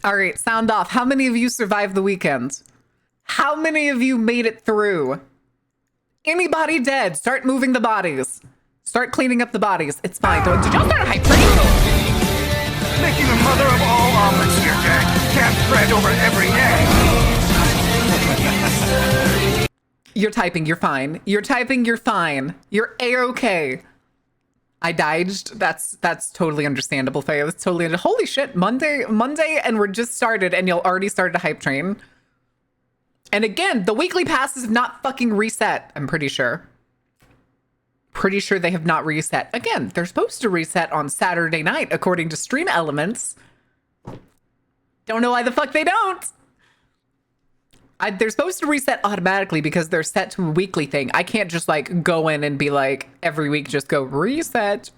All right, sound off. How many of you survived the weekend? How many of you made it through? Anybody dead? Start moving the bodies. Start cleaning up the bodies. It's fine. Did y'all start a hype train? Making the mother of all omelets here, Jack. Can't spread over every egg. You're typing. You're fine. You're typing. You're fine. You're A-okay. I dodged. That's totally understandable, Faye. That's totally holy shit. Monday, and we're just started, and you'll already started a hype train. And again, the weekly passes have not fucking reset. I'm pretty sure. Pretty sure they have not reset. Again, they're supposed to reset on Saturday night, according to Stream Elements. Don't know why the fuck they don't. They're supposed to reset automatically because they're set to a weekly thing. I can't just like go in and be like every week, just go reset.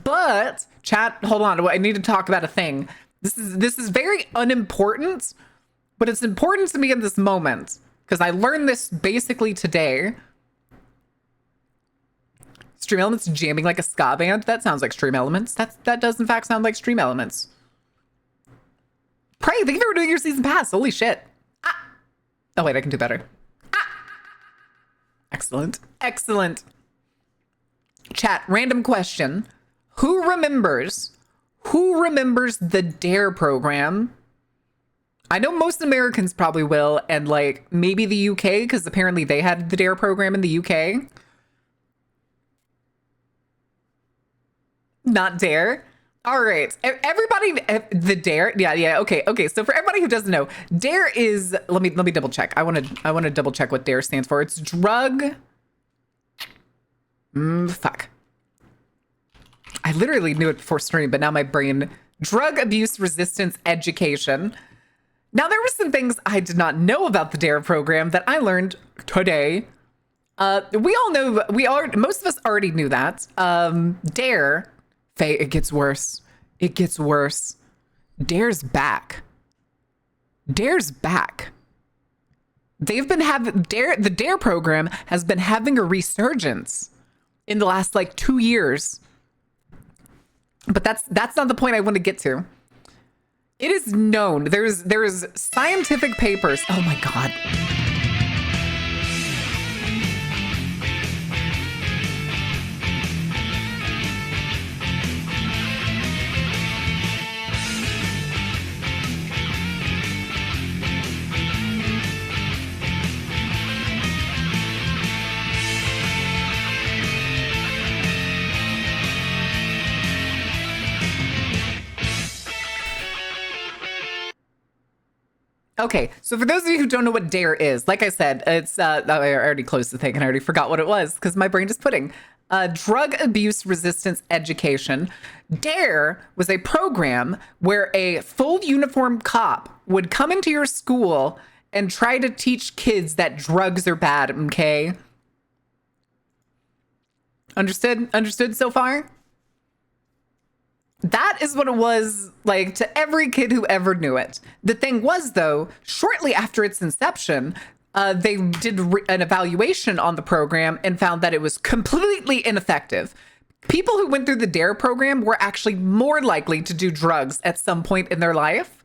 But chat, hold on. I need to talk about a thing. This is very unimportant, but it's important to me in this moment because I learned this basically today. Stream Elements jamming like a ska band. That sounds like Stream Elements. That does in fact sound like Stream Elements. Pray, thank you for doing your season pass. Holy shit. Oh wait, I can do better. Excellent. Excellent. Chat, random question. Who remembers the DARE program? I know most Americans probably will, and like maybe the UK, because apparently they had the DARE program in the UK. Not DARE. All right, everybody, the DARE, yeah, okay. So for everybody who doesn't know, DARE is, let me double check. I want to double check what DARE stands for. It's drug. Fuck. I literally knew it before stream, but now my brain. Drug abuse resistance education. Now there were some things I did not know about the DARE program that I learned today. We all know, most of us already knew that. DARE. Faye, it gets worse. It gets worse. DARE's back. DARE's back. They've been having the DARE program has been having a resurgence in the last like 2 years. But that's not the point I want to get to. It is known. There's scientific papers. Oh my God. Okay, so for those of you who don't know what DARE is, like I said, it's, I already closed the thing and I already forgot what it was because my brain is pudding. Drug abuse resistance education. DARE was a program where a full uniform cop would come into your school and try to teach kids that drugs are bad, okay? Understood? Understood so far? That is what it was like to every kid who ever knew it. The thing was, though, shortly after its inception, they did an evaluation on the program and found that it was completely ineffective. People who went through the DARE program were actually more likely to do drugs at some point in their life.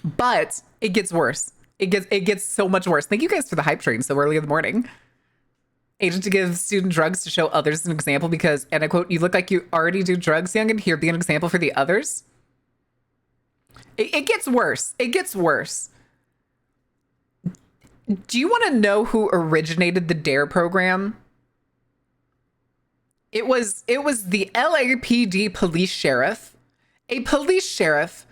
But it gets worse. It gets so much worse. Thank you guys for the hype train so early in the morning. Agent to give student drugs to show others an example because, and I quote, "You look like you already do drugs, young, and here be an example for the others." It gets worse. It gets worse. Do you want to know who originated the DARE program? It was the LAPD police sheriff, a police sheriff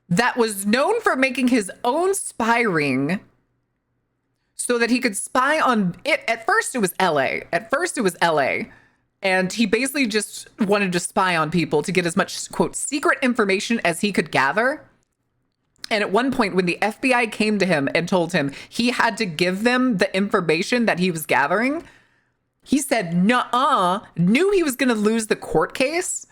that was known for making his own spy ring so that he could spy on it. At first it was LA. And he basically just wanted to spy on people to get as much, quote, secret information as he could gather. And at one point when the FBI came to him and told him he had to give them the information that he was gathering, he said, nuh-uh, knew he was going to lose the court case.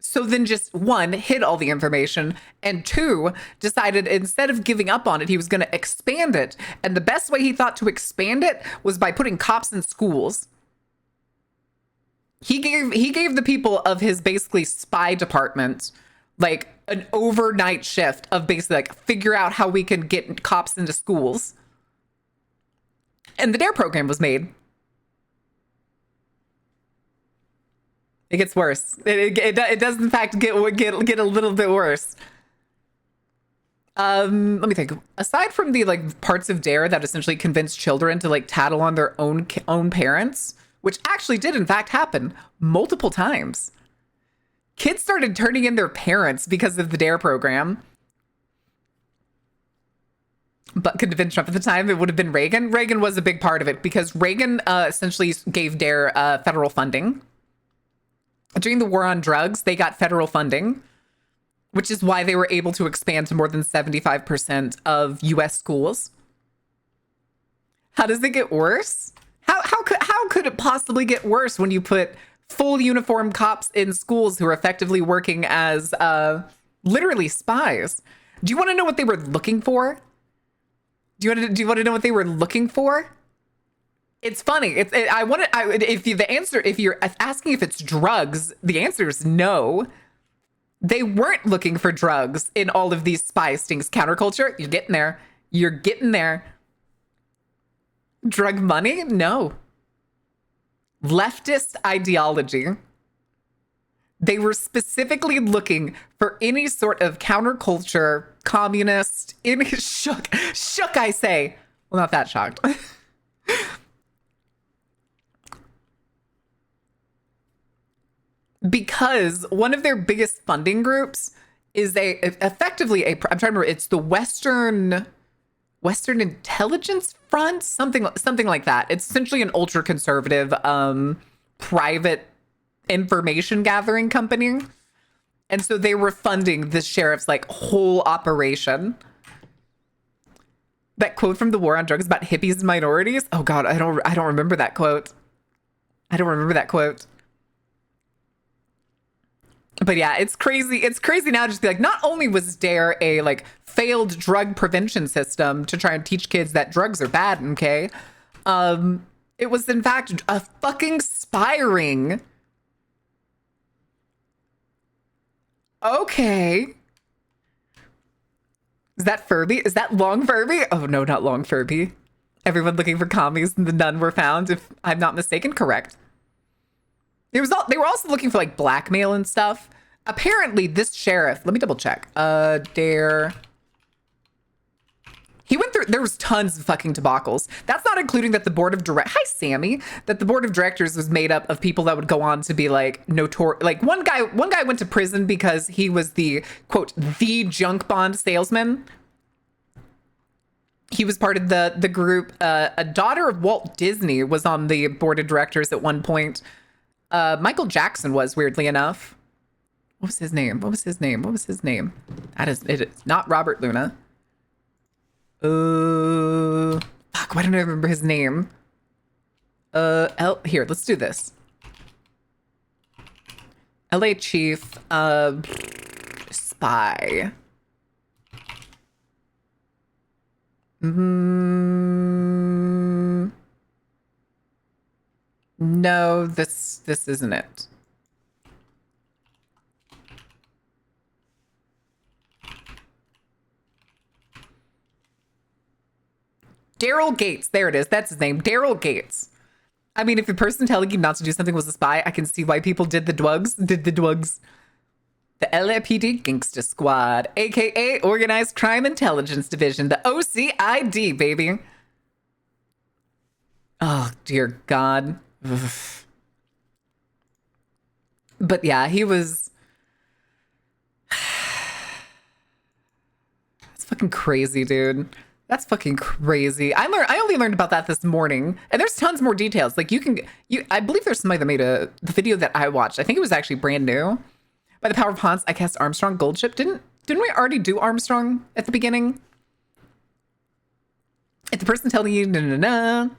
So then just one, hid all the information, and two, decided instead of giving up on it, he was going to expand it. And the best way he thought to expand it was by putting cops in schools. He gave the people of his basically spy department like an overnight shift of basically like figure out how we can get cops into schools. And the DARE program was made. It gets worse. It does in fact get a little bit worse. Let me think. Aside from the like parts of DARE that essentially convinced children to like tattle on their own parents, which actually did in fact happen multiple times. Kids started turning in their parents because of the DARE program. But convinced Trump at the time, it would have been Reagan. Reagan was a big part of it because Reagan essentially gave DARE federal funding. During the war on drugs, they got federal funding, which is why they were able to expand to more than 75% of U.S. schools. How does it get worse? How could it possibly get worse when you put full uniformed cops in schools who are effectively working as literally spies? Do you want to know what they were looking for? Do you want to know what they were looking for? It's funny. If you're asking if it's drugs, the answer is no. They weren't looking for drugs in all of these spy stings. Counterculture, you're getting there. You're getting there. Drug money? No. Leftist ideology. They were specifically looking for any sort of counterculture, communist, shook, I say. Well, not that shocked. Because one of their biggest funding groups is effectively I'm trying to remember, it's the Western Intelligence Front, something like that. It's essentially an ultra conservative private information gathering company. And so they were funding the sheriff's like whole operation. That quote from the war on drugs about hippies and minorities. Oh God, I don't remember that quote. But yeah, it's crazy. It's crazy now to just be like, not only was DARE a like failed drug prevention system to try and teach kids that drugs are bad, okay? It was in fact a fucking spy ring. Okay. Is that Furby? Is that Long Furby? Oh no, not Long Furby. Everyone looking for commies and the none were found, if I'm not mistaken. Correct. They were also looking for like blackmail and stuff. Apparently this sheriff, let me double check. DARE. He went through, there was tons of fucking debacles. That's not including that the board of hi Sammy, that the board of directors was made up of people that would go on to be like notorious. Like one guy went to prison because he was the quote, the junk bond salesman. He was part of the group. A daughter of Walt Disney was on the board of directors at one point. Michael Jackson was, weirdly enough. What was his name? It is not Robert Luna. Fuck, why don't I remember his name? Here, let's do this. LA Chief, spy. No, this isn't it. Daryl Gates. There it is. That's his name. Daryl Gates. I mean, if the person telling you not to do something was a spy, I can see why people did the drugs. The LAPD Gangsta Squad, aka Organized Crime Intelligence Division, the OCID, baby. Oh, dear God. Ugh. But yeah, he was... That's fucking crazy, dude. That's fucking crazy. I only learned about that this morning, and there's tons more details. Like I believe there's somebody that made the video that I watched. I think it was actually brand new. By the power of Hans, I cast Armstrong Goldship. Didn't we already do Armstrong at the beginning? If the person telling you no.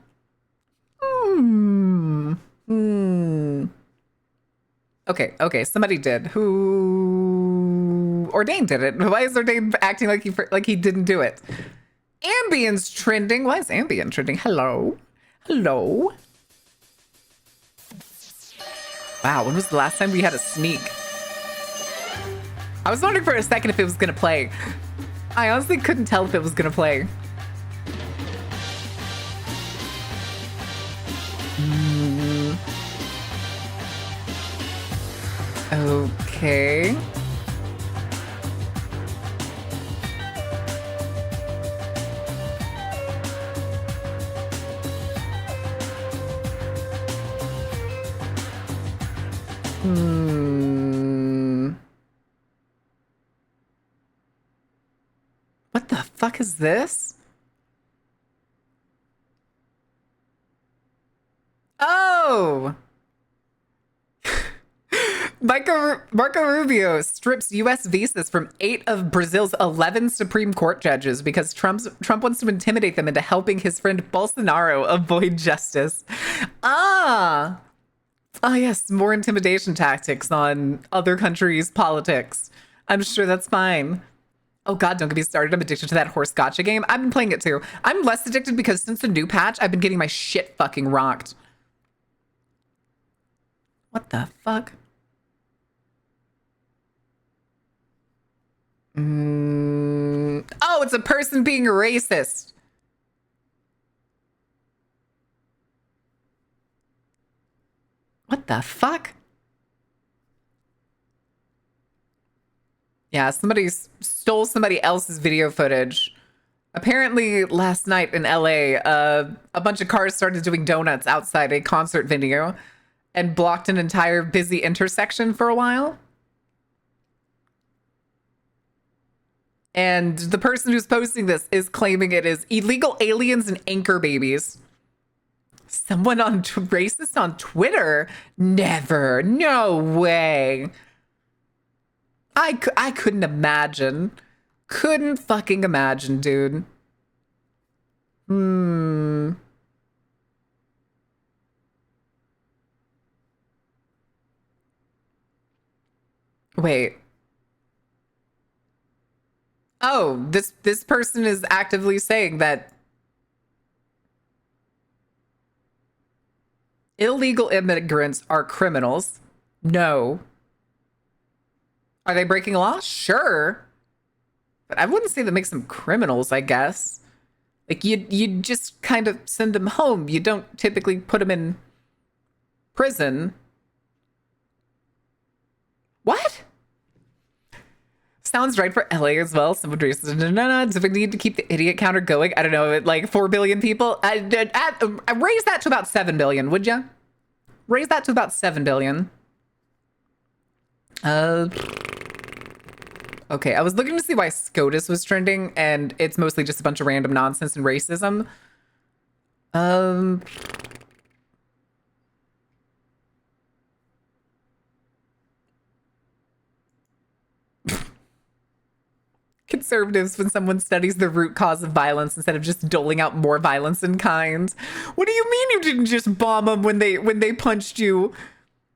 Okay, somebody did. Who? Ordain did it. Why is Ordain acting like he didn't do it? Ambien's trending. Why is Ambien trending? Hello. Wow, when was the last time we had a sneak? I was wondering for a second if it was gonna play. I honestly couldn't tell if it was gonna play. Okay. What the fuck is this? Oh! Marco Rubio strips U.S. visas from 8 of Brazil's 11 Supreme Court judges because Trump wants to intimidate them into helping his friend Bolsonaro avoid justice. Ah! Ah, yes, more intimidation tactics on other countries' politics. I'm sure that's fine. Oh god, don't get me started. I'm addicted to that horse gotcha game. I've been playing it too. I'm less addicted because since the new patch, I've been getting my shit fucking rocked. What the fuck? Oh, it's a person being racist. What the fuck? Yeah, somebody stole somebody else's video footage. Apparently, last night in LA, a bunch of cars started doing donuts outside a concert venue and blocked an entire busy intersection for a while. And the person who's posting this is claiming it is illegal aliens and anchor babies. Someone on racist on Twitter? Never. No way. I couldn't imagine. Couldn't fucking imagine, dude. Wait. Oh, this person is actively saying that illegal immigrants are criminals. No. Are they breaking law? Sure. But I wouldn't say that makes them criminals, I guess. Like you just kind of send them home. You don't typically put them in prison. What? Sounds right for LA as well. Someone racist. No. Do we need to keep the idiot counter going? I don't know, like 4 billion people? I raise that to about 7 billion, would you? Raise that to about 7 billion. Okay, I was looking to see why SCOTUS was trending, and it's mostly just a bunch of random nonsense and racism. Conservatives, when someone studies the root cause of violence instead of just doling out more violence in kind. What do you mean you didn't just bomb them when they punched you?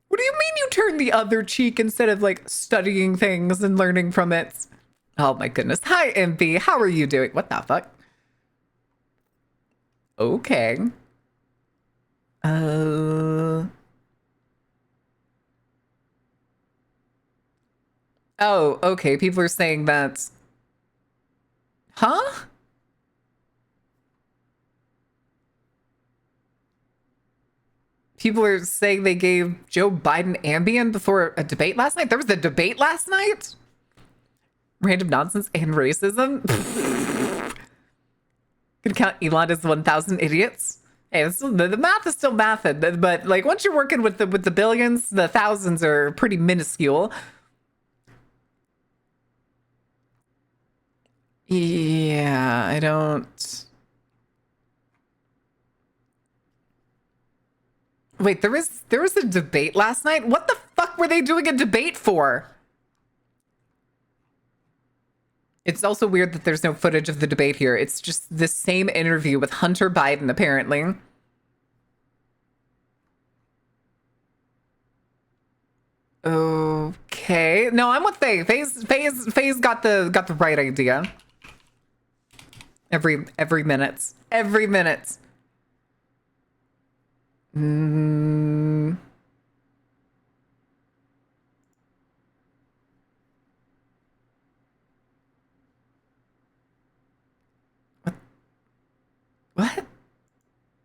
What do you mean you turned the other cheek instead of like studying things and learning from it? Oh my goodness. Hi, MP. How are you doing? What the fuck? Okay. Oh, okay. People are saying that. Huh? People are saying they gave Joe Biden Ambien before a debate last night. There was a debate last night? Random nonsense and racism? Could count Elon as 1,000 idiots? Hey, the math is still math, but like once you're working with the billions, the thousands are pretty minuscule. Yeah, I don't. Wait, there was a debate last night? What the fuck were they doing a debate for? It's also weird that there's no footage of the debate here. It's just the same interview with Hunter Biden, apparently. Okay. No, I'm with Faye. Faye's got the right idea. Every minute. Every minute.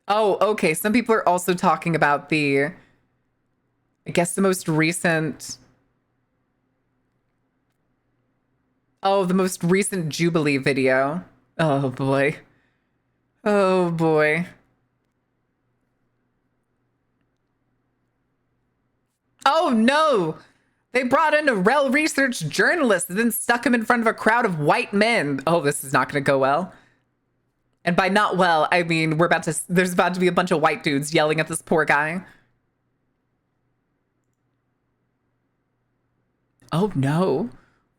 Oh, okay. Some people are also talking about I guess the most recent. Oh, the most recent Jubilee video. Oh boy. Oh boy. Oh no! They brought in a Rel research journalist and then stuck him in front of a crowd of white men. Oh, this is not going to go well. And by not well, I mean there's about to be a bunch of white dudes yelling at this poor guy. Oh no.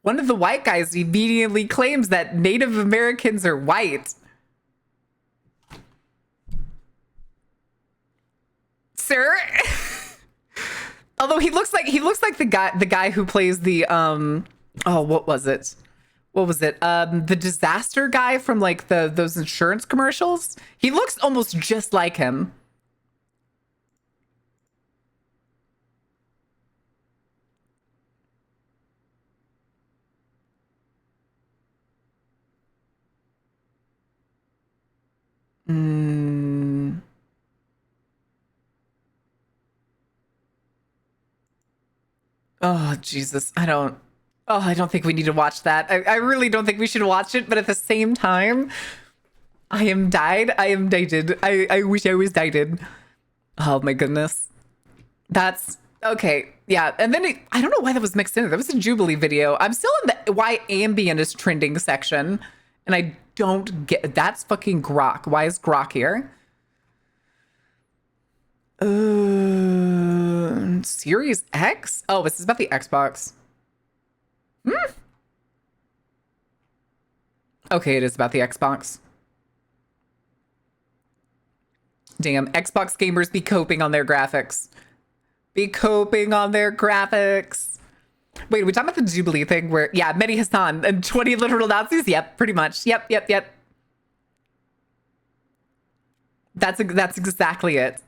One of the white guys immediately claims that Native Americans are white. Sir? Although he looks like the guy who plays the oh, what was it? What was it? The disaster guy from like those insurance commercials. He looks almost just like him. Mm. Oh, Jesus. I don't think we need to watch that. I really don't think we should watch it, but at the same time, I am died. I am dated. I wish I was dated. Oh my goodness. That's okay. Yeah. And then I don't know why that was mixed in. That was a Jubilee video. I'm still in the why ambient is trending section. And I don't get that's fucking Grok. Why is Grok here? Series X? Oh, this is about the Xbox. Okay, it is about the Xbox. Damn, Xbox gamers be coping on their graphics. Be coping on their graphics. Wait, are we talking about the Jubilee thing where, yeah, Mehdi Hassan and 20 literal Nazis? Yep, pretty much. Yep. That's exactly it.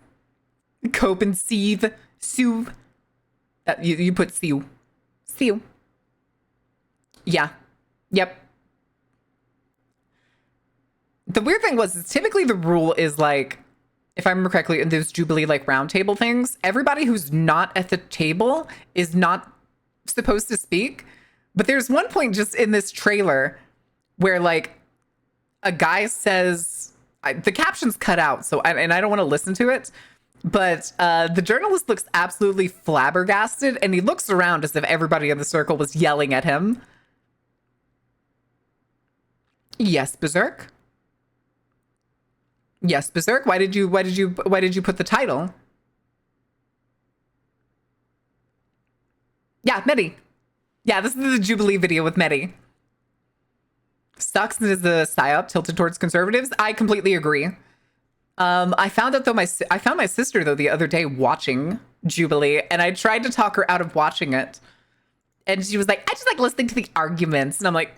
Cope and seethe. Soothe. You put sew. Sew. Yeah. Yep. The weird thing was typically the rule is like, if I remember correctly, in those Jubilee like roundtable things, everybody who's not at the table is not supposed to speak. But there's one point just in this trailer where like a guy says, the caption's cut out, so and I don't want to listen to it. But the journalist looks absolutely flabbergasted, and he looks around as if everybody in the circle was yelling at him. Yes, Berserk. Yes, Berserk. Why did you put the title? Yeah, Mehdi. Yeah, this is the Jubilee video with Mehdi. Sucks is the psyop tilted towards conservatives. I completely agree. I found out though I found my sister though the other day watching Jubilee, and I tried to talk her out of watching it, and she was like, "I just like listening to the arguments," and I'm like,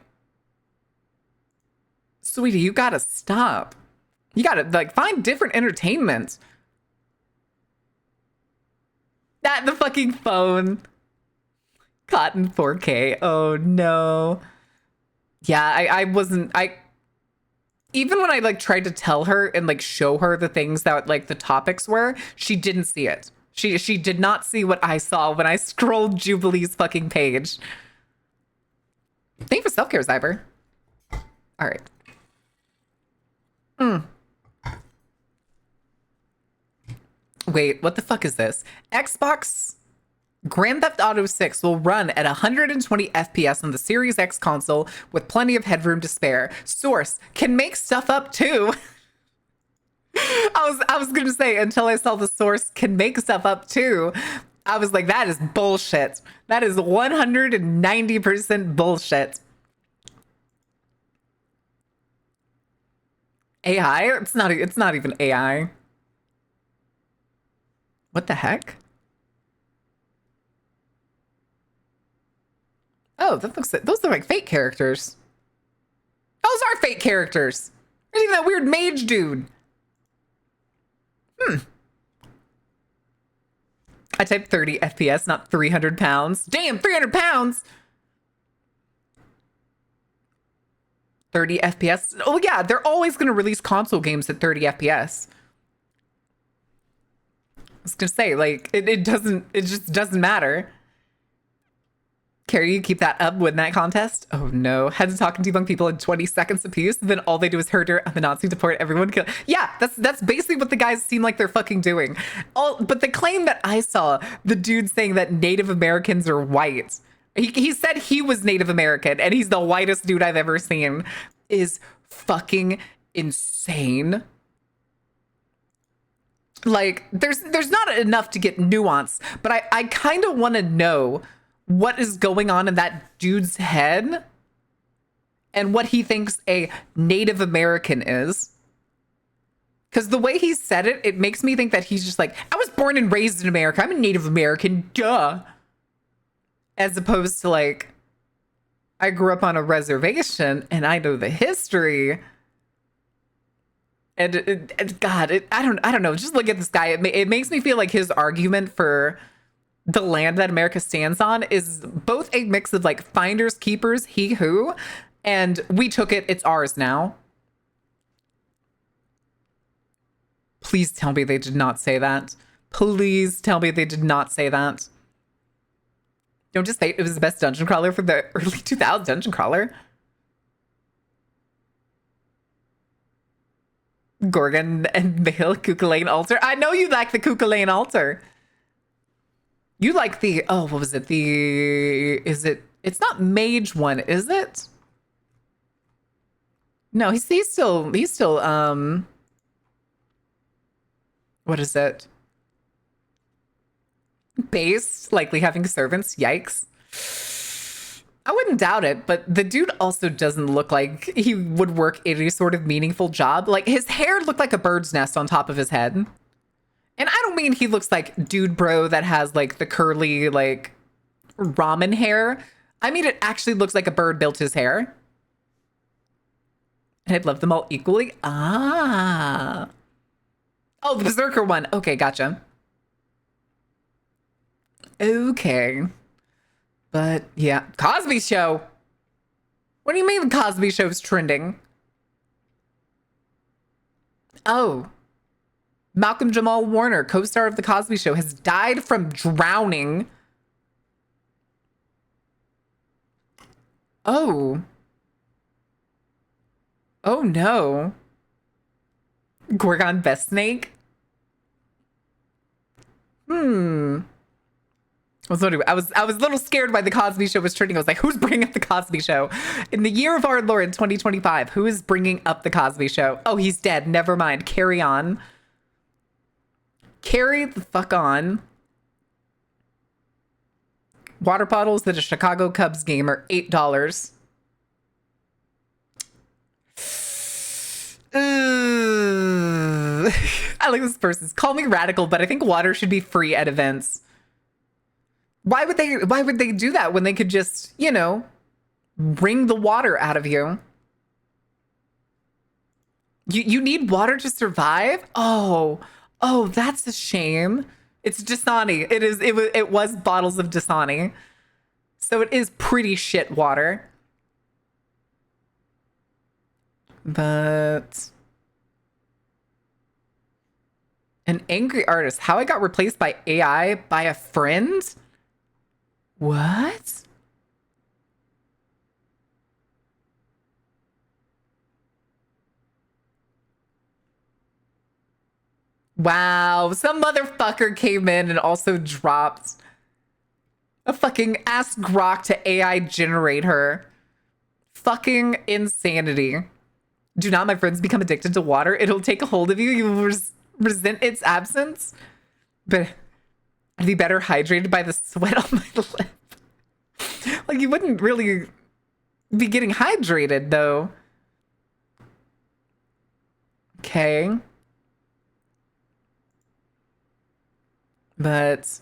"Sweetie, you gotta stop. You gotta like find different entertainment." That the fucking phone. Cotton 4K. Oh no. Yeah, I wasn't even when I like tried to tell her and like show her the things that like the topics were, she didn't see it. She did not see what I saw when I scrolled Jubilee's fucking page. Thank you for self-care, Zyber. All right. Wait, what the fuck is this? Xbox Grand Theft Auto 6 will run at 120 FPS on the Series X console with plenty of headroom to spare. Source can make stuff up too. I was gonna say until I saw the source can make stuff up too. I was like, that is bullshit. That is 190% bullshit. AI? It's not even AI. What the heck? Oh, that looks like those look like fake characters. Those are fake characters. There's even that weird mage dude. I typed 30 FPS, not 300 pounds. Damn, 300 pounds. 30 FPS. Oh yeah, they're always going to release console games at 30 FPS. was gonna say, like, it just doesn't matter. Carrie, you keep that up, win that contest? Oh no. Had to talk to debunk people in 20 seconds apiece, then all they do is hurt her. I'm a Nazi, deport everyone. Kill. Yeah, that's basically what the guys seem like they're fucking doing. But the claim that I saw, the dude saying that Native Americans are white, he said he was Native American and he's the whitest dude I've ever seen, is fucking insane. Like, there's not enough to get nuance, but I kind of want to know what is going on in that dude's head and what he thinks a Native American is. Because the way he said it, it makes me think that he's just like, I was born and raised in America. I'm a Native American, duh. As opposed to like, I grew up on a reservation and I know the history. And I don't know. Just look at this guy. It makes me feel like his argument for the land that America stands on is both a mix of like finders, keepers, he who, and we took it, it's ours now. Please tell me they did not say that. Please tell me they did not say that. Don't just say it was the best dungeon crawler for the early 2000s dungeon crawler. Gorgon and Vale, Kukulane altar. I know you like the Kukulane altar. You like the, oh, what was it? It's not mage one, is it? No, he's still, what is it? Base, likely having servants, yikes. I wouldn't doubt it, but the dude also doesn't look like he would work any sort of meaningful job. Like, his hair looked like a bird's nest on top of his head. And I don't mean he looks like dude bro that has like the curly, like ramen hair. I mean, it actually looks like a bird built his hair. And I'd love them all equally. Ah. Oh, the Berserker one. Okay, gotcha. Okay. But yeah, Cosby Show. What do you mean the Cosby Show's trending? Oh. Malcolm Jamal Warner, co-star of The Cosby Show, has died from drowning. Oh. Oh no. Gorgon Best Snake? I was a little scared why The Cosby Show was trending. I was like, who's bringing up The Cosby Show? In the year of our Lord, 2025, who is bringing up The Cosby Show? Oh, he's dead. Never mind. Carry on. Carry the fuck on. Water bottles at a Chicago Cubs game are $8. I like this person's. Call me radical, but I think water should be free at events. Why would they do that when they could just, you know, wring the water out of you? You need water to survive? Oh, that's a shame. It's Dasani. It was bottles of Dasani. So it is pretty shit water. But an angry artist. How I got replaced by AI by a friend? What? Wow, some motherfucker came in and also dropped a fucking Ask Grok to AI generate her. Fucking insanity. Do not, my friends, become addicted to water. It'll take a hold of you. You will resent its absence. But I'd be better hydrated by the sweat on my lip. Like, you wouldn't really be getting hydrated, though. Okay. But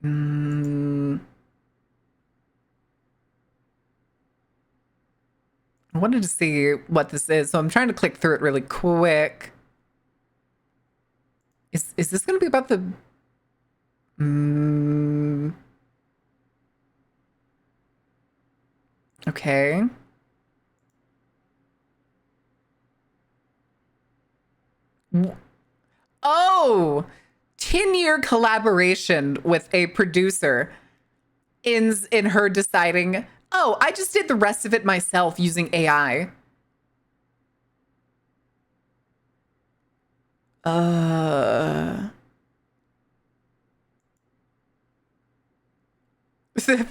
I wanted to see what this is, so I'm trying to click through it really quick. Is this going to be about the okay. Oh, 10-year collaboration with a producer ends in her deciding, oh, I just did the rest of it myself using AI.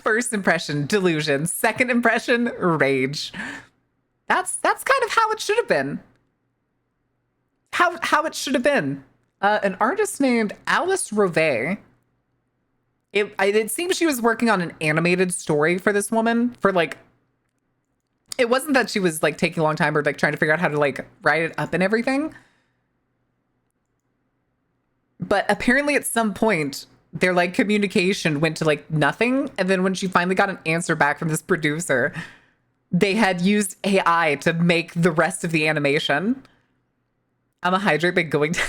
First impression, delusion. Second impression, rage. That's kind of how it should have been. How it should have been. An artist named Alice Rove. It seems she was working on an animated story for this woman for like. It wasn't that she was like taking a long time or like trying to figure out how to like write it up and everything. But apparently at some point their like communication went to like nothing. And then when she finally got an answer back from this producer, they had used AI to make the rest of the animation. I'm a hydrate by going to.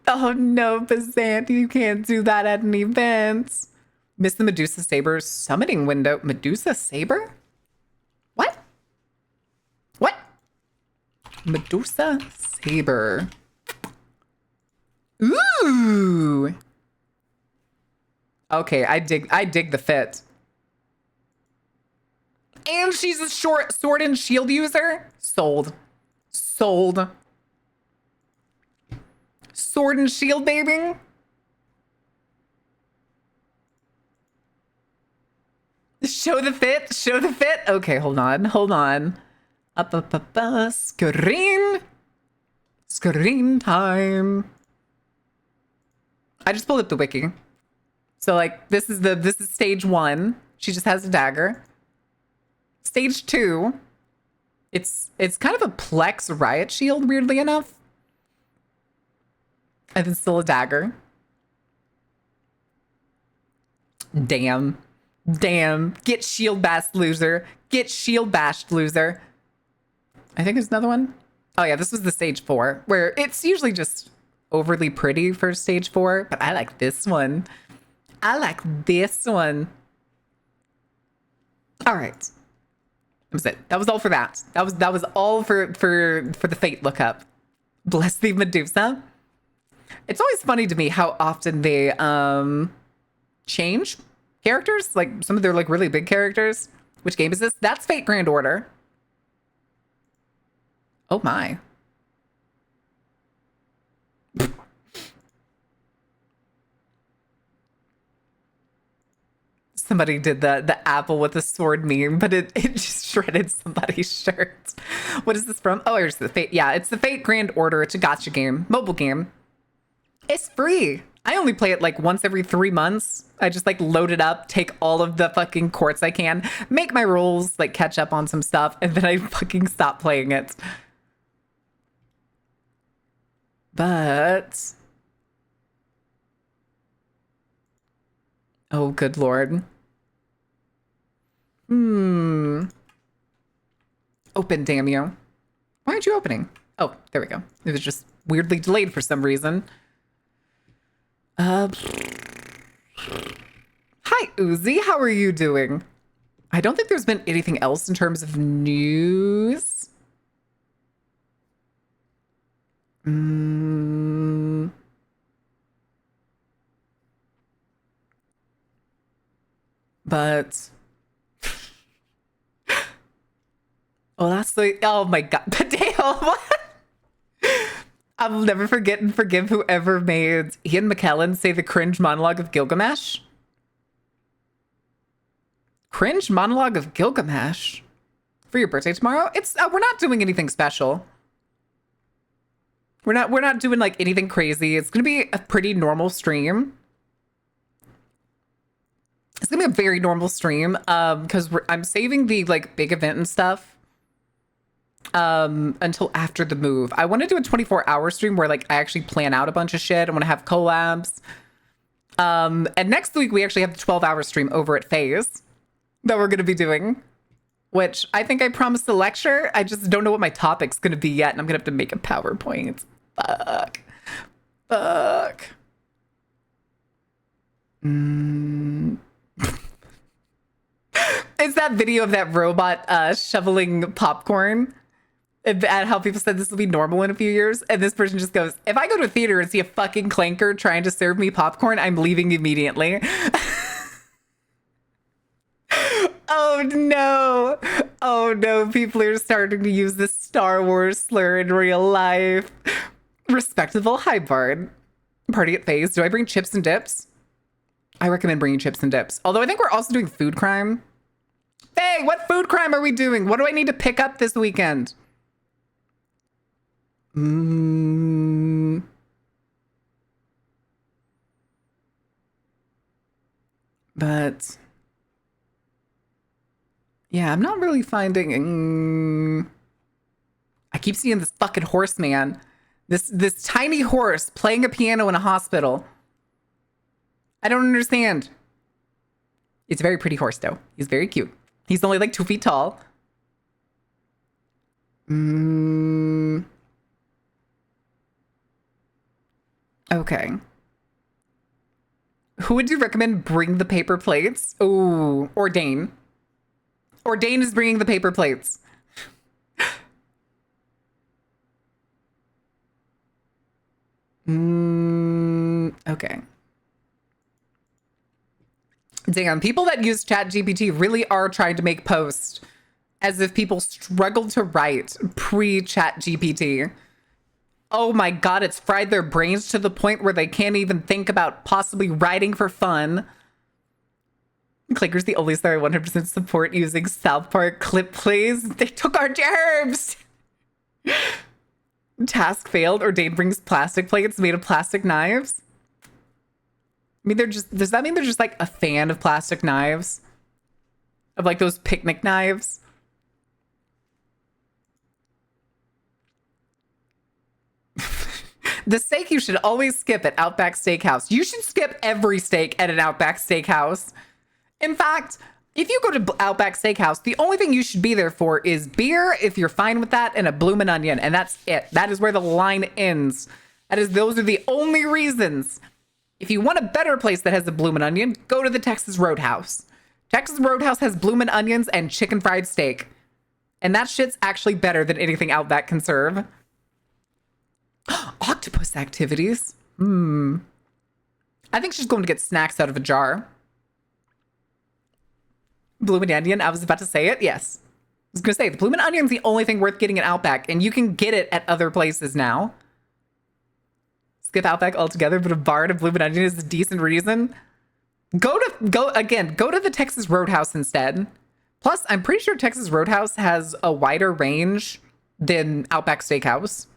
Oh no, Bazant, you can't do that at an event. Miss the Medusa Saber summoning window. Medusa Saber? What? What? Medusa Saber. Ooh. Okay, I dig the fit. And she's a short sword and shield user? Sold. Sold. Sword and shield, baby. Show the fit. Show the fit. Okay, hold on. Hold on. Up. Screen. Screen time. I just pulled up the wiki. So like this is stage 1. She just has a dagger. Stage 2. It's kind of a Plex riot shield, weirdly enough. And then still a dagger. Damn. Damn. Get shield bashed, loser. Get shield bashed, loser. I think there's another one. Oh yeah, this was the stage 4, where it's usually just overly pretty for stage 4, but I like this one. I like this one. All right. That was it. That was all for that. That was all for the fate lookup. Bless the Medusa. It's always funny to me how often they change characters, like some of their like really big characters. Which game is this? That's Fate Grand Order. Oh my. Somebody did the apple with a sword meme, but it just shredded somebody's shirt. What is this from? Oh, here's the Fate. Yeah, it's the Fate Grand Order. It's a gacha game, mobile game. It's free. I only play it like once every 3 months. I just like load it up, take all of the fucking quartz I can, make my rolls, like catch up on some stuff, and then I fucking stop playing it. But oh, good lord. Open, damn you. Why aren't you opening? Oh, there we go. It was just weirdly delayed for some reason. Hi, Uzi. How are you doing? I don't think there's been anything else in terms of news. But oh, that's the oh my god, Padale. What? I'll never forget and forgive whoever made Ian McKellen say the cringe monologue of Gilgamesh. Cringe monologue of Gilgamesh for your birthday tomorrow. It's we're not doing anything special. We're not doing like anything crazy. It's gonna be a pretty normal stream. It's gonna be a very normal stream because I'm saving the like big event and stuff until after the move. I want to do a 24-hour stream where like I actually plan out a bunch of shit. I want to have collabs. And next week we actually have the 12-hour stream over at FaZe that we're gonna be doing, which I think I promised a lecture. I just don't know what my topic's gonna be yet, and I'm gonna have to make a PowerPoint. Fuck. It's that video of that robot shoveling popcorn at how people said this will be normal in a few years. And this person just goes, if I go to a theater and see a fucking clanker trying to serve me popcorn, I'm leaving immediately. Oh no. Oh no. People are starting to use this Star Wars slur in real life. Respectable. Hi, Bard. Party at Phase. Do I bring chips and dips? I recommend bringing chips and dips. Although I think we're also doing food crime. Hey, what food crime are we doing? What do I need to pick up this weekend? But yeah, I'm not really finding. I keep seeing this fucking horse man, this tiny horse playing a piano in a hospital. I don't understand. It's a very pretty horse though. He's very cute. He's only like 2 feet tall. Okay. Who would you recommend bring the paper plates? Oh, Ordain. Ordain is bringing the paper plates. Okay. Damn, people that use ChatGPT really are trying to make posts as if people struggle to write pre-ChatGPT. Oh my God, it's fried their brains to the point where they can't even think about possibly writing for fun. Clicker's the only star I 100% support using South Park clip plays. They took our jobs. Task failed. Ordain brings plastic plates made of plastic knives. I mean, does that mean they're just like a fan of plastic knives? Of like those picnic knives? The steak you should always skip at Outback Steakhouse. You should skip every steak at an Outback Steakhouse. In fact, if you go to Outback Steakhouse, the only thing you should be there for is beer, if you're fine with that, and a bloomin' onion, and that's it. That is where the line ends. Those are the only reasons. If you want a better place that has a bloomin' onion, go to the Texas Roadhouse. Texas Roadhouse has bloomin' onions and chicken fried steak. And that shit's actually better than anything Outback can serve. Octopus activities. I think she's going to get snacks out of a jar. Bloomin' onion, I was about to say it. Yes. I was going to say, the bloomin' onion's the only thing worth getting at Outback, and you can get it at other places now. Skip Outback altogether, but a bar to bloomin' onion is a decent reason. Go to the Texas Roadhouse instead. Plus, I'm pretty sure Texas Roadhouse has a wider range than Outback Steakhouse.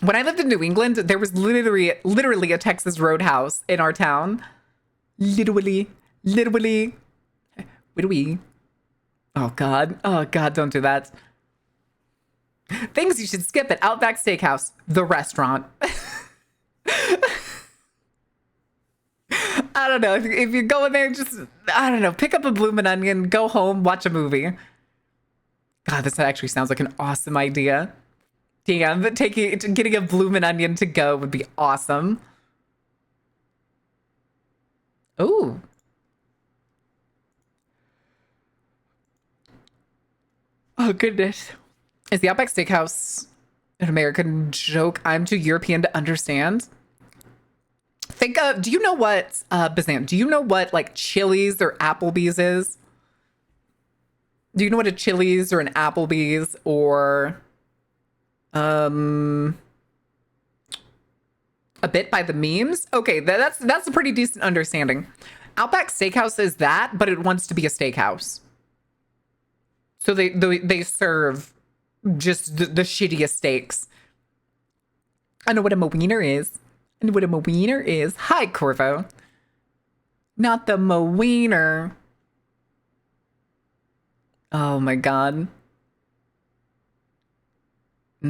When I lived in New England, there was literally a Texas Roadhouse in our town. Literally. Where do we? Oh God, don't do that. Things you should skip at Outback Steakhouse, the restaurant. I don't know. If you go in there, just, I don't know, pick up a bloomin' onion, go home, watch a movie. God, this actually sounds like an awesome idea. Damn, but getting a bloomin' onion to go would be awesome. Ooh. Oh, goodness. Is the Outback Steakhouse an American joke I'm too European to understand? Do you know what, Bazan, do you know what, like, Chili's or Applebee's is? Do you know what a Chili's or an Applebee's or, a bit by the memes? Okay, that's a pretty decent understanding. Outback Steakhouse is that, but it wants to be a steakhouse. So they serve just the shittiest steaks. I know what a wiener is. I know what a wiener is. Hi, Corvo. Not the wiener. Oh my God. Yeah,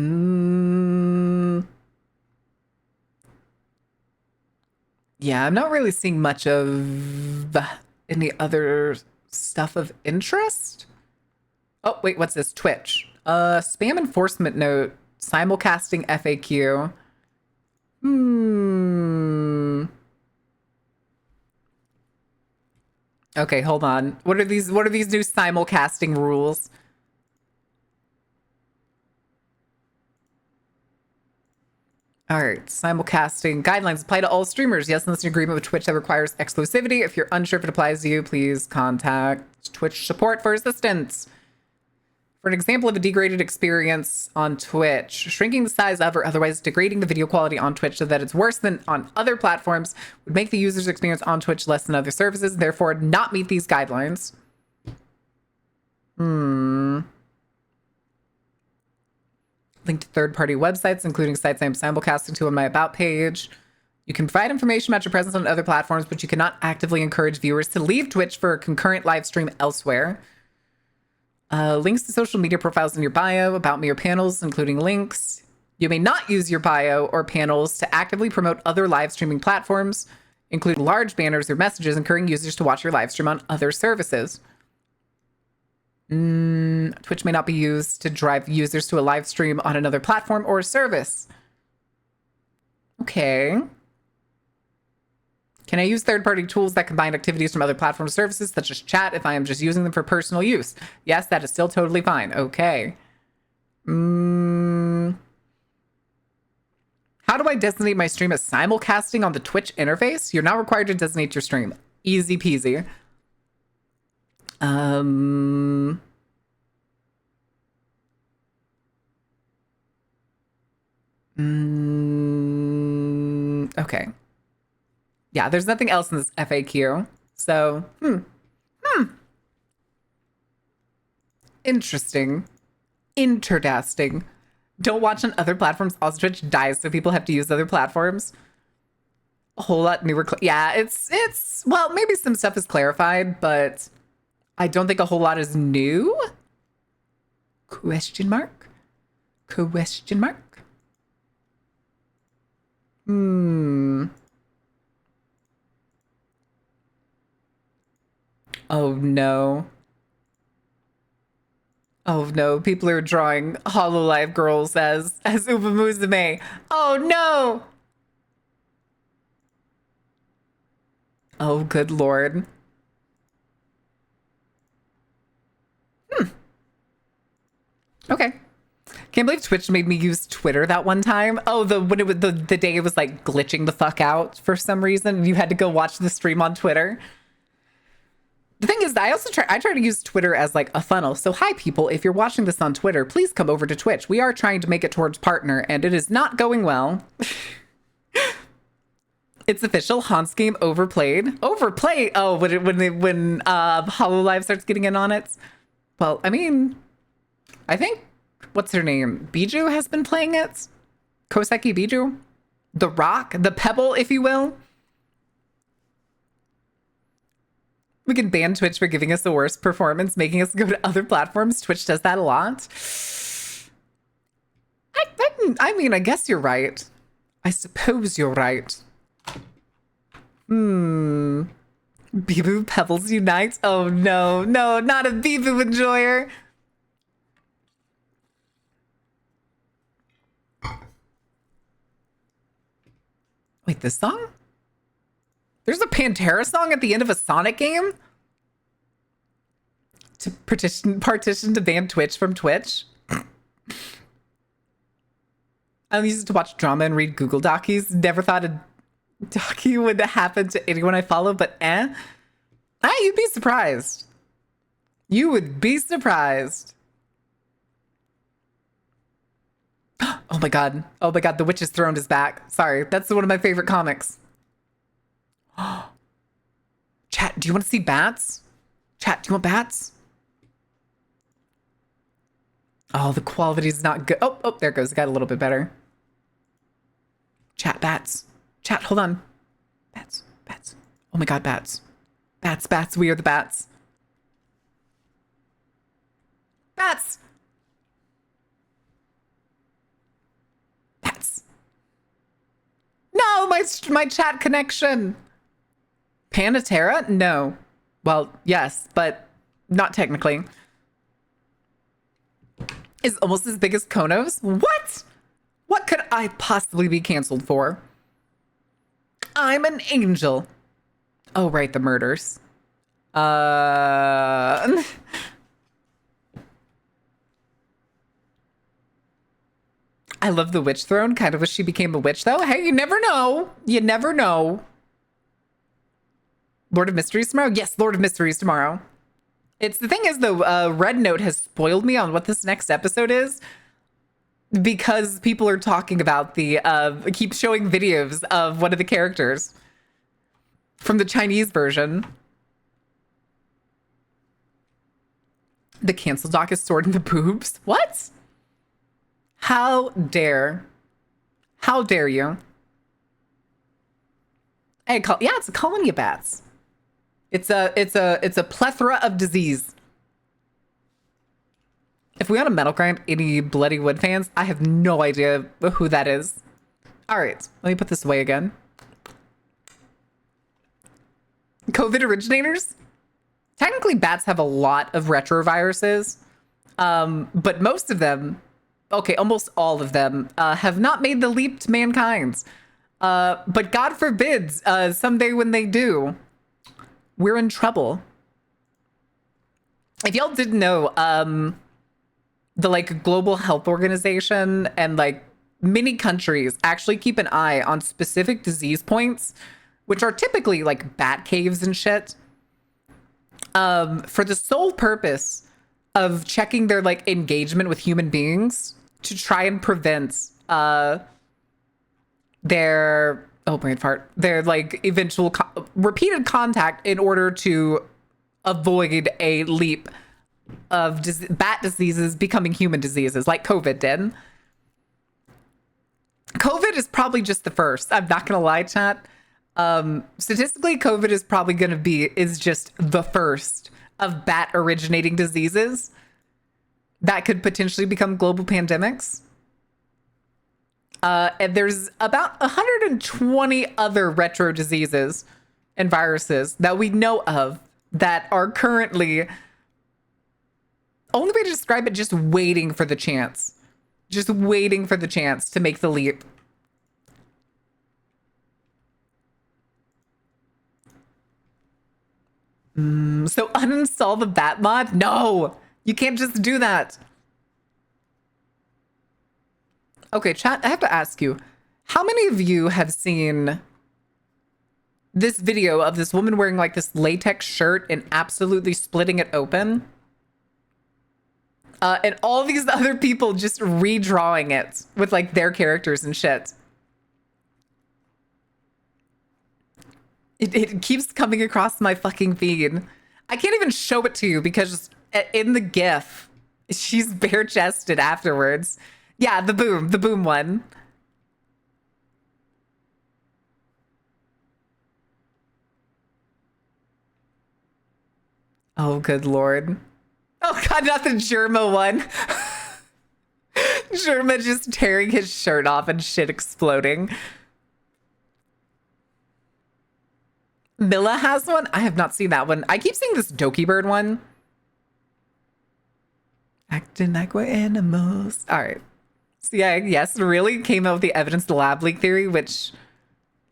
I'm not really seeing much of any other stuff of interest. Oh, wait, what's this? Twitch. Spam enforcement note. Simulcasting FAQ. Okay, hold on. What are these new simulcasting rules? All right, simulcasting guidelines apply to all streamers. Yes, unless an agreement with Twitch that requires exclusivity. If you're unsure if it applies to you, please contact Twitch support for assistance. For an example of a degraded experience on Twitch, shrinking the size of or otherwise degrading the video quality on Twitch so that it's worse than on other platforms would make the user's experience on Twitch less than other services, therefore not meet these guidelines. Link to third-party websites, including sites I'm simulcasting to on my About page. You can provide information about your presence on other platforms, but you cannot actively encourage viewers to leave Twitch for a concurrent live stream elsewhere. Links to social media profiles in your bio, About Me or panels, including links. You may not use your bio or panels to actively promote other live streaming platforms, including large banners or messages encouraging users to watch your live stream on other services. Twitch may not be used to drive users to a live stream on another platform or service. Okay. Can I use third-party tools that combine activities from other platform services, such as chat, if I am just using them for personal use? Yes, that is still totally fine. Okay. How do I designate my stream as simulcasting on the Twitch interface? You're not required to designate your stream. Easy peasy. Okay. Yeah, there's nothing else in this FAQ. So, Interesting. Interdasting. Don't watch on other platforms. Also, Twitch dies, so people have to use other platforms. A whole lot newer. Yeah, it's well, maybe some stuff is clarified, but I don't think a whole lot is new. Question mark? Question mark? Oh no. Oh no, people are drawing Hololive girls as Uma Musume. Oh no! Oh, good lord. Okay. Can't believe Twitch made me use Twitter that one time. Oh, when it was the day it was like glitching the fuck out for some reason. You had to go watch the stream on Twitter. The thing is, I try to use Twitter as like a funnel. So hi people, if you're watching this on Twitter, please come over to Twitch. We are trying to make it towards partner and it is not going well. It's official. Hans game overplayed. Overplayed. Oh, when Hololive starts getting in on it. Well, I mean, I think what's her name? Biju has been playing it. Koseki Biju, the rock, the pebble, if you will. We can ban Twitch for giving us the worst performance, making us go to other platforms. Twitch does that a lot. I mean, I guess you're right. I suppose you're right. Bibu Pebbles Unite? Oh no, no, not a Bibu enjoyer. Wait, this song? There's a Pantera song at the end of a Sonic game? To partition to ban Twitch from Twitch? I used to watch drama and read Google Docies. Never thought a docu would happen to anyone I follow, but you'd be surprised. You would be surprised. Oh my god. Oh my god, The Witch's Throne is back. Sorry, that's one of my favorite comics. Chat, do you want to see bats? Chat, do you want bats? Oh, the quality is not good. Oh, there it goes. It got a little bit better. Chat, bats. Chat, hold on. Bats, bats. Oh my god, bats. Bats, bats. We are the bats. Bats! Bats. No, my chat connection. Pantera? No. Well, yes, but not technically. Is almost as big as Konos? What? What could I possibly be canceled for? I'm an angel. Oh, right, the murders. I love the witch throne. Kind of wish she became a witch, though. Hey, you never know. You never know. Lord of Mysteries tomorrow? Yes, Lord of Mysteries tomorrow. It's the thing is, though, Red Note has spoiled me on what this next episode is because people are talking about keep showing videos of one of the characters from the Chinese version. The cancel doc is sword in the boobs. What? How dare? How dare you? Hey, yeah, it's a colony of bats. It's a plethora of disease. If we want to metal grind any Bloody Wood fans, I have no idea who that is. All right, let me put this away again. COVID originators? Technically, bats have a lot of retroviruses, but most of them, okay, almost all of them, have not made the leap to mankind. But God forbids, someday when they do, we're in trouble. If y'all didn't know, the like Global Health Organization and like many countries actually keep an eye on specific disease points, which are typically like bat caves and shit, for the sole purpose of checking their like engagement with human beings to try and prevent their brain fart, their like eventual repeated contact in order to avoid a leap of bat diseases becoming human diseases like COVID did. COVID is probably just the first. I'm not gonna lie, chat. Statistically, COVID is probably is just the first of bat originating diseases that could potentially become global pandemics. And there's about 120 other retro diseases and viruses that we know of that are currently, only way to describe it, just waiting for the chance. Just waiting for the chance to make the leap. So uninstall the bat mod? No, you can't just do that. Okay, chat, I have to ask you, how many of you have seen this video of this woman wearing like this latex shirt and absolutely splitting it open? And all these other people just redrawing it with like their characters and shit. It keeps coming across my fucking feed. I can't even show it to you because in the GIF, she's bare chested afterwards. Yeah, the boom one. Oh, good Lord. Oh God, not the Germa one. Germa just tearing his shirt off and shit exploding. Mila has one? I have not seen that one. I keep seeing this Doki Bird one. Acting like we're animals. All right. So yeah, yes, really came out with the evidence the lab leak theory, which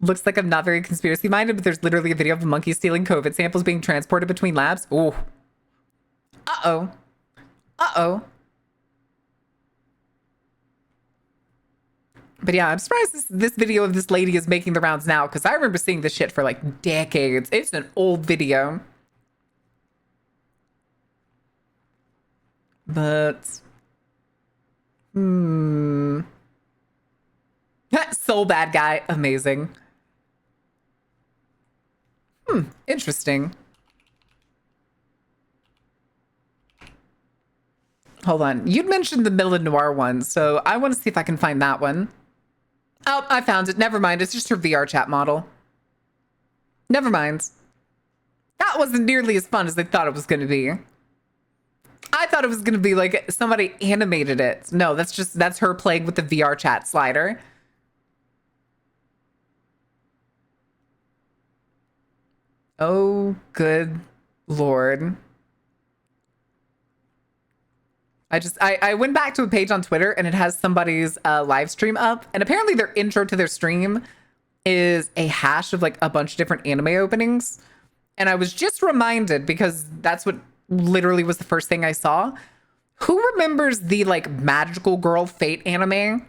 looks like I'm not very conspiracy minded, but there's literally a video of a monkey stealing COVID samples being transported between labs. Oh. Uh-oh. Uh-oh. But yeah, I'm surprised this video of this lady is making the rounds now, because I remember seeing this shit for like decades. It's an old video. But soul bad guy, amazing. Interesting. Hold on, you'd mentioned the Mila Noir one, so I want to see if I can find that one. Oh, I found it. Never mind. It's just her VR chat model. Never mind. That wasn't nearly as fun as I thought it was going to be. I thought it was going to be like somebody animated it. No, that's her playing with the VR chat slider. Oh, good Lord. I went back to a page on Twitter and it has somebody's live stream up, and apparently their intro to their stream is a hash of like a bunch of different anime openings. And I was just reminded, because that's what literally was the first thing I saw. Who remembers the like Magical Girl Fate anime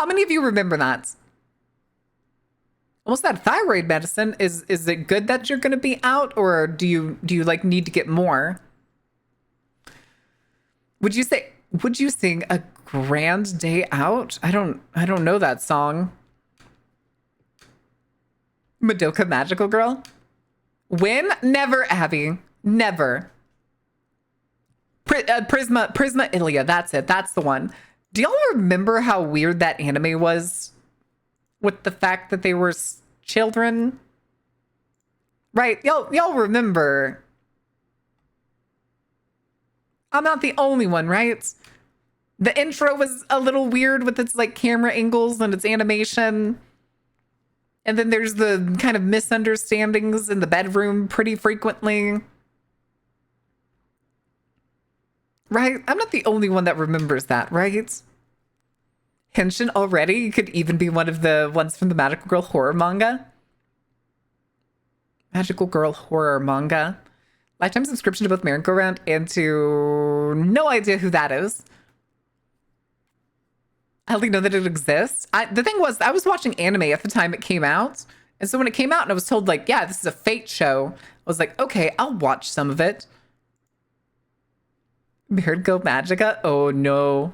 How many of you remember that? Almost that thyroid medicine. Is it good that you're going to be out, or do you like need to get more? Would you sing A Grand Day Out? I don't know that song. Madoka Magical Girl? When? Never, Abby. Never. Prisma Ilia. That's it. That's the one. Do y'all remember how weird that anime was with the fact that they were children? Right? Y'all remember. I'm not the only one, right? The intro was a little weird with its like camera angles and its animation. And then there's the kind of misunderstandings in the bedroom pretty frequently. Right? I'm not the only one that remembers that, right? Henshin already could even be one of the ones from the Magical Girl horror manga. Magical Girl horror manga. Lifetime subscription to both Merry-Go-Round and to no idea who that is. I only know that it exists. The thing was, I was watching anime at the time it came out. And so when it came out and I was told like, yeah, this is a Fate show, I was like, okay, I'll watch some of it. Beard Go Magica? Oh no.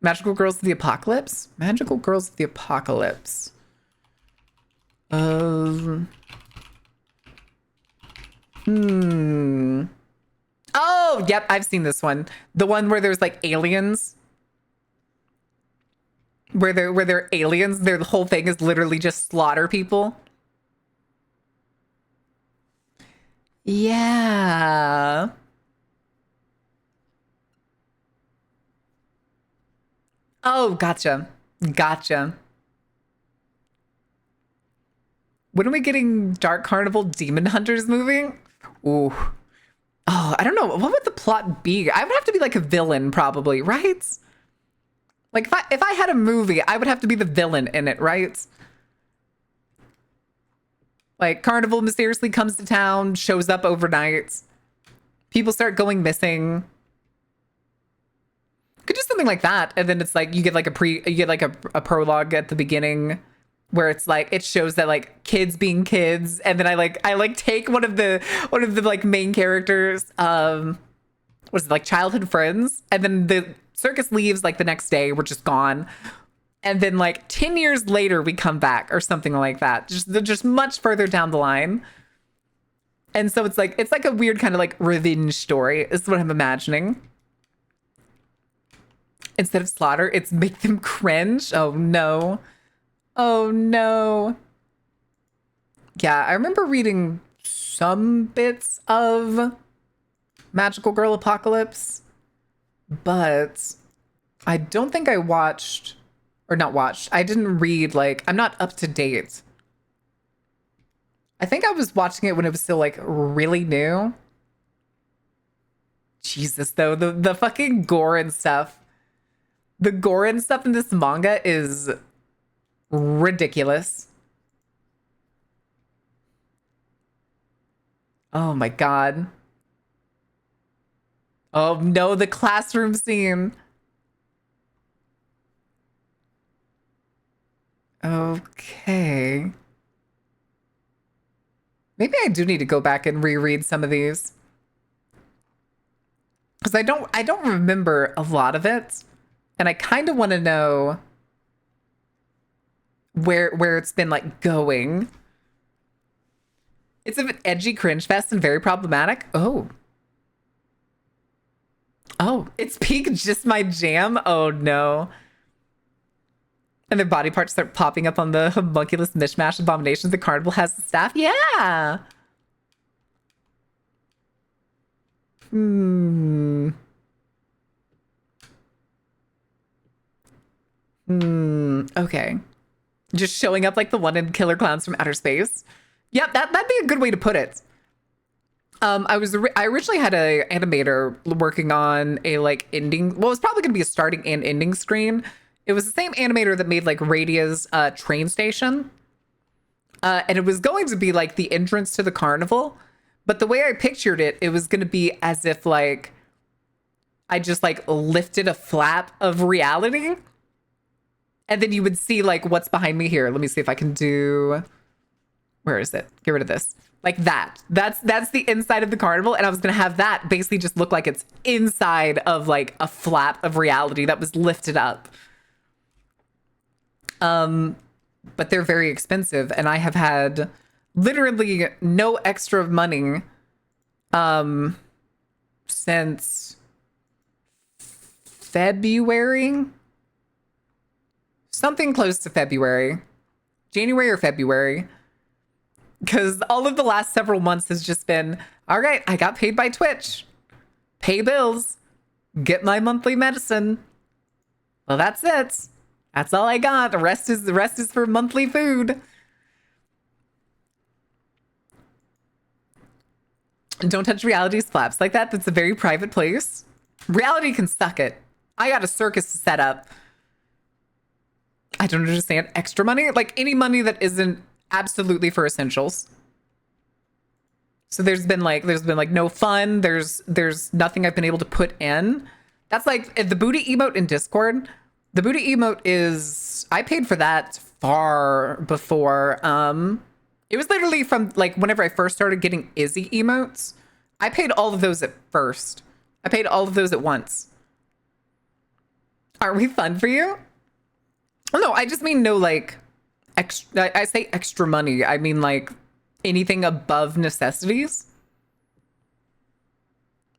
Magical Girls of the Apocalypse? Magical Girls of the Apocalypse. Oh, yep, I've seen this one. The one where there's like aliens. Where they're aliens, the whole thing is literally just slaughter people. Yeah. Oh, gotcha. Gotcha. When are we getting Dark Carnival Demon Hunters movie? Ooh. Oh, I don't know. What would the plot be? I would have to be like a villain, probably, right? Like if I had a movie, I would have to be the villain in it, right? Like Carnival mysteriously comes to town, shows up overnight. People start going missing. Could do something like that, and then it's like you get like a prologue at the beginning where it's like it shows that like kids being kids, and then I take one of the like main characters, was it like childhood friends, and then the circus leaves like the next day, we're just gone, and then like 10 years later we come back or something like that, just much further down the line. And so it's like a weird kind of like revenge story is what I'm imagining. Instead of slaughter, it's make them cringe. Oh no. Oh no. Yeah, I remember reading some bits of Magical Girl Apocalypse, but I don't think I watched, or not watched, I didn't read, like, I'm not up to date. I think I was watching it when it was still like really new. Jesus, though, the fucking gore and stuff. The gore and stuff in this manga is ridiculous. Oh my god. Oh no, the classroom scene. Okay. Maybe I do need to go back and reread some of these. Because I don't remember a lot of it. And I kind of want to know where it's been like going. It's an edgy cringe fest and very problematic. Oh, it's peak just my jam. Oh no. And their body parts start popping up on the homunculus mishmash abominations the carnival has the staff. Yeah. Okay. Just showing up like the one in Killer Clowns from Outer Space. Yep, that'd be a good way to put it. I originally had a animator working on a like ending. Well, it was probably going to be a starting and ending screen. It was the same animator that made like Radia's train station. And it was going to be like the entrance to the carnival. But the way I pictured it, it was going to be as if like I just like lifted a flap of reality. And then you would see like what's behind me here. Let me see if I can do, where is it? Get rid of this. Like that. That's the inside of the carnival. And I was going to have that basically just look like it's inside of like a flap of reality that was lifted up. But they're very expensive. And I have had literally no extra money since February. Something close to February. January or February. Because all of the last several months has just been, all right, I got paid by Twitch. Pay bills. Get my monthly medicine. Well, that's it. That's all I got. The rest is for monthly food. Don't touch reality's flaps like that. That's a very private place. Reality can suck it. I got a circus to set up. I don't understand. Extra money? Like any money that isn't absolutely for essentials. So there's been like no fun. There's nothing I've been able to put in. That's like the booty emote in Discord. The booty emote is, I paid for that far before. It was literally from like whenever I first started getting Izzy emotes. I paid all of those at first. I paid all of those at once. Aren't we fun for you? Oh, no, I just mean no like extra. I say extra money. I mean like anything above necessities.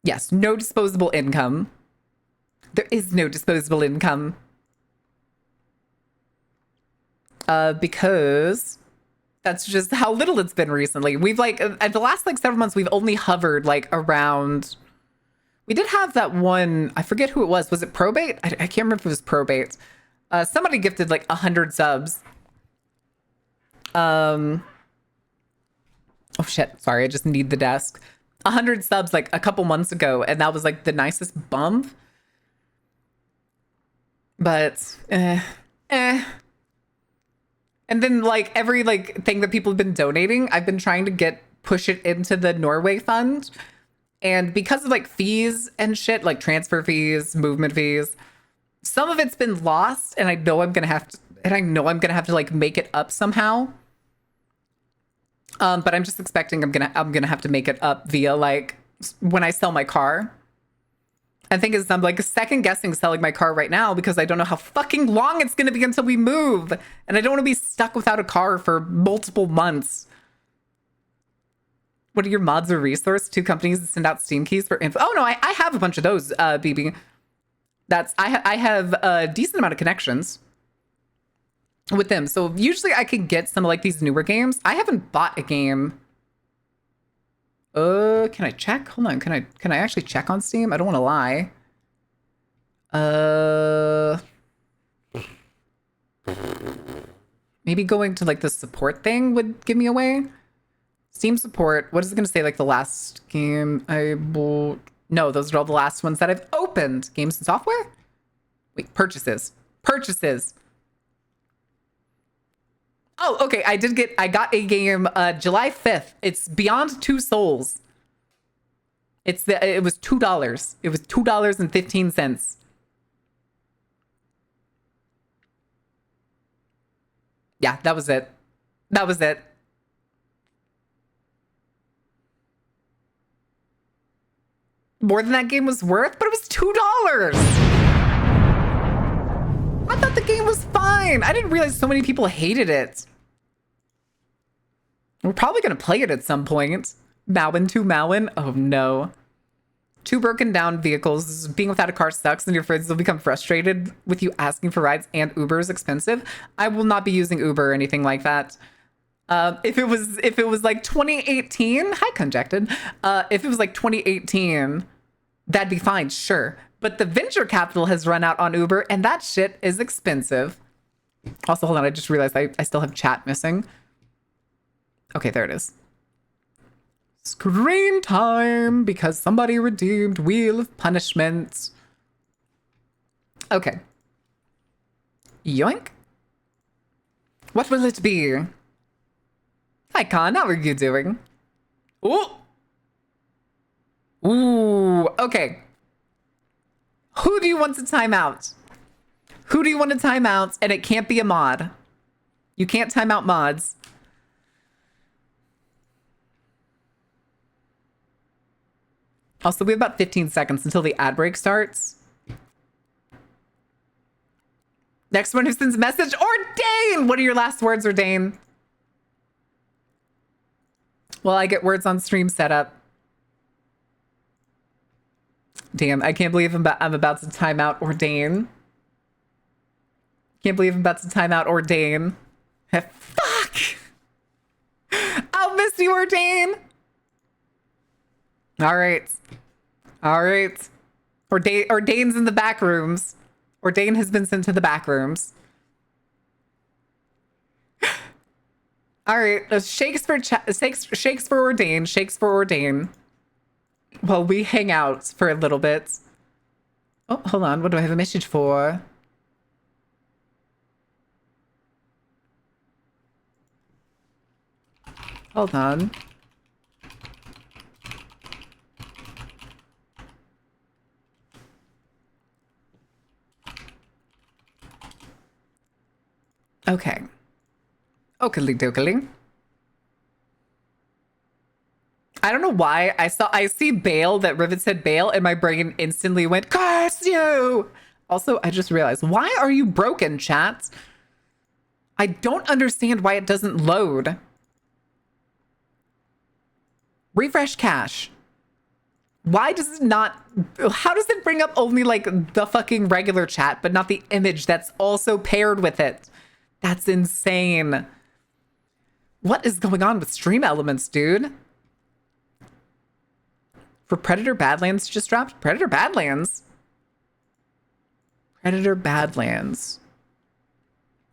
Yes, no disposable income. There is no disposable income. Because that's just how little it's been recently. We've like, at the last like several months, we've only hovered like around. We did have that one, I forget who it was. Was it Probate? I can't remember if it was Probate. Somebody gifted like 100 subs. Oh shit, sorry, I just need the desk. 100 subs like a couple months ago, and that was like the nicest bump. But, And then like every like thing that people have been donating, I've been trying to push it into the Norway fund. And because of like fees and shit, like transfer fees, movement fees, some of it's been lost, and I know I'm gonna have to like make it up somehow. But I'm just expecting I'm gonna have to make it up via like when I sell my car. I think I'm like second guessing selling my car right now because I don't know how fucking long it's gonna be until we move, and I don't want to be stuck without a car for multiple months. What are your mods or resource? 2 companies that send out Steam keys for info. Oh no, I have a bunch of those, BB. I have a decent amount of connections with them. So usually I can get some of like these newer games. I haven't bought a game. Can I check? Hold on. Can I actually check on Steam? I don't want to lie. Maybe going to like the support thing would give me away. Steam support. What is it going to say? Like the last game I bought? No, those are all the last ones that I've opened. Games and software? Wait, purchases. Purchases. Oh, okay. I got a game July 5th. It's Beyond Two Souls. It was $2. It was $2.15. Yeah, that was it. That was it. More than that game was worth, but it was $2. I thought the game was fine. I didn't realize so many people hated it. We're probably going to play it at some point. Mowin to Mowin. Oh no. 2 broken down vehicles. Being without a car sucks, and your friends will become frustrated with you asking for rides, and Uber is expensive. I will not be using Uber or anything like that. If it was like 2018, hi Conjected. If it was like 2018, that'd be fine, sure. But the venture capital has run out on Uber, and that shit is expensive. Also, hold on, I just realized I still have chat missing. Okay, there it is. Screen time, because somebody redeemed Wheel of Punishment. Okay. Yoink. What will it be? Hi, Khan. How are you doing? Ooh. Ooh. Okay. Who do you want to time out? Who do you want to time out? And it can't be a mod. You can't time out mods. Also, we have about 15 seconds until the ad break starts. Next one who sends message, Ordain! What are your last words, Ordain? Well, I get words on stream setup. Damn, I can't believe I'm about to time out Ordain. Can't believe I'm about to time out Ordain. Fuck! I'll miss you, Ordain! All right. All right. Ordain's in the back rooms. Ordain has been sent to the back rooms. All right. Shakes for Ordain. Shakes for Ordain. Well, we hang out for a little bit. Oh, hold on. What do I have a message for? Hold on. Okay. Okily dokily. I don't know why I see bail, that Rivet said bail, and my brain instantly went, curse you! Also, I just realized, why are you broken, chat? I don't understand why it doesn't load. Refresh cache. Why does it not, how does it bring up only like the fucking regular chat, but not the image that's also paired with it? That's insane. What is going on with Stream Elements, dude? For Predator Badlands just dropped? Predator Badlands? Predator Badlands.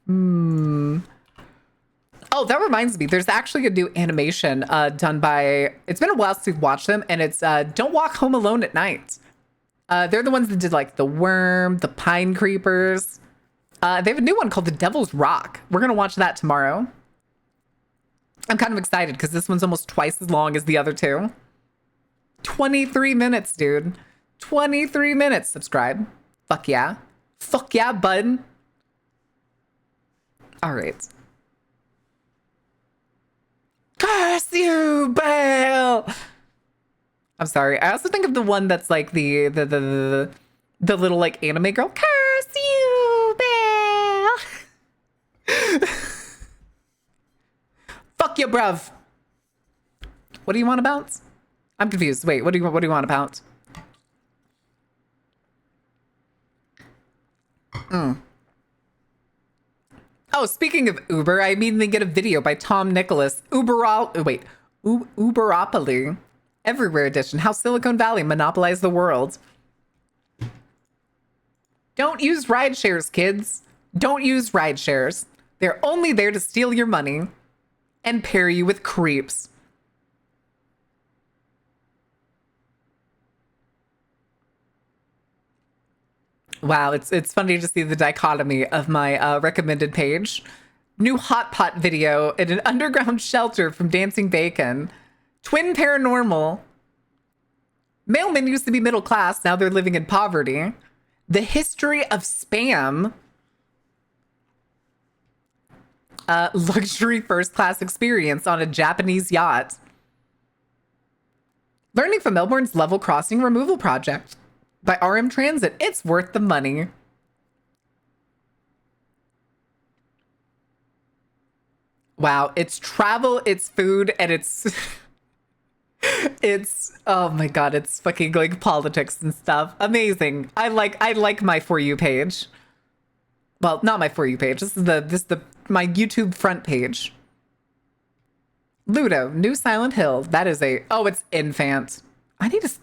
Oh, that reminds me. There's actually a new animation done by... It's been a while since we've watched them, and it's Don't Walk Home Alone at Night. They're the ones that did like The Worm, The Pine Creepers. They have a new one called The Devil's Rock. We're going to watch that tomorrow. I'm kind of excited because this one's almost twice as long as the other two. 23 minutes, dude. 23 minutes. Subscribe. Fuck yeah. Fuck yeah, bud. All right. Curse you, Bale! I'm sorry. I also think of the one that's like the little like anime girl. Curse you, Bale! Fuck you, bruv. What do you want about? I'm confused. Wait, what do you want about? Oh, speaking of Uber, I immediately get a video by Tom Nicholas. Uberopoly. Everywhere edition. How Silicon Valley monopolized the world. Don't use ride shares, kids. Don't use ride shares. They're only there to steal your money and pair you with creeps. Wow, it's funny to see the dichotomy of my recommended page. New hot pot video in an underground shelter from Dancing Bacon. Twin paranormal. Mailmen used to be middle class, now they're living in poverty. The history of spam. Luxury first class experience on a Japanese yacht. Learning from Melbourne's level crossing removal project by RM Transit. It's worth the money. Wow, it's travel, it's food, and it's it's oh my god, it's fucking like politics and stuff. Amazing. I like my For You page. Well, not my For You page. This is my YouTube front page. Ludo, New Silent Hill. That is it's Infant.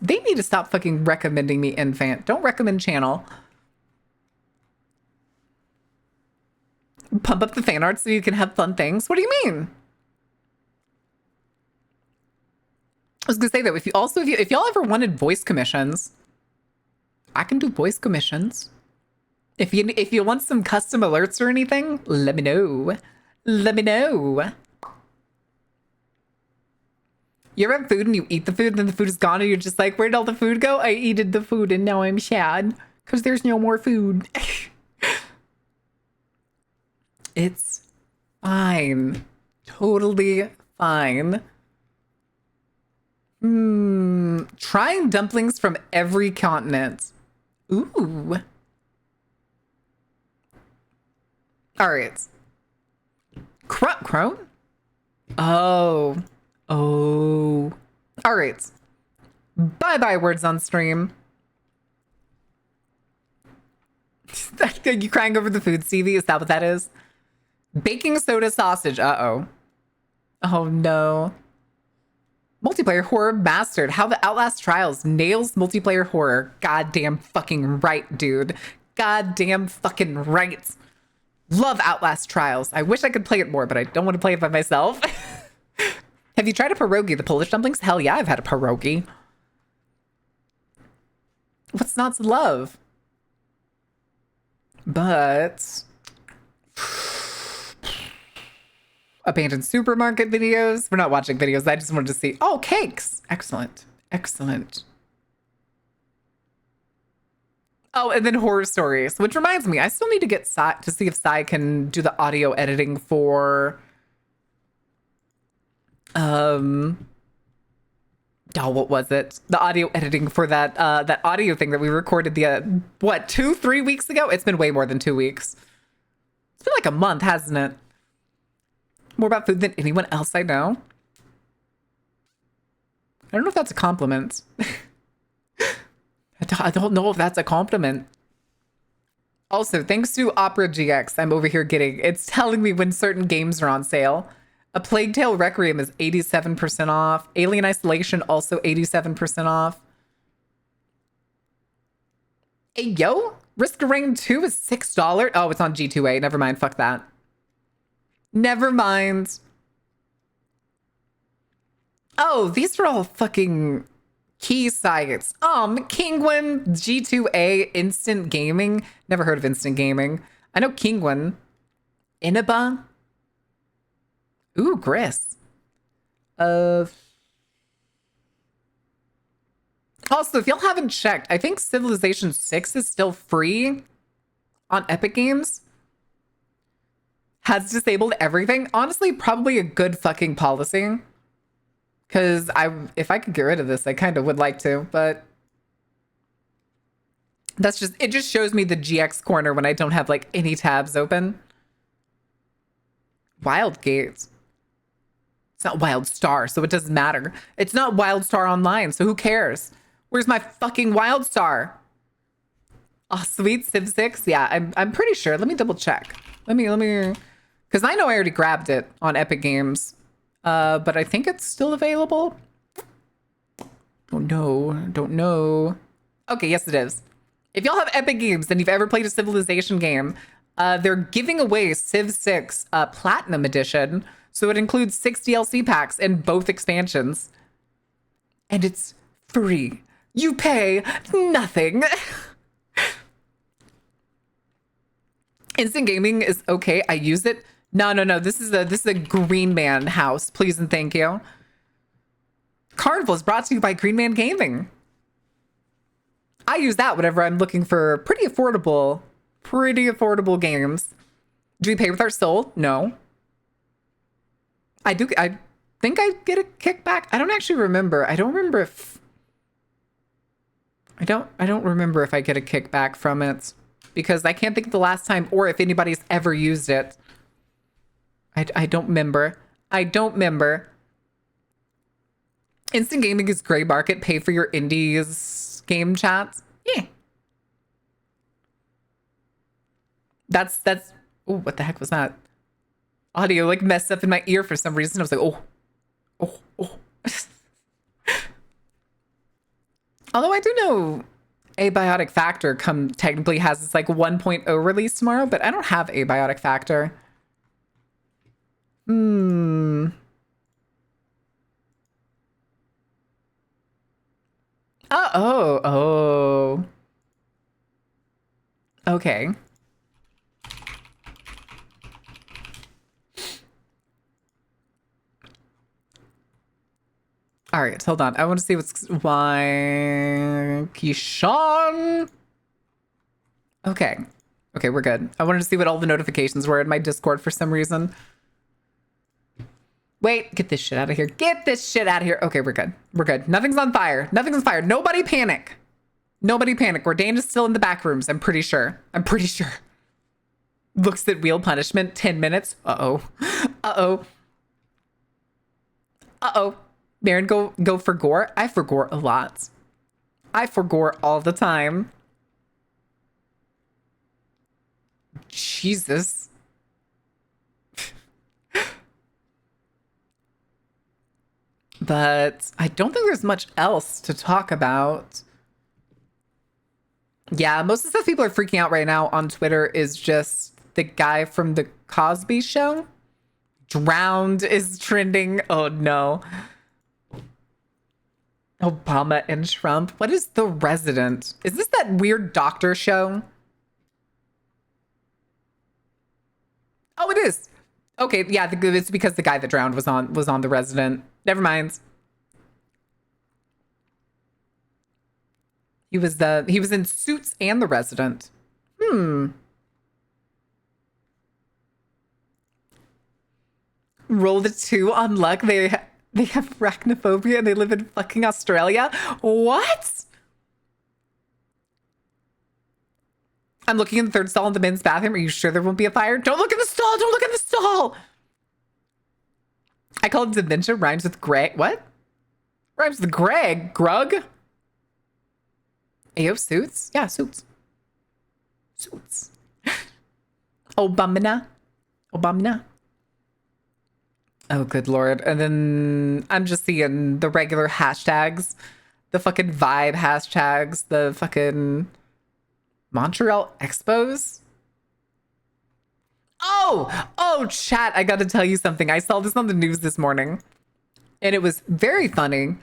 They need to stop fucking recommending me Infant. Don't recommend channel. Pump up the fan art so you can have fun things. What do you mean? I was gonna say that if y'all ever wanted voice commissions, I can do voice commissions. If you want some custom alerts or anything, let me know. Let me know. You ever have food and you eat the food and then the food is gone and you're just like, where'd all the food go? I eated the food and now I'm sad because there's no more food. It's fine. Totally fine. Trying dumplings from every continent. Ooh. All right. Crone? Oh. Oh. All right. Bye-bye words on stream. Are you crying over the food, Stevie? Is that what that is? Baking soda sausage. Uh-oh. Oh, no. Multiplayer horror mastered. How the Outlast Trials nails multiplayer horror. Goddamn fucking right, dude. Goddamn fucking right. Love Outlast Trials. I wish I could play it more, but I don't want to play it by myself. Have you tried a pierogi, the Polish dumplings? Hell yeah, I've had a pierogi. What's not to love? But abandoned supermarket videos. We're not watching videos. I just wanted to see. Oh, cakes. Excellent. Excellent. Oh, and then horror stories, which reminds me, I still need to get Sai to see if Sai can do the audio editing for oh, what was it? The audio editing for that that audio thing that we recorded the 2-3 weeks ago? It's been way more than 2 weeks. It's been like a month, hasn't it? More about food than anyone else I know. I don't know if that's a compliment. I don't know if that's a compliment. Also, thanks to Opera GX, I'm over here it's telling me when certain games are on sale. A Plague Tale Requiem is 87% off. Alien Isolation also 87% off. Hey, yo, Risk of Rain 2 is $6. Oh, it's on G2A. Never mind. Fuck that. Never mind. Oh, these are all fucking key sites. Kingwin, G2A, Instant Gaming. Never heard of Instant Gaming. I know Kingwin. Inaba. Ooh, Gris. Also, if y'all haven't checked, I think Civilization 6 is still free on Epic Games. Has disabled everything. Honestly, probably a good fucking policy. Because if I could get rid of this, I kind of would like to, but it just shows me the GX corner when I don't have like any tabs open. Wildgate. It's not WildStar, so it doesn't matter. It's not WildStar Online, so who cares? Where's my fucking WildStar? Oh, sweet Civ 6. Yeah, I'm pretty sure. Let me double check. Let me, because I know I already grabbed it on Epic Games. But I think it's still available. Don't know. Okay, yes it is. If y'all have Epic Games and you've ever played a Civilization game, they're giving away Civ 6 Platinum Edition. So it includes 6 DLC packs and both expansions. And it's free. You pay nothing. Instant Gaming is okay. I use it. No. This is a Green Man house. Please and thank you. Carnival is brought to you by Green Man Gaming. I use that whenever I'm looking for pretty affordable games. Do we pay with our soul? No. I do. I think I get a kickback. I don't actually remember. I don't remember if I get a kickback from it because I can't think of the last time or if anybody's ever used it. I don't remember. Instant Gaming is gray market. Pay for your indies game chats. Yeah. That's. Oh, what the heck was that? Audio like messed up in my ear for some reason. I was like, oh. Although I do know Abiotic Factor technically has this like 1.0 release tomorrow, but I don't have Abiotic Factor. Oh. Okay. All right, hold on. I want to see why Kishan. Okay. Okay, we're good. I wanted to see what all the notifications were in my Discord for some reason. Wait, get this shit out of here. Get this shit out of here. Okay, we're good. We're good. Nothing's on fire. Nothing's on fire. Nobody panic. Nobody panic. Ordained is still in the back rooms. I'm pretty sure. I'm pretty sure. Looks at wheel punishment. 10 minutes. Uh-oh. Uh-oh. Uh-oh. Baron, go for gore. I for gore a lot. I for gore all the time. Jesus. But I don't think there's much else to talk about. Yeah, most of the stuff people are freaking out right now on Twitter is just the guy from the Cosby Show. Drowned is trending. Oh no. Obama and Trump. What is The Resident? Is this that weird doctor show? Oh, it is. Okay, yeah, it's because the guy that drowned was on The Resident. Never mind. He was in Suits and The Resident. Roll the 2 on luck. They have arachnophobia and they live in fucking Australia. What? I'm looking in the third stall in the men's bathroom. Are you sure there won't be a fire? Don't look in the stall. Don't look in the stall. I call it dementia. Rhymes with Greg. What? Rhymes with Greg. Grug? Ayo, Suits? Yeah, Suits. Suits. Obama. Obama. Oh, good Lord. And then I'm just seeing the regular hashtags. The fucking vibe hashtags. The fucking Montreal Expos. Oh, chat. I got to tell you something. I saw this on the news this morning and it was very funny.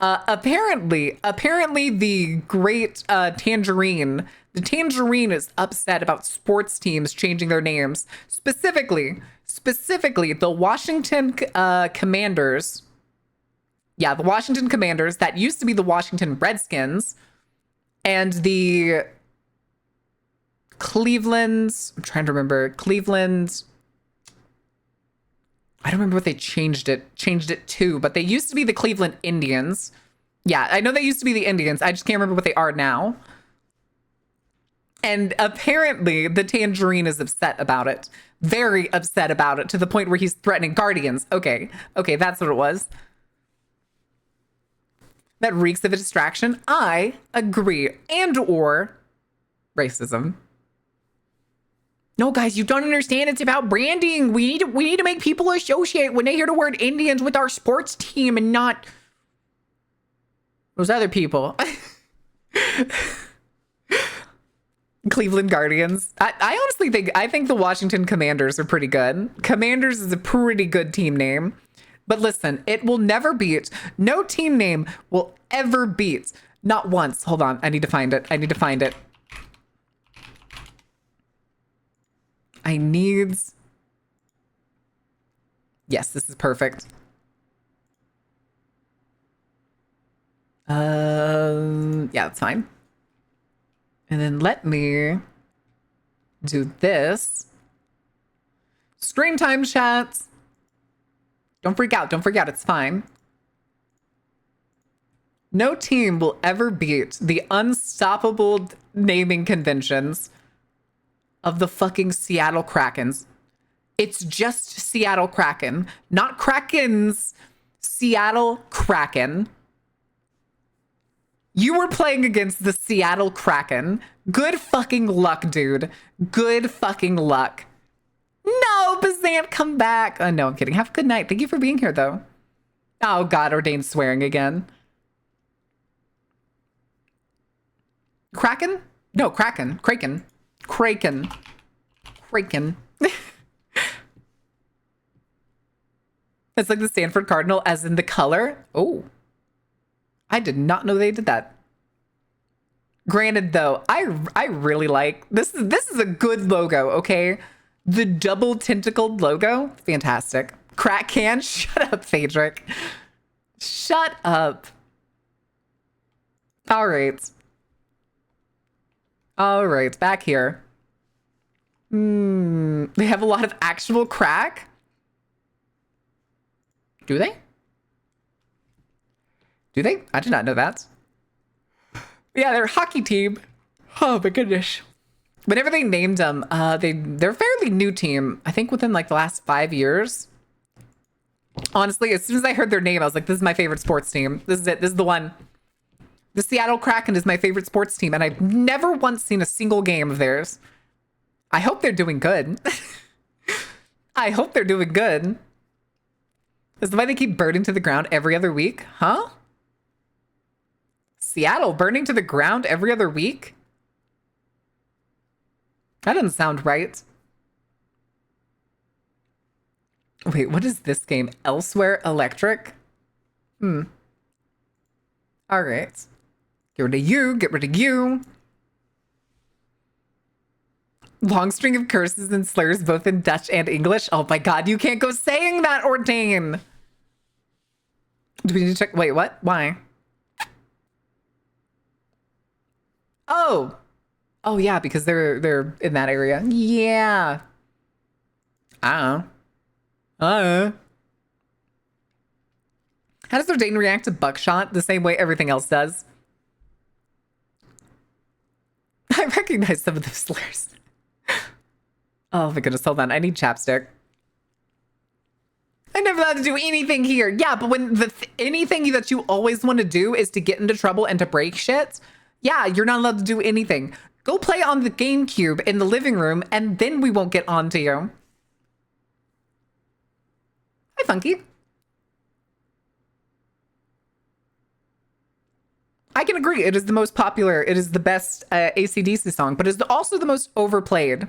Apparently the great Tangerine, the Tangerine is upset about sports teams changing their names. Specifically, the Washington Commanders. Yeah, the Washington Commanders, that used to be the Washington Redskins, and the Cleveland, I'm trying to remember, Cleveland, I don't remember what they changed it to, but they used to be the Cleveland Indians. Yeah, I know they used to be the Indians. I just can't remember what they are now. And apparently the Tangerine is upset about it. Very upset about it, to the point where he's threatening Guardians. Okay, that's what it was. That reeks of a distraction. I agree. And or racism. No, guys, you don't understand. It's about branding. We need to make people associate when they hear the word Indians with our sports team and not those other people. Cleveland Guardians. I honestly think the Washington Commanders are pretty good. Commanders is a pretty good team name. But listen, it will never beat. No team name will ever beat. Not once. Hold on. I need to find it. Yes, this is perfect. Yeah, that's fine. And then let me do this. Screen time, chats. Don't freak out. It's fine. No team will ever beat the unstoppable naming conventions of the fucking Seattle Krakens. It's just Seattle Kraken, not Krakens. Seattle Kraken. You were playing against the Seattle Kraken. Good fucking luck, dude. Good fucking luck. No, Bazant, come back. Oh, no, I'm kidding. Have a good night. Thank you for being here, though. Oh, God, ordained swearing again. Kraken? No, Kraken. Kraken. It's like the Stanford Cardinal, as in the color. Oh, I did not know they did that. Granted, though, I really like this. This is a good logo. Okay, the double tentacled logo, fantastic. Crack can. Shut up, Phaedric. Shut up. All right, back here. They have a lot of actual crack. Do they? Do they? I did not know that. Yeah, they're a hockey team. Oh my goodness. Whenever they named them, they're a fairly new team. I think within like the last 5 years. Honestly, as soon as I heard their name, I was like, this is my favorite sports team. This is it. This is the one. The Seattle Kraken is my favorite sports team, and I've never once seen a single game of theirs. I hope they're doing good. I hope they're doing good. Is the why they keep burning to the ground every other week? Huh? Seattle burning to the ground every other week? That doesn't sound right. Wait, what is this game? Elsewhere Electric? All right. Get rid of you. Get rid of you. Long string of curses and slurs, both in Dutch and English. Oh my god, you can't go saying that, Ordain. Do we need to check? Wait, what? Why? Oh. Oh yeah, because they're in that area. Yeah. I don't know. How does Ordain react to buckshot? The same way everything else does. I recognize some of those slurs. Oh my goodness, hold on. I need chapstick. I never allowed to do anything here. Yeah, but when anything that you always want to do is to get into trouble and to break shit, yeah, you're not allowed to do anything. Go play on the GameCube in the living room, and then we won't get on to you. Hi, Funky. I can agree. It is the most popular. It is the best AC/DC song, but it's also the most overplayed.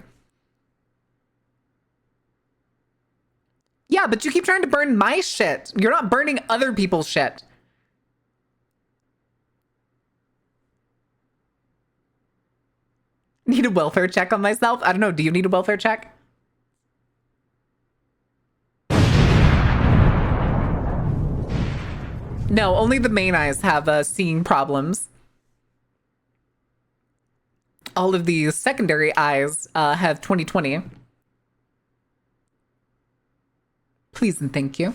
Yeah, but you keep trying to burn my shit. You're not burning other people's shit. Need a welfare check on myself? I don't know. Do you need a welfare check? No, only the main eyes have seeing problems. All of the secondary eyes have 20/20. Please and thank you.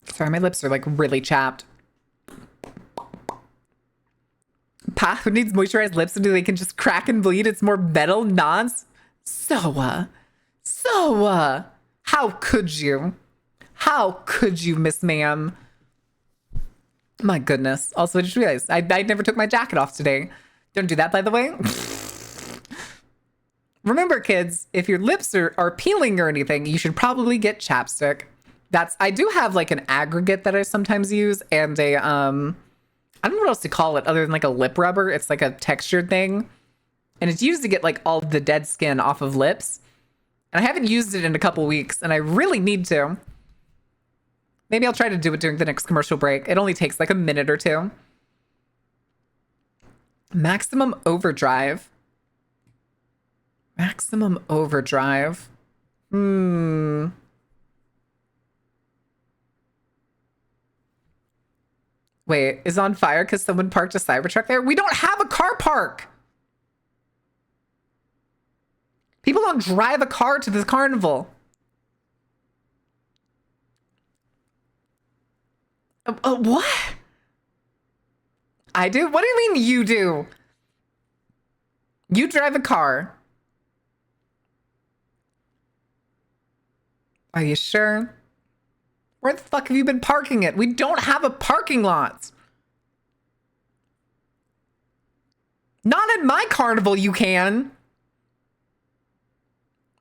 Sorry, my lips are like really chapped. Pa, who needs moisturized lips until they can just crack and bleed? It's more metal nonce. So, how could you? How could you, Miss Ma'am? My goodness. Also, I just realized I never took my jacket off today. Don't do that, by the way. Remember, kids, if your lips are peeling or anything, you should probably get chapstick. I do have like an aggregate that I sometimes use and a, I don't know what else to call it other than like a lip rubber. It's like a textured thing. And it's used to get like all the dead skin off of lips. And I haven't used it in a couple weeks and I really need to. Maybe I'll try to do it during the next commercial break. It only takes like a minute or two. Maximum overdrive. Maximum overdrive. Wait, is on fire because someone parked a Cybertruck there? We don't have a car park. People don't drive a car to this carnival. What? I do? What do you mean you do? You drive a car. Are you sure? Where the fuck have you been parking it? We don't have a parking lot. Not in my carnival, you can.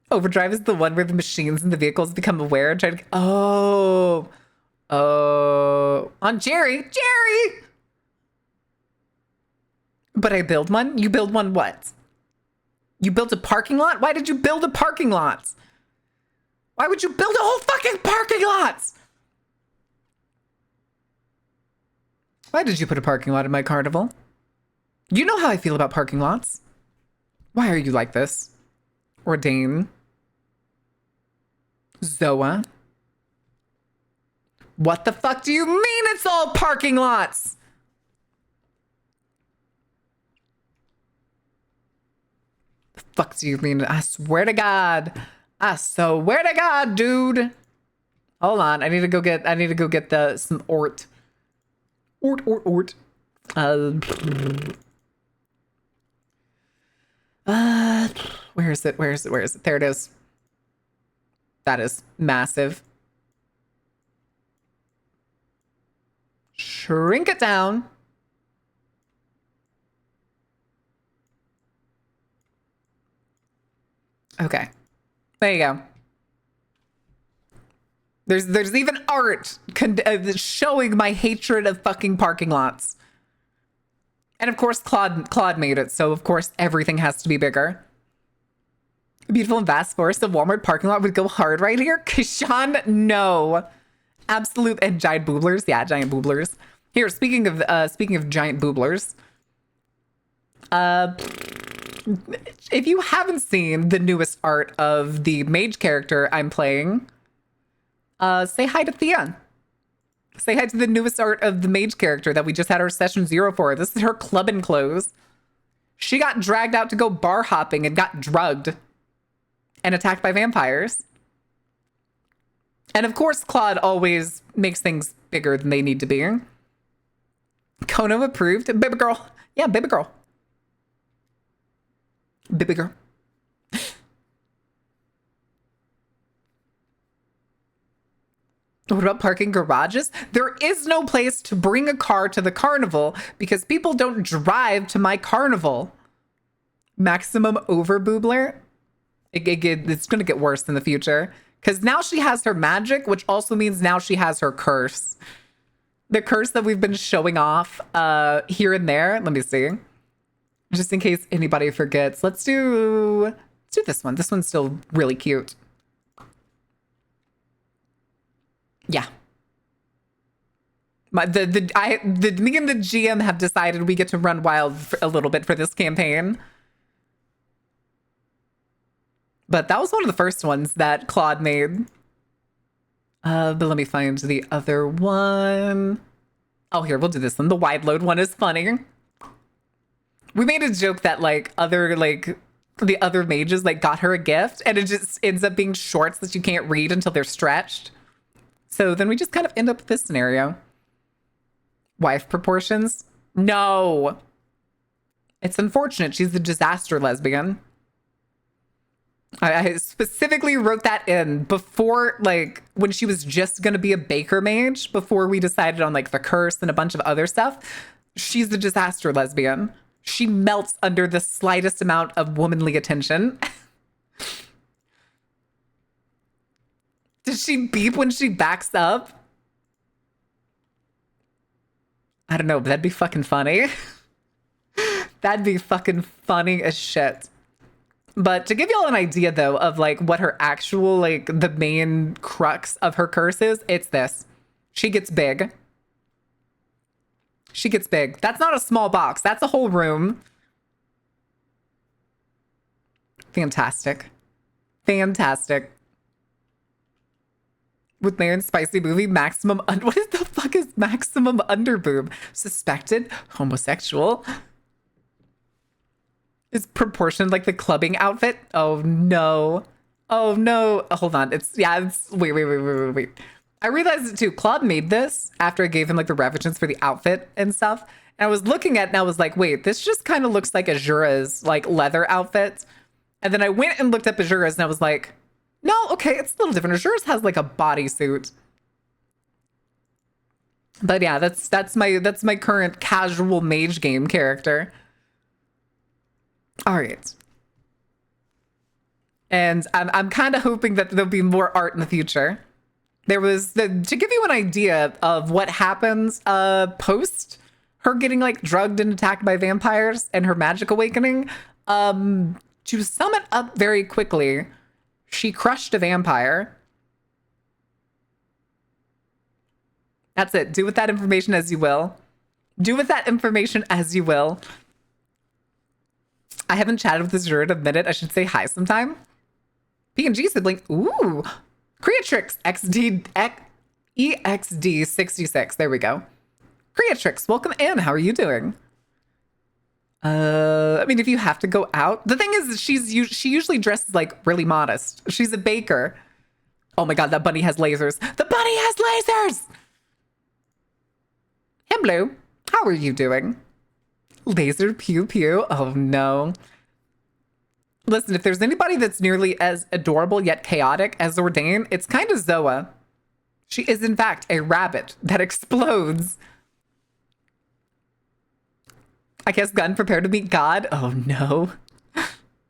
Overdrive is the one where the machines and the vehicles become aware and try to... Oh. On Jerry. Jerry! But I build one? You build one what? You built a parking lot? Why did you build a parking lot? Why would you build a whole fucking parking lot? Why did you put a parking lot in my carnival? You know how I feel about parking lots. Why are you like this? Ordain. Zoa. What the fuck do you mean it's all parking lots? fuck do you mean? I swear to God. I swear to God, dude. Hold on. I need to go get some ort. Ort. Where is it? There it is. That is massive. Shrink it down. Okay. There you go. There's even art showing my hatred of fucking parking lots. And of course, Claude made it, so of course everything has to be bigger. A beautiful and vast forest of Walmart parking lot would go hard right here. Kishan, no. Absolute and giant booblers. Yeah, giant booblers. Here, speaking of giant booblers, if you haven't seen the newest art of the mage character I'm playing, say hi to Thea. Say hi to the newest art of the mage character that we just had our session 0 for. This is her club and clothes. She got dragged out to go bar hopping and got drugged and attacked by vampires. And of course, Claude always makes things bigger than they need to be. Kono approved. Baby girl. Yeah, baby girl. Baby girl. What about parking garages? There is no place to bring a car to the carnival because people don't drive to my carnival. Maximum over boobler. It's going to get worse in the future because now she has her magic, which also means now she has her curse. The curse that we've been showing off here and there. Let me see. Just in case anybody forgets. Let's do this one. This one's still really cute. Yeah. Me and the GM have decided we get to run wild for a little bit for this campaign. But that was one of the first ones that Claude made. But let me find the other one. Oh, here, we'll do this one. The wide load one is funny. We made a joke that the other mages got her a gift and it just ends up being shorts that you can't read until they're stretched. So then we just kind of end up with this scenario. Wife proportions? No. It's unfortunate. She's a disaster lesbian. I specifically wrote that in before, when she was just going to be a baker mage, before we decided on, the curse and a bunch of other stuff. She's a disaster lesbian. She melts under the slightest amount of womanly attention. Does she beep when she backs up? I don't know, but that'd be fucking funny. That'd be fucking funny as shit. But to give y'all an idea, though, of what her actual, the main crux of her curse is, it's this. She gets big. She gets big. That's not a small box. That's a whole room. Fantastic. Fantastic. With Marin's spicy movie, maximum... what is the fuck is maximum underboob? Suspected homosexual. Is proportioned like the clubbing outfit? Oh, no. Oh, no. Hold on. Wait. I realized it, too. Claude made this after I gave him, the references for the outfit and stuff. And I was looking at it and I was like, wait, this just kind of looks like Azura's, leather outfit. And then I went and looked up Azura's and I was like... No, okay, it's a little different. Azura's has a bodysuit. But yeah, that's my current casual mage game character. All right. And I'm kind of hoping that there'll be more art in the future. There was to give you an idea of what happens post her getting drugged and attacked by vampires and her magic awakening. To sum it up very quickly, she crushed a vampire. That's it. Do with that information as you will. Do with that information as you will. I haven't chatted with this Azura in a minute. I should say hi sometime. P&G sibling. Ooh. Creatrix EXD66. There we go. Creatrix, welcome in. How are you doing? I mean, if you have to go out, the thing is, she usually dresses like really modest. She's a baker. Oh my god, that bunny has lasers. The bunny has lasers. Hey, Blue, how are you doing? Laser pew pew. Oh no. Listen, if there's anybody that's nearly as adorable yet chaotic as Ordain, it's kind of Zoa. She is, in fact, a rabbit that explodes. I guess Gun, prepare to meet God. Oh no.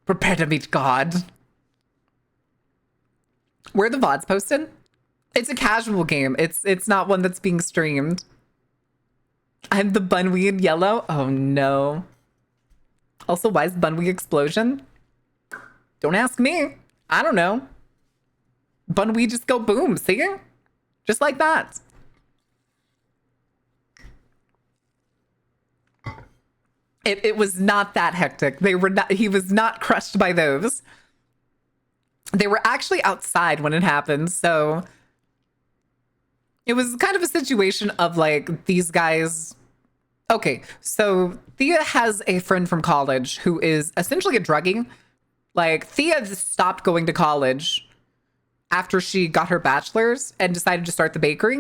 Prepare to meet God. Where are the VODs posted? It's a casual game. It's not one that's being streamed. I'm the Bunwee in yellow. Oh no. Also, why is Bunwee explosion? Don't ask me. I don't know. Bunwee just go boom, see? Just like that. It was not that hectic. He was not crushed by those. They were actually outside when it happened, so it was kind of a situation of like these guys. Okay, so Thea has a friend from college who is essentially a druggie. Like, Thea stopped going to college after she got her bachelor's and decided to start the bakery.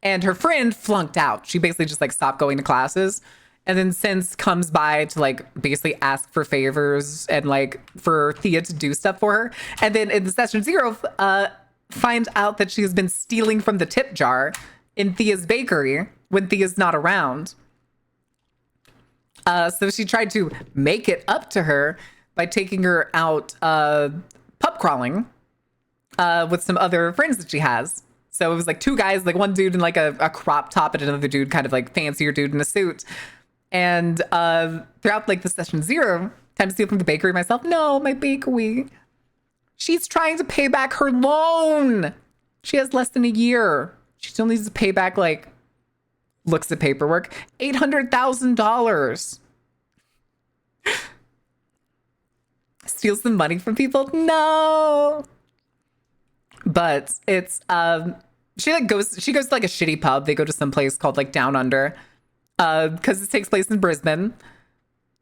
And her friend flunked out. She basically just like stopped going to classes. And then since comes by to like basically ask for favors and like for Thea to do stuff for her. And then in the session 0, find out that she has been stealing from the tip jar in Thea's bakery when Thea's not around. So she tried to make it up to her by taking her out pub crawling with some other friends that she has. So it was like 2 guys, like one dude in like a crop top and another dude, kind of like fancier dude in a suit. And throughout like the session 0, time to steal from the bakery myself. No, my bakery. She's trying to pay back her loan. She has less than a year. She still needs to pay back, like, looks at paperwork, $800,000. Steal some money from people? No. But it's she goes to like a shitty pub. They go to some place called like Down Under. Because it takes place in Brisbane.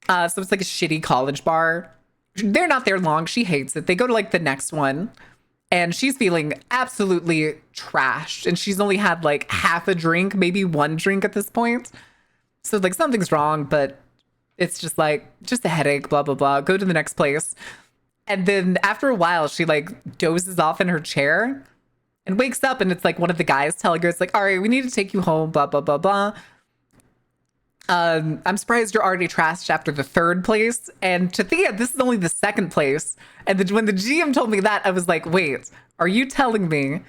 So it's like a shitty college bar. They're not there long. She hates it. They go to like the next one. And she's feeling absolutely trashed. And she's only had like half a drink, maybe 1 drink at this point. So like something's wrong, but it's just like, just a headache, blah, blah, blah. Go to the next place. And then after a while, she like dozes off in her chair and wakes up. And it's like one of the guys telling her, it's like, all right, we need to take you home, blah, blah, blah, blah. I'm surprised you're already trashed after the 3rd place. And to Thea, this is only the 2nd place. And when the GM told me that, I was like, wait, are you telling me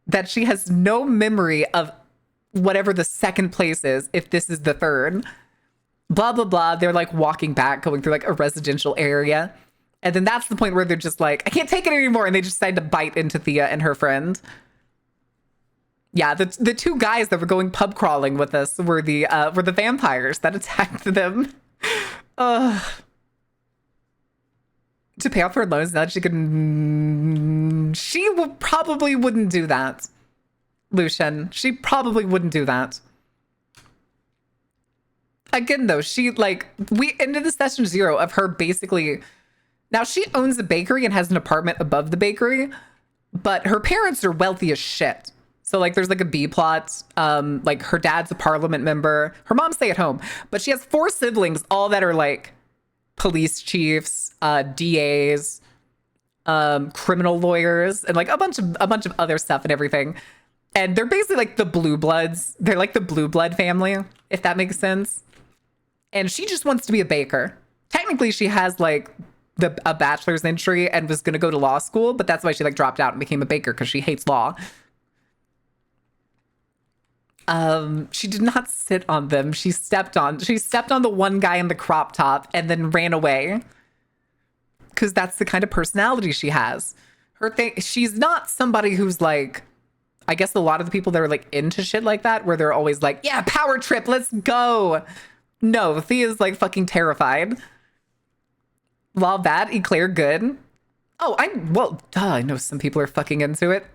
that she has no memory of whatever the 2nd place is if this is the 3rd? Blah, blah, blah. They're like walking back, going through like a residential area. And then that's the point where they're just like, I can't take it anymore. And they just decide to bite into Thea and her friend. Yeah, the 2 guys that were going pub crawling with us were the vampires that attacked them. To pay off her loans now that she could... probably wouldn't do that, Lucian. She probably wouldn't do that. Again, though, we ended the session 0 of her basically... Now, she owns a bakery and has an apartment above the bakery, but her parents are wealthy as shit. So, like, there's, like, a B plot. Like, her dad's a parliament member. Her mom's stay at home. But she has 4 siblings, all that are, like, police chiefs, DAs, criminal lawyers, and, like, a bunch of other stuff and everything. And they're basically, like, the blue bloods. They're, like, the blue blood family, if that makes sense. And she just wants to be a baker. Technically, she has, like, a bachelor's entry and was going to go to law school. But that's why she, like, dropped out and became a baker, because she hates law. She did not sit on them. She stepped on the one guy in the crop top and then ran away. Because that's the kind of personality she has. She's not somebody who's like, I guess a lot of the people that are like into shit like that, where they're always like, yeah, power trip, let's go. No, Thea's like fucking terrified. Law bad, Eclair good. Oh, I know some people are fucking into it.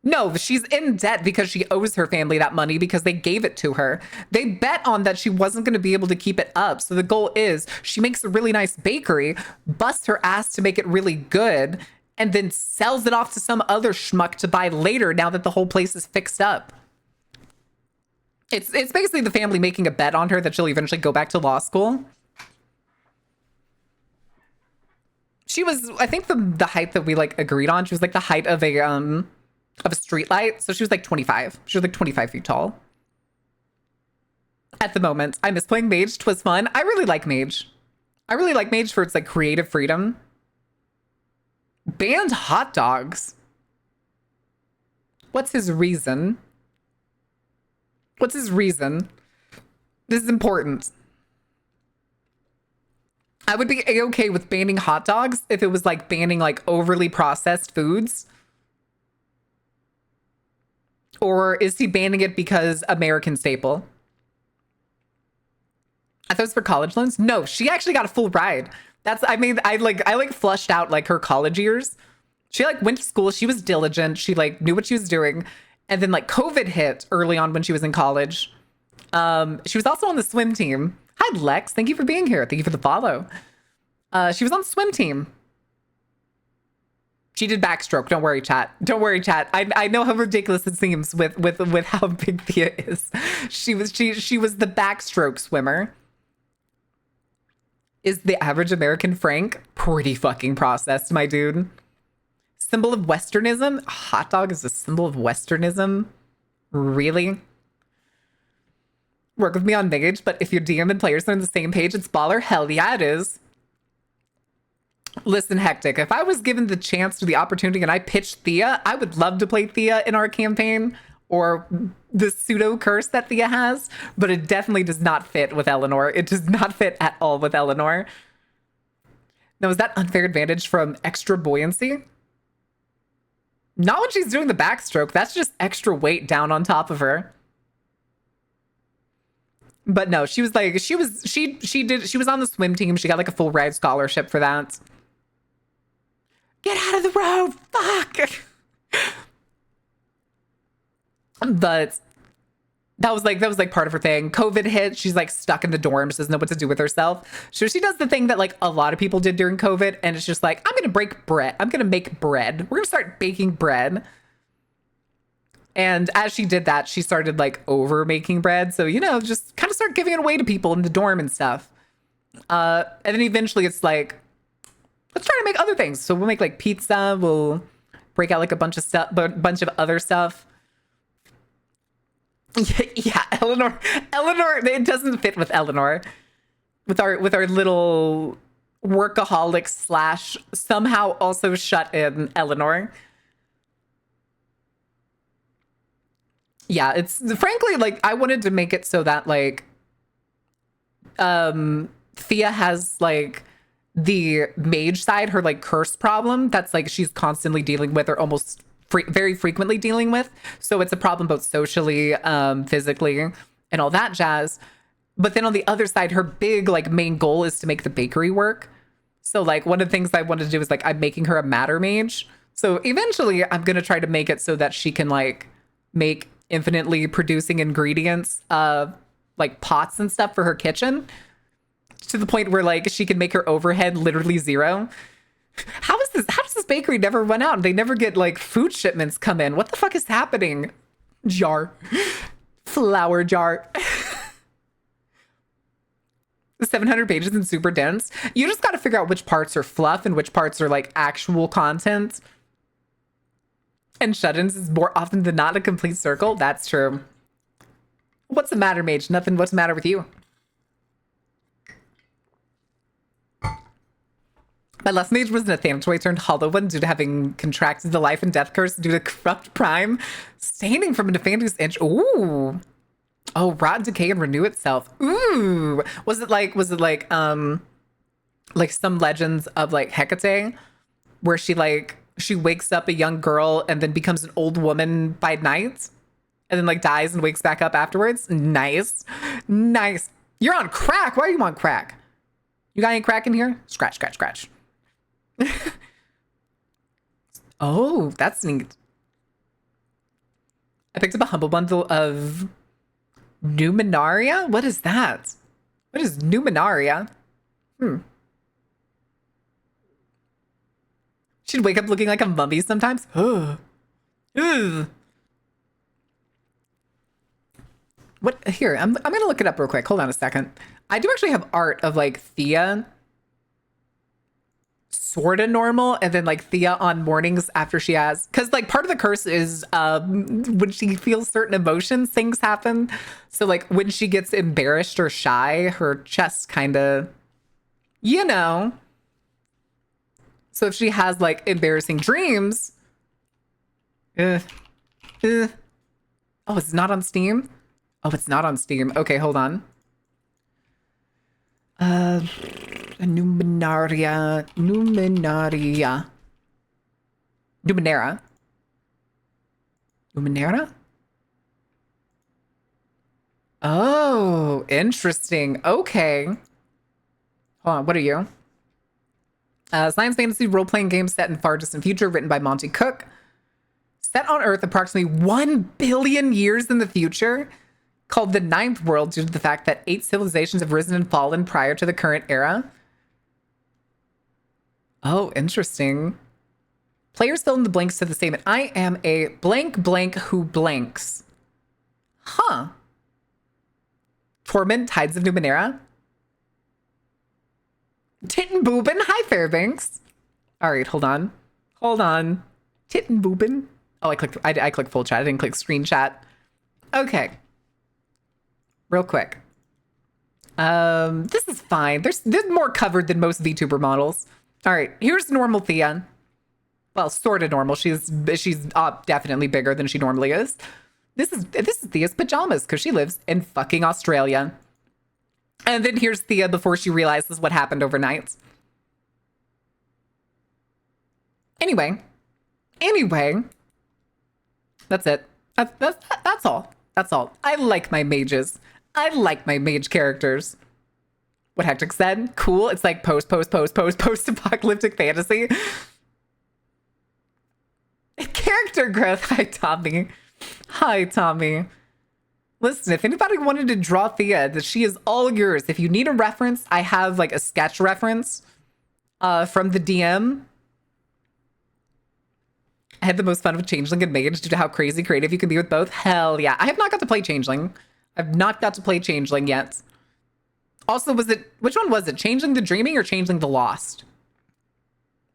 No, she's in debt because she owes her family that money because they gave it to her. They bet on that she wasn't going to be able to keep it up. So the goal is she makes a really nice bakery, busts her ass to make it really good, and then sells it off to some other schmuck to buy later now that the whole place is fixed up. It's basically the family making a bet on her that she'll eventually go back to law school. She was, I think the height that we like agreed on, she was like the height of a street light. So she was like 25. She was like 25 feet tall. At the moment, I miss playing Mage. 'Twas fun. I really like Mage. I really like Mage for its like creative freedom. Banned hot dogs. What's his reason? What's his reason? This is important. I would be okay with banning hot dogs if it was like banning like overly processed foods. Or is he banning it because American staple? I thought it was for college loans. No, she actually got a full ride. I flushed out like her college years. She like went to school. She was diligent. She like knew what she was doing. And then like COVID hit early on when she was in college. She was also on the swim team. Hi, Lex. Thank you for being here. Thank you for the follow. She was on the swim team. She did backstroke. Don't worry, chat. Don't worry, chat. I know how ridiculous it seems with how big Thea is. She was the backstroke swimmer. Is the average American Frank pretty fucking processed, my dude? Symbol of Westernism? A hot dog is a symbol of Westernism? Really? Work with me on Mage, but if your DM and players are on the same page, it's baller. Hell yeah, it is. Listen, Hectic, if I was given the chance to the opportunity and I pitched Thea, I would love to play Thea in our campaign, or the pseudo curse that Thea has, but it definitely does not fit with Eleanor. It does not fit at all with Eleanor. Now, is that unfair advantage from extra buoyancy? Not when she's doing the backstroke. That's just extra weight down on top of her. But no, she was like, she was on the swim team. She got like a full ride scholarship for that. Get out of the road. Fuck. But that was like part of her thing. COVID hit. She's like stuck in the dorm. She doesn't know what to do with herself. So she does the thing that like a lot of people did during COVID. And it's just like, I'm going to break bread. I'm going to make bread. We're going to start baking bread. And as she did that, she started like over making bread. So, you know, just kind of start giving it away to people in the dorm and stuff. And then eventually it's like, let's try to make other things. So we'll make like pizza. We'll break out like a bunch of stuff, but bunch of other stuff. Yeah, Eleanor, it doesn't fit with Eleanor. With our little workaholic / somehow also shut in Eleanor. Yeah, it's frankly like I wanted to make it so that like Thea has like the mage side, her like curse problem that's like she's constantly dealing with or almost very frequently dealing with. So it's a problem both socially, physically, and all that jazz. But then on the other side, her big like main goal is to make the bakery work. So like one of the things I wanted to do is like I'm making her a matter mage. So eventually I'm gonna try to make it so that she can like make infinitely producing ingredients, like pots and stuff for her kitchen, to the point where like she can make her overhead literally zero. How does this bakery never run out? They never get like food shipments come in. What the fuck is happening? Jar. Flour jar. 700 pages and super dense. You just got to figure out which parts are fluff and which parts are like actual content. And shut-ins is more often than not a complete circle. That's true. What's the matter, Mage? Nothing. What's the matter with you? My last mage was an Athanatoy turned hollow one due to having contracted the life and death curse due to corrupt prime, staining from a Nefandus inch. Ooh. Oh, rot, decay, and renew itself. Ooh. Was it like some legends of like Hecate, where she wakes up a young girl and then becomes an old woman by night, and then like dies and wakes back up afterwards? Nice. Nice. You're on crack. Why are you on crack? You got any crack in here? Scratch, scratch, scratch. Oh, that's neat. I picked up a humble bundle of Numinaria. What is that? What is Numinaria? She'd wake up looking like a mummy sometimes. Ugh. Ugh. What? Here, I'm gonna look it up real quick. Hold on a second. I do actually have art of like Thea, sort of normal, and then like Thea on mornings after she has, because like part of the curse is when she feels certain emotions, things happen. So like when she gets embarrassed or shy, her chest kind of, you know. So if she has like embarrassing dreams, oh, it's not on Steam. Oh, it's not on Steam. Okay, hold on. Numenera. Oh, interesting. Okay. Hold on, what are you? Science fantasy role-playing game set in far distant future, written by Monty Cook. Set on Earth approximately 1 billion years in the future, called the Ninth World due to the fact that 8 civilizations have risen and fallen prior to the current era. Oh, interesting. Players fill in the blanks to the statement, I am a blank blank who blanks. Huh. Torment, Tides of Numenera. Tittenboobin. Hi, Fairbanks. All right, hold on. Hold on. Tittenboobin. Oh, I clicked full chat. I didn't click screen chat. Okay. Real quick. This is fine. There's more covered than most VTuber models. All right, here's normal Thea. Well, sort of normal. She's definitely bigger than she normally is. This is Thea's pajamas because she lives in fucking Australia. And then here's Thea before she realizes what happened overnight. Anyway, that's it. That's all. That's all. I like my mages. I like my mage characters. What Hectic said? Cool. It's like post-apocalyptic fantasy. Character growth. Hi, Tommy. Hi, Tommy. Listen, if anybody wanted to draw Thea, that she is all yours. If you need a reference, I have like a sketch reference from the DM. I had the most fun with Changeling and Mage due to how crazy creative you can be with both. Hell yeah. I have not got to play Changeling. I've not got to play Changeling yet. Also, which one was it? Changeling the Dreaming or Changeling the Lost?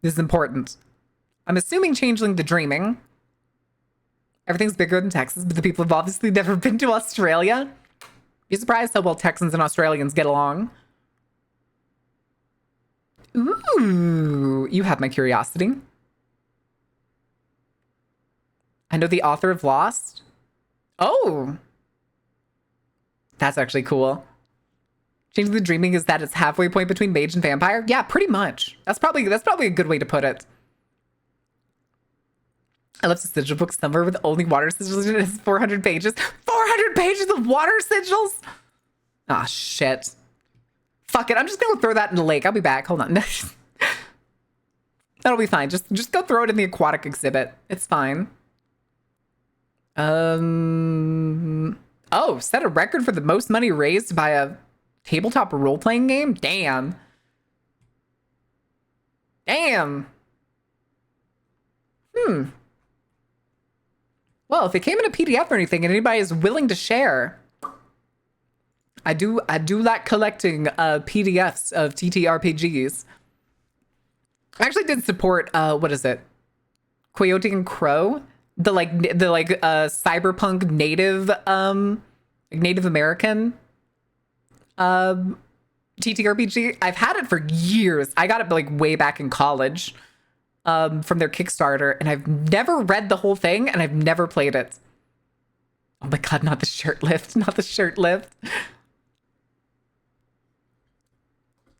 This is important. I'm assuming Changeling the Dreaming. Everything's bigger than Texas, but the people have obviously never been to Australia. Be surprised how well Texans and Australians get along. Ooh, you have my curiosity. I know the author of Lost. Oh, that's actually cool. Changing the Dreaming is that it's halfway point between mage and vampire. Yeah, pretty much. That's probably a good way to put it. I left a sigil book somewhere with only water sigils and it has 400 pages. 400 pages of water sigils? Ah, shit. Fuck it. I'm just going to throw that in the lake. I'll be back. Hold on. That'll be fine. Just go throw it in the aquatic exhibit. It's fine. Oh, set a record for the most money raised by a tabletop role-playing game? Damn. Damn. Well, if it came in a PDF or anything and anybody is willing to share, I do like collecting PDFs of TTRPGs. I actually did support what is it? Coyote and Crow, the cyberpunk Native American TTRPG. I've had it for years. I got it like way back in college. From their Kickstarter, and I've never read the whole thing, and I've never played it. Oh my god, not the shirt lift, not the shirt lift.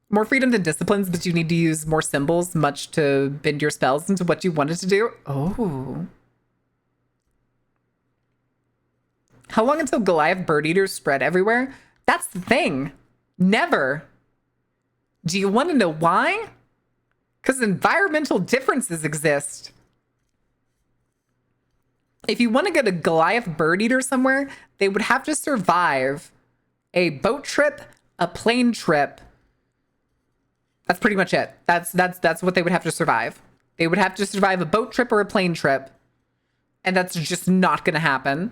More freedom than disciplines, but you need to use more symbols, much to bend your spells into what you wanted to do. Oh. How long until Goliath bird eaters spread everywhere? That's the thing. Never. Do you want to know why? Because environmental differences exist. If you want to get a Goliath bird eater somewhere, they would have to survive a boat trip, a plane trip. That's pretty much it. That's what they would have to survive. They would have to survive a boat trip or a plane trip. And that's just not going to happen.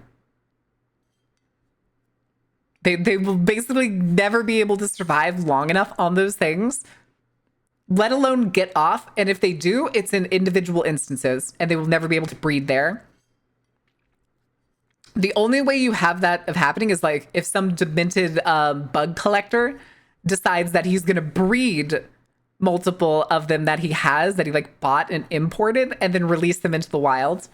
They will basically never be able to survive long enough on those things, let alone get off. And if they do, it's in individual instances, and they will never be able to breed there. The only way you have that of happening is like if some demented bug collector decides that he's going to breed multiple of them that he like bought and imported and then release them into the wild.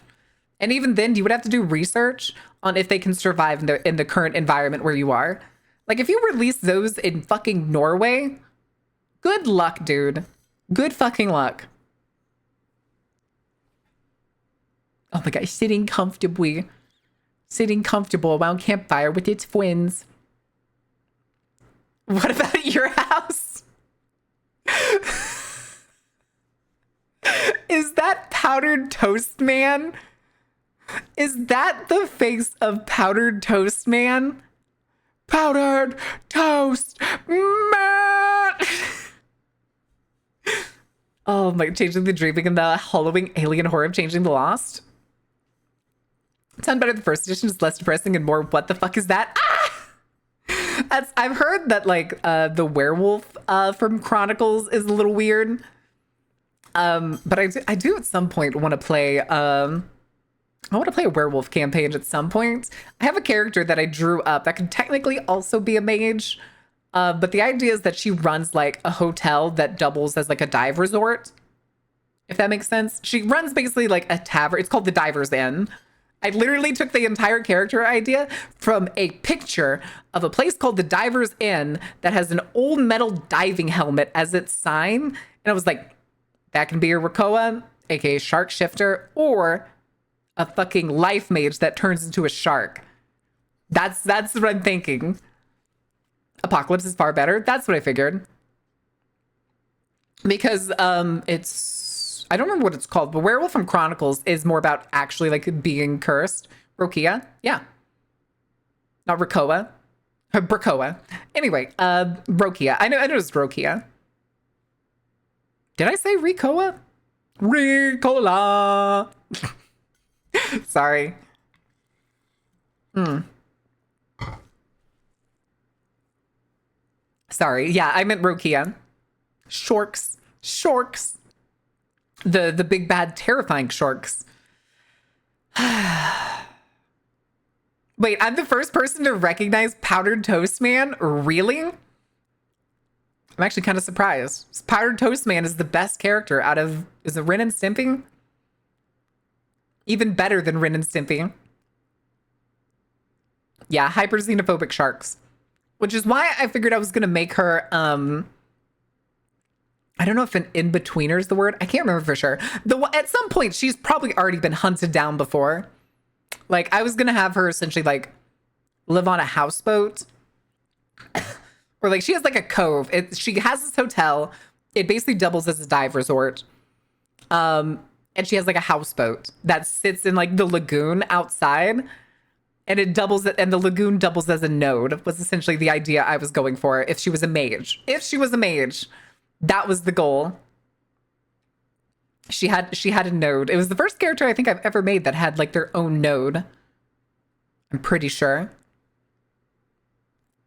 And even then, you would have to do research on if they can survive in the current environment where you are. Like, if you release those in fucking Norway, good luck, dude. Good fucking luck. Oh my god, sitting comfortably. Sitting comfortable around campfire with its friends. What about your house? Is that Powdered Toast Man? Is that the face of Powdered Toast Man? Powdered Toast Man! Oh my, changing the dreaming and the Halloween alien horror of changing the Lost. Sound better than the first edition, just less depressing and more what the fuck is that? Ah! I've heard that like the werewolf from Chronicles is a little weird. But I do at some point want to play I want to play a werewolf campaign at some point. I have a character that I drew up that can technically also be a mage. But the idea is that she runs like a hotel that doubles as like a dive resort. If that makes sense. She runs basically like a tavern. It's called the Diver's Inn. I literally took the entire character idea from a picture of a place called the Diver's Inn that has an old metal diving helmet as its sign. And I was like, that can be a Rakoa, aka Shark Shifter, or a fucking life mage that turns into a shark. That's what I'm thinking. Apocalypse is far better. That's what I figured. Because it's, I don't remember what it's called, but Werewolf from Chronicles is more about actually like being cursed. Rokia, yeah. Not Rakoa. Brakoa. Anyway, Rokia. I know it's Rokia. Did I say Ricoa? Ricola. Sorry. Sorry. Yeah, I meant Rokia. Shorks. Shorks. The big bad terrifying sharks. Wait, I'm the first person to recognize Powdered Toast Man? Really? I'm actually kind of surprised. Powdered Toast Man is the best character out of... Is it Ren and Stimpy? Even better than Ren and Stimpy. Yeah, hyper xenophobic sharks. Which is why I figured I was going to make her... I don't know if an in-betweener is the word. I can't remember for sure. At some point, she's probably already been hunted down before. Like, I was going to have her essentially, like, live on a houseboat. Or, like, she has, like, a cove. She has this hotel. It basically doubles as a dive resort. And she has, like, a houseboat that sits in, like, the lagoon outside. And it doubles, and the lagoon doubles as a node, was essentially the idea I was going for if she was a mage. If she was a mage, that was the goal. She had a node. It was the first character I think I've ever made that had like their own node. I'm pretty sure.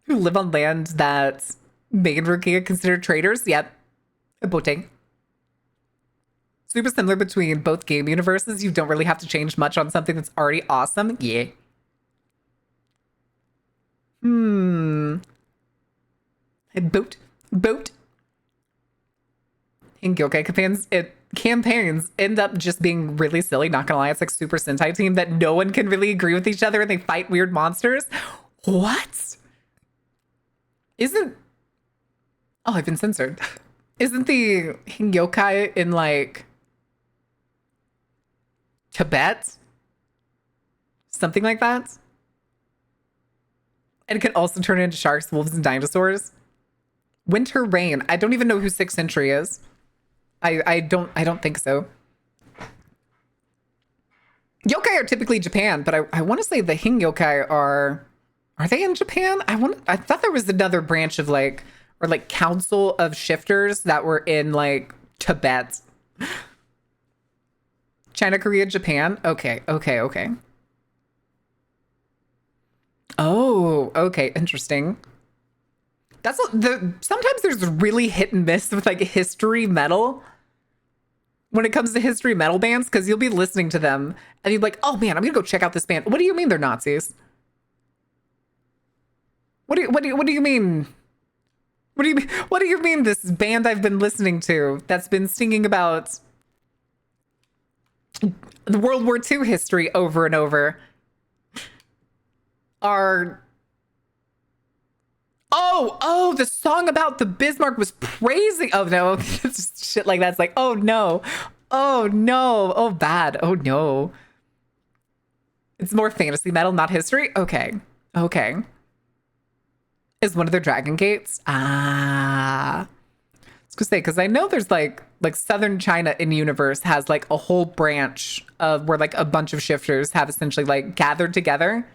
Who live on land that Meg and Rukia consider traders? Yep. A boating. Super similar between both game universes. You don't really have to change much on something that's already awesome. Yeah. Boat. In Gyokai campaigns end up just being really silly. Not gonna lie, it's like Super Sentai team that no one can really agree with each other and they fight weird monsters. What? Oh, I've been censored. Isn't the Yokai in like Tibet? Something like that? And it can also turn into sharks, wolves, and dinosaurs. Winter Rain. I don't even know who 6th Century is. I don't think so. Yokai are typically Japan, but I want to say the Hing yokai are they in Japan? I thought there was another branch of like, or like council of shifters that were in like Tibet. China, Korea, Japan. Okay, okay, okay. Oh, okay, interesting. Sometimes there's really hit and miss with like history metal when it comes to history metal bands, because you'll be listening to them and you're like, oh man, I'm gonna go check out this band. What do you mean they're Nazis? What do you mean? What do you mean this band I've been listening to that's been singing about the World War II history over and over are oh, the song about the Bismarck was praising. Oh no, shit like that's like, oh no, oh bad, oh no. It's more fantasy metal, not history. Okay, okay. Is one of their Dragon Gates? I was gonna say because I know there's like Southern China in universe has like a whole branch of where like a bunch of shifters have essentially like gathered together,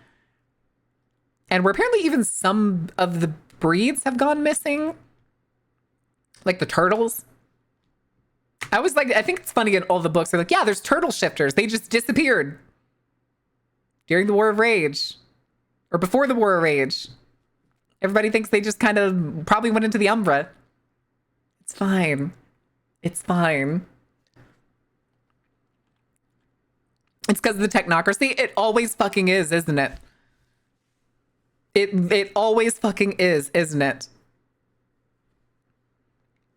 and where apparently even some of the breeds have gone missing, like the turtles. I think it's funny in all the books they're like, yeah, there's turtle shifters. They just disappeared during the War of Rage or before the War of Rage. Everybody thinks they just kind of probably went into the Umbra. It's fine. It's fine. It's because of the technocracy. It always fucking is, isn't it? It always fucking is, isn't it?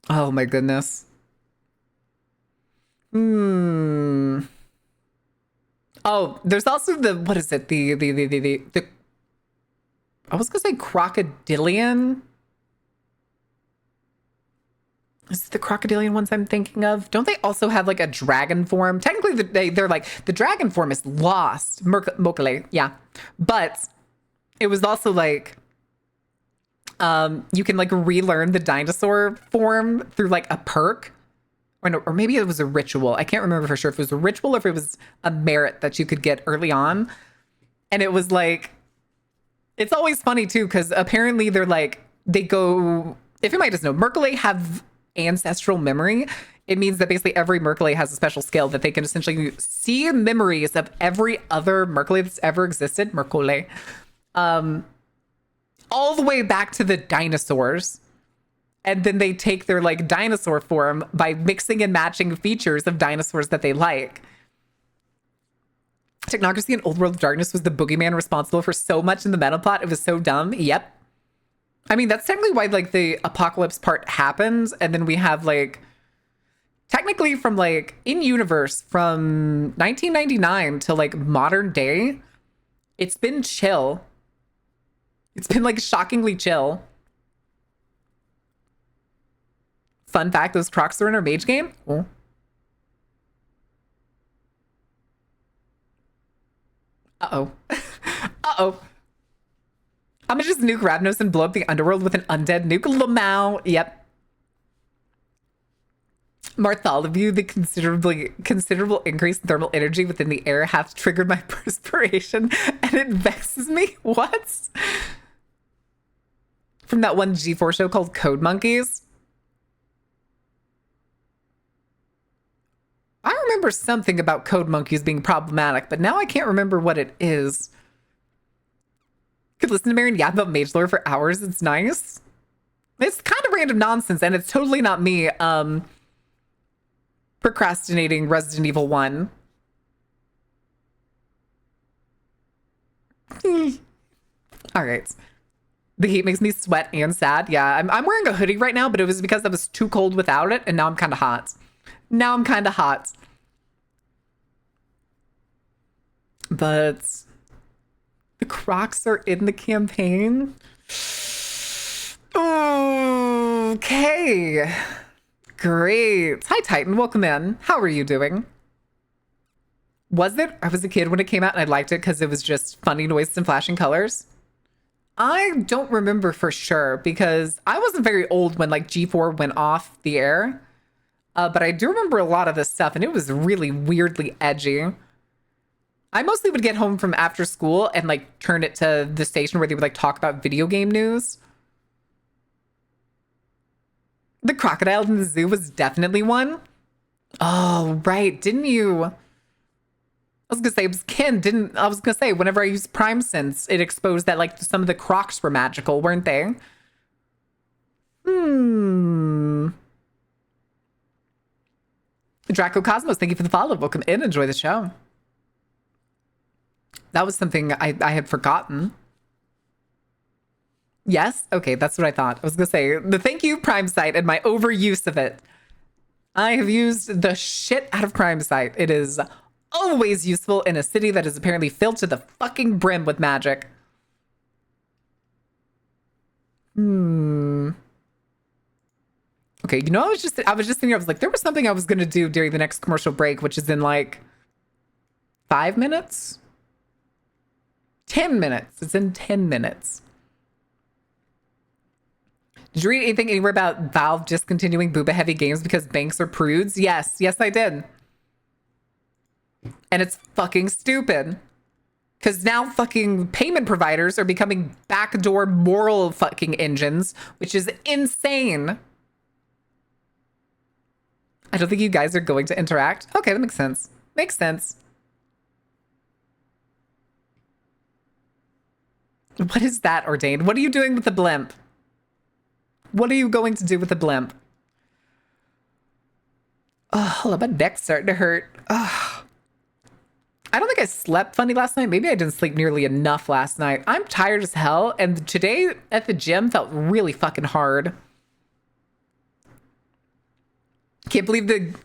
Oh my goodness. Oh, there's also the what is it? The I was gonna say crocodilian. Is it the crocodilian ones I'm thinking of? Don't they also have like a dragon form? Technically, they're like the dragon form is lost. Mokale, yeah, but it was also like you can like relearn the dinosaur form through like a perk, or maybe it was a ritual. I can't remember for sure if it was a ritual or if it was a merit that you could get early on, and it was like. It's always funny too, because apparently they're like, they go, if you might just know, Merkle have ancestral memory. It means that basically every Merkle has a special skill that they can essentially see memories of every other Merkle that's ever existed, Merkle, all the way back to the dinosaurs. And then they take their like dinosaur form by mixing and matching features of dinosaurs that they like. Technocracy in Old World of Darkness was the boogeyman responsible for so much in the meta plot. It was so dumb. Yep. I mean, that's technically why like the apocalypse part happens. And then we have like, technically from like in universe from 1999 to like modern day, it's been chill. It's been like shockingly chill. Fun fact, those Crocs are in our mage game. Oh. Uh-oh. Uh-oh. I'm gonna just nuke Ravnos and blow up the underworld with an undead nuke. Lamau. Yep. Bartholomew, the considerable increase in thermal energy within the air hath triggered my perspiration, and it vexes me. What? From that one G4 show called Code Monkeys. I remember something about Code Monkeys being problematic, but now I can't remember what it is. Could listen to Marion yap about mage lore for hours. It's nice. It's kind of random nonsense, and it's totally not me procrastinating Resident Evil 1. All right. The heat makes me sweat and sad. Yeah, I'm wearing a hoodie right now, but it was because I was too cold without it, and now I'm kind of hot. Now I'm kind of hot. But the Crocs are in the campaign. Okay. Great. Hi, Titan. Welcome in. How are you doing? Was it? I was a kid when it came out and I liked it because it was just funny noises and flashing colors. I don't remember for sure because I wasn't very old when like G4 went off the air. But I do remember a lot of this stuff and it was really weirdly edgy. I mostly would get home from after school and like turn it to the station where they would like talk about video game news. The crocodile in the zoo was definitely one. Oh, right. Didn't you? I was gonna say it was Ken. Didn't I was gonna say whenever I used Prime Sense, it exposed that like some of the crocs were magical, weren't they? Draco Cosmos, thank you for the follow. Welcome in. Enjoy the show. That was something I had forgotten. Yes? Okay, that's what I thought. I was going to say, the thank you Prime Site and my overuse of it. I have used the shit out of Prime Site. It is always useful in a city that is apparently filled to the fucking brim with magic. Okay, you know, I was just thinking, I was like, there was something I was going to do during the next commercial break, which is in like 5 minutes? 10 minutes. It's in 10 minutes. Did you read anything anywhere about Valve discontinuing booba heavy games because banks are prudes? Yes, I did. And it's fucking stupid. Because now fucking payment providers are becoming backdoor moral fucking engines, which is insane. I don't think you guys are going to interact. Okay, that makes sense. Makes sense. What is that, Ordained? What are you doing with the blimp? What are you going to do with the blimp? Oh, hold on, my neck's starting to hurt. Oh. I don't think I slept funny last night. Maybe I didn't sleep nearly enough last night. I'm tired as hell, and today at the gym felt really fucking hard. Can't believe the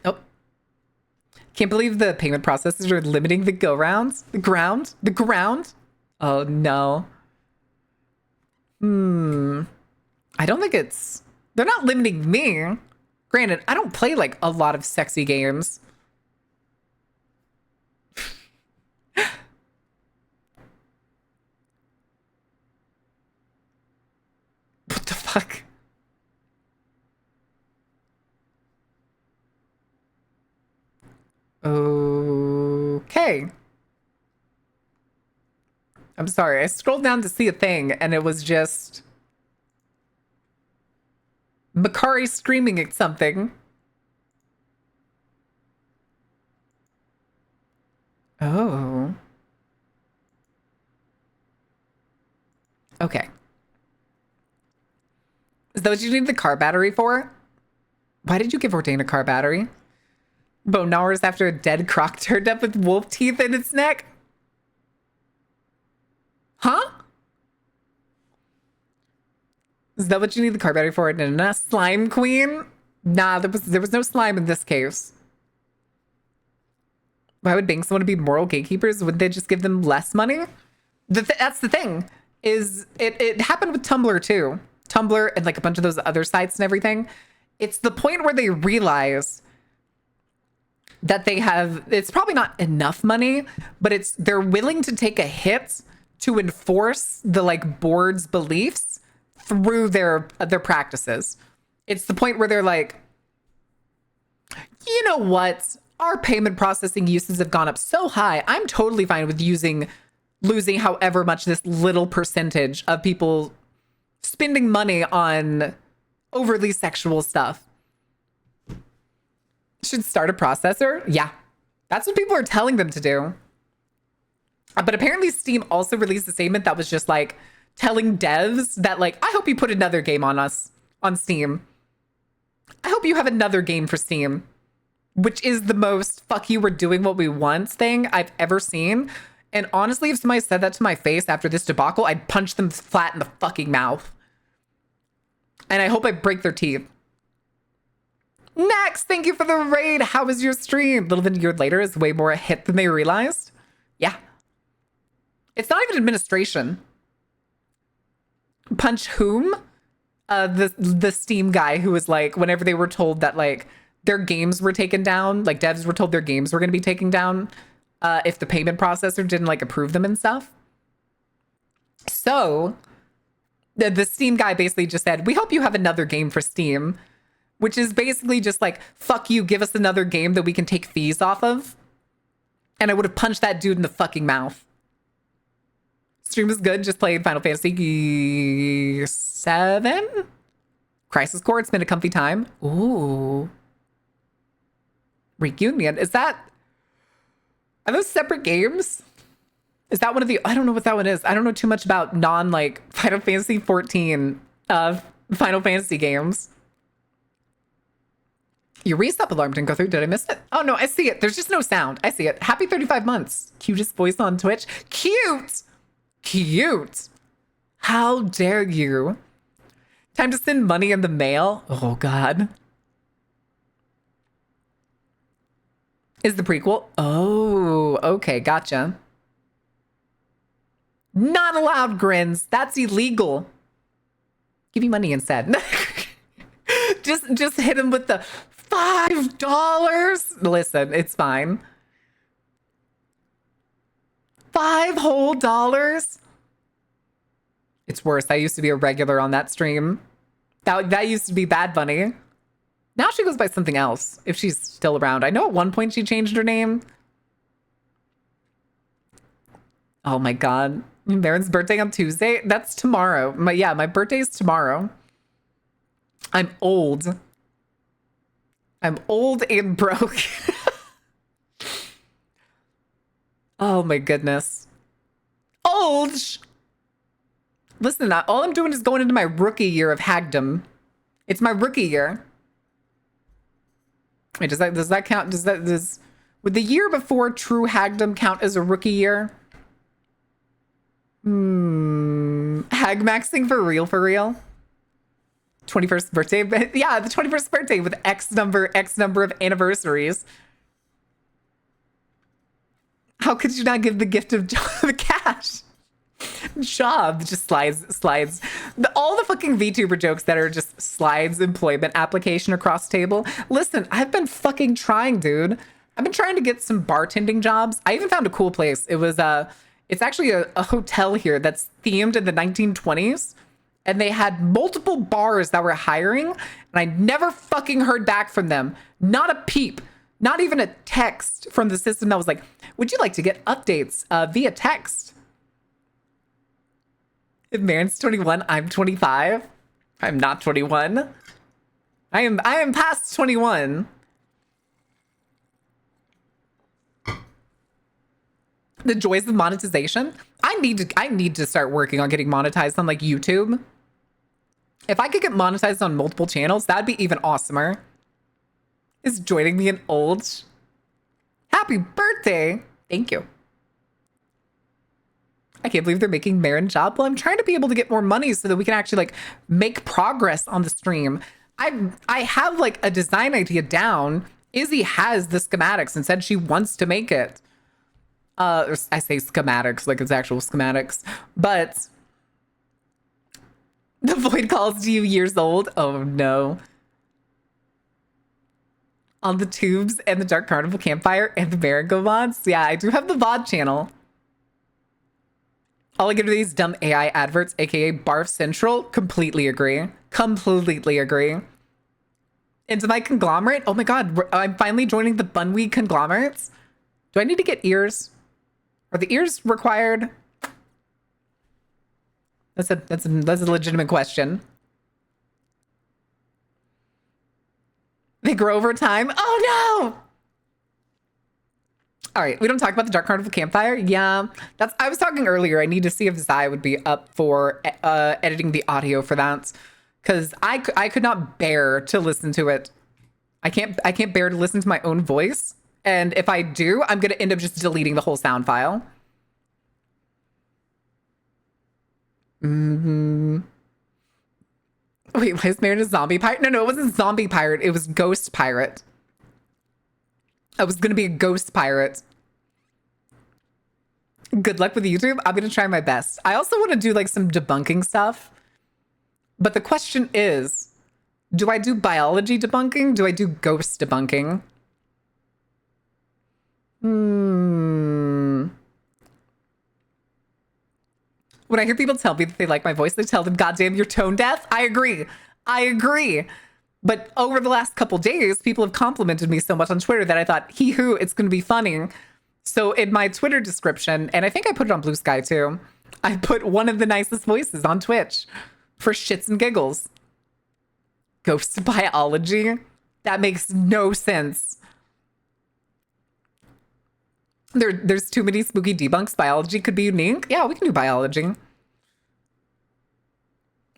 payment processors are limiting the go rounds. The ground. Oh no. I don't think they're not limiting me. Granted, I don't play like a lot of sexy games. What the fuck? Okay. I'm sorry. I scrolled down to see a thing and it was just Makari screaming at something. Oh. Okay. Is that what you need the car battery for? Why did you give Ordain a car battery? Bone hours after a dead croc turned up with wolf teeth in its neck? Huh? Is that what you need the car battery for? Nah, slime queen? Nah, there was no slime in this case. Why would banks want to be moral gatekeepers? Would they just give them less money? That's the thing. Is it happened with Tumblr too. Tumblr and like a bunch of those other sites and everything. It's the point where they realize that it's probably not enough money, but they're willing to take a hit to enforce the like board's beliefs through their practices. It's the point where they're like, you know what? Our payment processing uses have gone up so high. I'm totally fine with losing however much this little percentage of people spending money on overly sexual stuff. Should start a processor? Yeah. That's what people are telling them to do. But apparently Steam also released a statement that was just like telling devs that like, I hope you put another game on Steam. I hope you have another game for Steam, which is the most fuck you, we're doing what we want thing I've ever seen. And honestly, if somebody said that to my face after this debacle, I'd punch them flat in the fucking mouth. And I hope I break their teeth. Next, thank you for the raid. How was your stream? Little than a year later is way more a hit than they realized. Yeah. It's not even administration. Punch whom? The Steam guy who was like, whenever they were told that like their games were taken down, like devs were told their games were going to be taken down if the payment processor didn't like approve them and stuff. So the Steam guy basically just said, we hope you have another game for Steam, which is basically just like, fuck you, give us another game that we can take fees off of. And I would have punched that dude in the fucking mouth. Stream was good. Just played Final Fantasy 7. Crisis Core. It's been a comfy time. Ooh. Reunion. Are those separate games? Is that one of the, I don't know what that one is. I don't know too much about Final Fantasy 14 Final Fantasy games. Your resup alarm didn't go through. Did I miss it? Oh no, I see it. There's just no sound. I see it. Happy 35 months. Cutest voice on Twitch. Cute. Cute. How dare you? Time to send money in the mail. Oh God. Is the prequel? Oh, okay. Gotcha. Not allowed grins. That's illegal. Give me money instead. just hit him with the $5. Listen, it's fine. $5 whole. It's worse. I used to be a regular on that stream. That used to be Bad Bunny. Now she goes by something else, if she's still around. I know at one point she changed her name. Oh my God. Marin's birthday on Tuesday? That's tomorrow. My birthday's tomorrow. I'm old. I'm old and broke. Oh my goodness. Old. Listen, all I'm doing is going into my rookie year of hagdom. It's my rookie year. Wait, does that count? Would the year before true hagdom count as a rookie year? Hag maxing for real, for real. 21st birthday. Yeah, the 21st birthday with X number of anniversaries. How could you not give the gift of cash? Job just slides. All the fucking VTuber jokes that are just slides employment application across table. Listen, I've been fucking trying, dude. I've been trying to get some bartending jobs. I even found a cool place. It's actually a hotel here that's themed in the 1920s. And they had multiple bars that were hiring. And I never fucking heard back from them. Not a peep. Not even a text from the system that was like, would you like to get updates via text? If Marin's 21, I'm 25. I'm not 21. I am past 21. The joys of monetization. I need to start working on getting monetized on like YouTube. If I could get monetized on multiple channels, that'd be even awesomer. Is joining me an old. Happy birthday. Thank you. I can't believe they're making Marin job. Well, I'm trying to be able to get more money so that we can actually like make progress on the stream. I have like a design idea down. Izzy has the schematics and said she wants to make it. I say schematics like it's actual schematics, but the void calls you years old. Oh no. On the tubes and the Dark Carnival campfire and the merry-go mods. Yeah, I do have the VOD channel. All I get are these dumb AI adverts, aka Barf Central. Completely agree. Completely agree. Into my conglomerate. Oh my God, I'm finally joining the Bunweed conglomerates. Do I need to get ears? Are the ears required? That's a legitimate question. They grow over time. Oh no! All right, we don't talk about the Dark Carnival campfire. Yeah, I was talking earlier. I need to see if Zai would be up for editing the audio for that, because I could not bear to listen to it. I can't bear to listen to my own voice, and if I do, I'm gonna end up just deleting the whole sound file. Wait, why is Marin a zombie pirate? No, it wasn't zombie pirate. It was ghost pirate. I was gonna be a ghost pirate. Good luck with YouTube. I'm gonna try my best. I also want to do like some debunking stuff. But the question is, do I do biology debunking? Do I do ghost debunking? When I hear people tell me that they like my voice, they tell them, goddamn, you're tone deaf. I agree. But over the last couple days, people have complimented me so much on Twitter that I thought, it's going to be funny So in my Twitter description, and I think I put it on Blue Sky too, I put one of the nicest voices on Twitch for shits and giggles. Ghost biology? That makes no sense. There's too many spooky debunks. Biology could be unique. Yeah, we can do biology.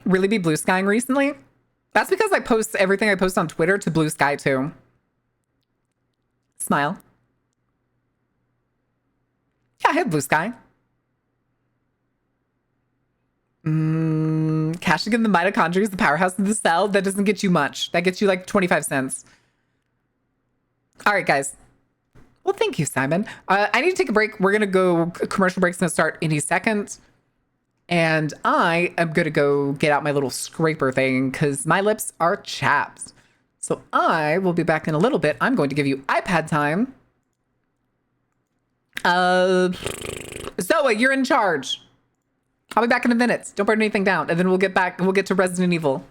Really be blue skying recently? That's because I post everything I post on Twitter to Blue Sky too. Smile. Yeah, I had Blue Sky. Cashing in the mitochondria is the powerhouse of the cell. That doesn't get you much. That gets you like 25 cents. All right, guys. Well, thank you, Simon. I need to take a break. We're going to go, commercial break's going to start any second. And I am going to go get out my little scraper thing because my lips are chapped. So I will be back in a little bit. I'm going to give you iPad time. Zoe, you're in charge. I'll be back in a minute. Don't burn anything down. And then we'll get back. We'll get to Resident Evil.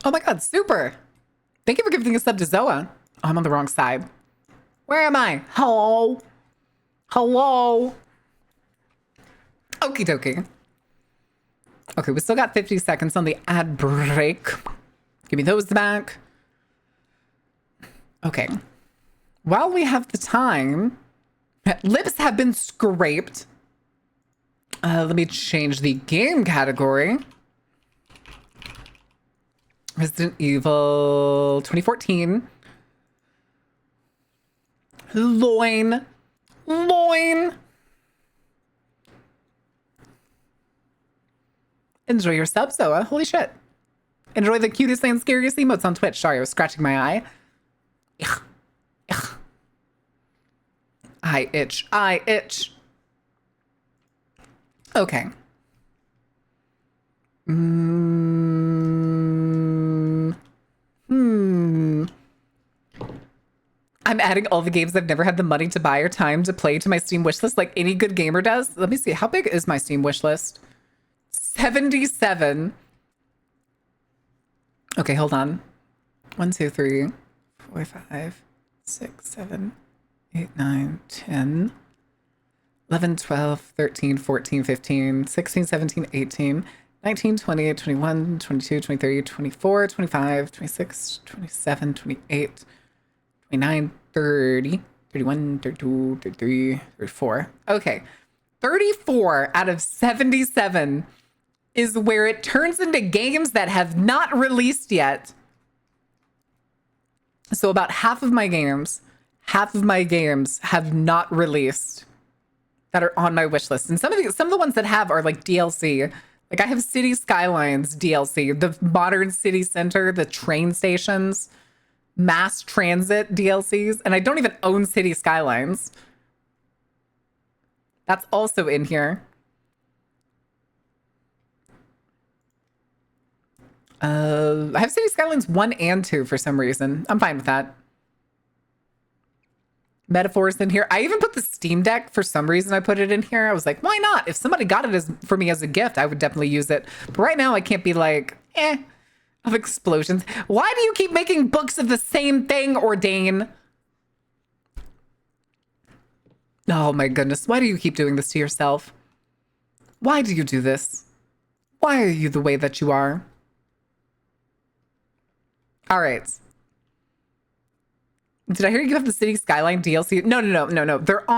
Oh my God, super. Thank you for giving a sub to Zoa. Oh, I'm on the wrong side. Where am I? Hello? Hello? Okie dokie. Okay, we still got 50 seconds on the ad break. Give me those back. Okay. While we have the time, lips have been scraped. Let me change the game category. Resident Evil 2014. Loin. Loin. Enjoy your sub, Zoa. Holy shit. Enjoy the cutest and scariest emotes on Twitch. Sorry, I was scratching my eye. Ugh. Ugh. I itch. I itch. Okay. I'm adding all the games I've never had the money to buy or time to play to my Steam wishlist like any good gamer does. Let me see. How big is my Steam wishlist? 77. Okay, hold on. 1, 2, 3, 4, 5, 6, 7, 8, 9, 10, 11, 12, 13, 14, 15, 16, 17, 18, 19, 20, 21, 22, 23, 24, 25, 26, 27, 28, 29, 30, 31, 32, 33, 34. Okay. 34 out of 77 is where it turns into games that have not released yet. So about half of my games have not released that are on my wish list. And some of the ones that have are like DLC. Like I have City Skylines DLC, the modern city center, the train stations, mass transit DLCs, and I don't even own City Skylines. That's also in here. I have City Skylines 1 and 2 for some reason. I'm fine with that. Metaphors in here. I even put the Steam Deck for some reason. I put it in here. I was like, why not? If somebody got it for me as a gift, I would definitely use it. But right now I can't be like, of explosions. Why do you keep making books of the same thing, Ordain? Oh my goodness. Why do you keep doing this to yourself? Why do you do this? Why are you the way that you are? All right. Did I hear you have the City Skyline DLC? No. They're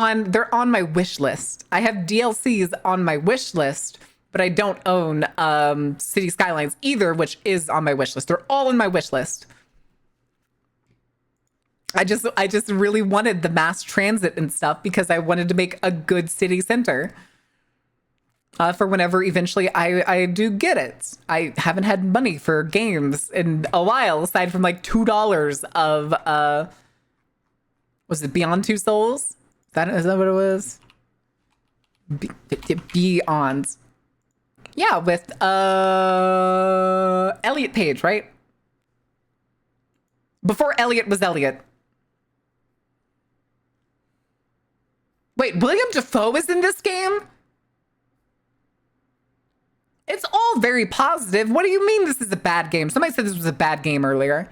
on my wish list. I have DLCs on my wish list, but I don't own City Skylines either, which is on my wish list. They're all in my wish list. I just really wanted the mass transit and stuff because I wanted to make a good city center. For whenever eventually I do get it. I haven't had money for games in a while, aside from like $2 of was it Beyond Two Souls? Is that what it was? Beyond. Yeah, with Elliot Page, right? Before Elliot was Elliot. Wait, William Dafoe is in this game? It's all very positive. What do you mean this is a bad game? Somebody said this was a bad game earlier.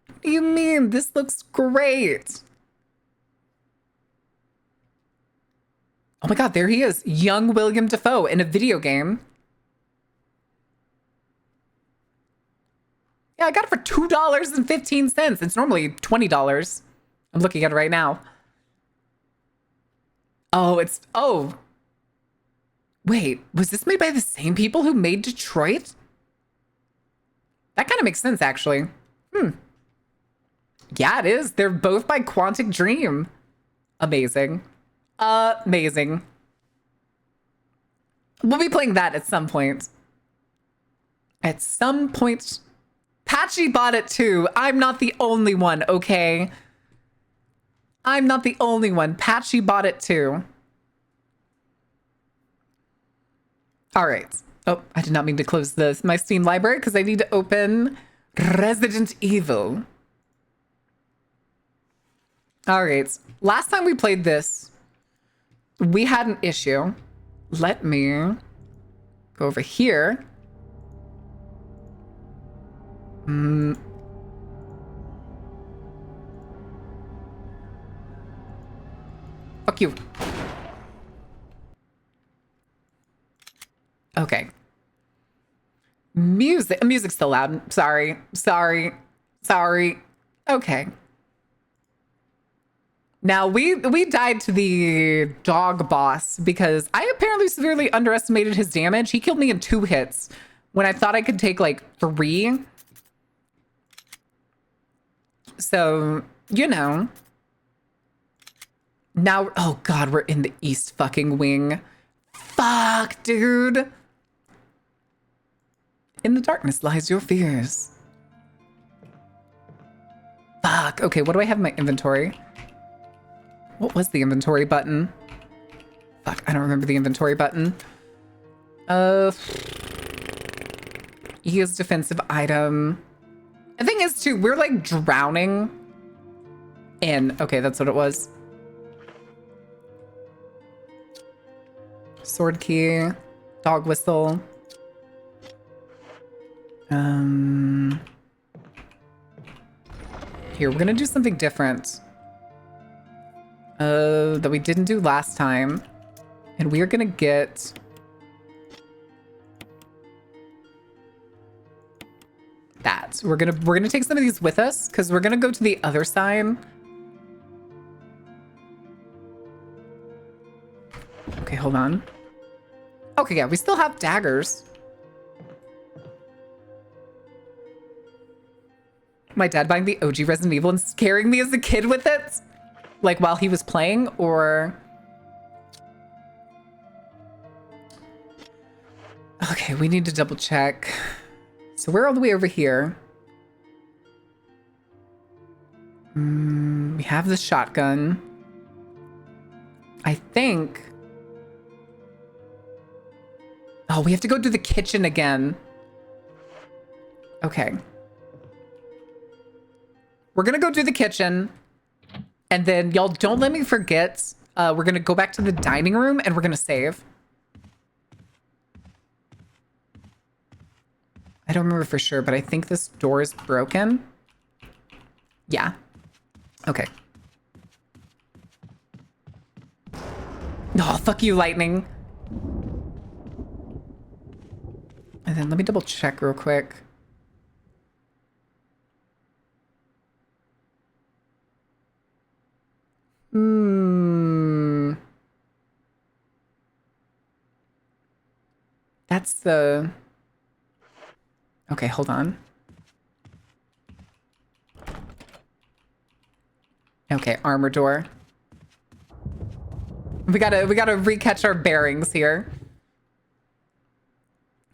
What do you mean? This looks great. Oh my God, there he is. Young William Dafoe in a video game. Yeah, I got it for $2.15. It's normally $20. I'm looking at it right now. Oh. Wait, was this made by the same people who made Detroit? That kind of makes sense, actually. Yeah, it is. They're both by Quantic Dream. Amazing. Amazing. We'll be playing that at some point. At some point. Patchy bought it too. I'm not the only one, okay? I'm not the only one. Patchy bought it too. All right. Oh, I did not mean to close my Steam library because I need to open Resident Evil. All right. Last time we played this, we had an issue. Let me go over here. Fuck you. Okay. Music's still loud. Sorry. Okay. Now we died to the dog boss because I apparently severely underestimated his damage. He killed me in 2 hits when I thought I could take like 3. So, you know. Now, oh God, we're in the East fucking wing. Fuck, dude. In the darkness lies your fears. Fuck. Okay, what do I have in my inventory? What was the inventory button? Fuck, I don't remember the inventory button. Use defensive item. The thing is, too, we're like drowning in. Okay, that's what it was. Sword key, dog whistle. Here, we're gonna do something different. That we didn't do last time. And we are gonna get... that. We're gonna take some of these with us, because we're gonna go to the other side. Okay, hold on. Okay, yeah, we still have daggers. My dad buying the OG Resident Evil and scaring me as a kid with it? Like while he was playing, or... Okay, we need to double check. So we're all the way over here. We have the shotgun. I think... Oh, we have to go to the kitchen again. Okay. We're gonna go do the kitchen. And then, y'all, don't let me forget. We're gonna go back to the dining room and we're gonna save. I don't remember for sure, but I think this door is broken. Yeah. Okay. Oh, fuck you, lightning. And then let me double check real quick. That's the... Okay, hold on. Okay, armor door. We gotta recatch our bearings here.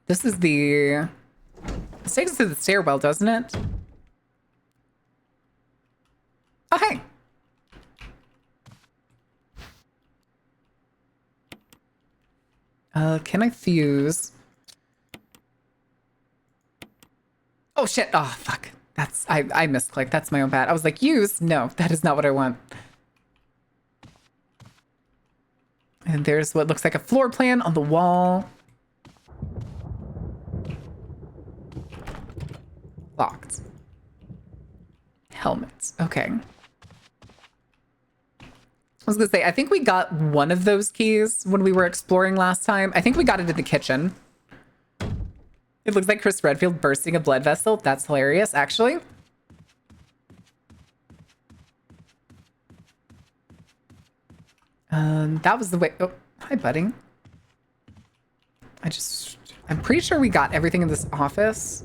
This is the... This takes us to the stairwell, doesn't it? Oh, hey. Can I fuse? Oh, shit. Oh, fuck. That's... I misclicked. That's my own bad. I was like, use? No, that is not what I want. And there's what looks like a floor plan on the wall. Locked. Helmets. Okay. I was gonna say, I think we got one of those keys when we were exploring last time. I think we got it in the kitchen. It looks like Chris Redfield bursting a blood vessel. That's hilarious, actually. That was the way... Oh, hi, buddy. I'm pretty sure we got everything in this office.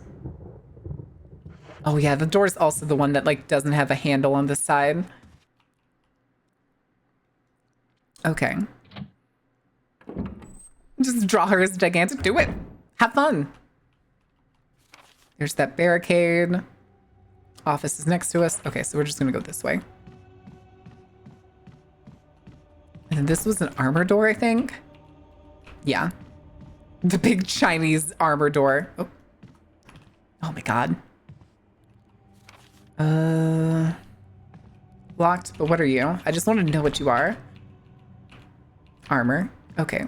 Oh, yeah, the door's also the one that, like, doesn't have a handle on this side. Okay. Just draw her as gigantic. Do it. Have fun. There's that barricade. Office is next to us. Okay, so we're just gonna go this way. And this was an armor door, I think. Yeah. The big Chinese armor door. Oh, oh my god. Locked, but what are you? I just want to know what you are. Armor. Okay.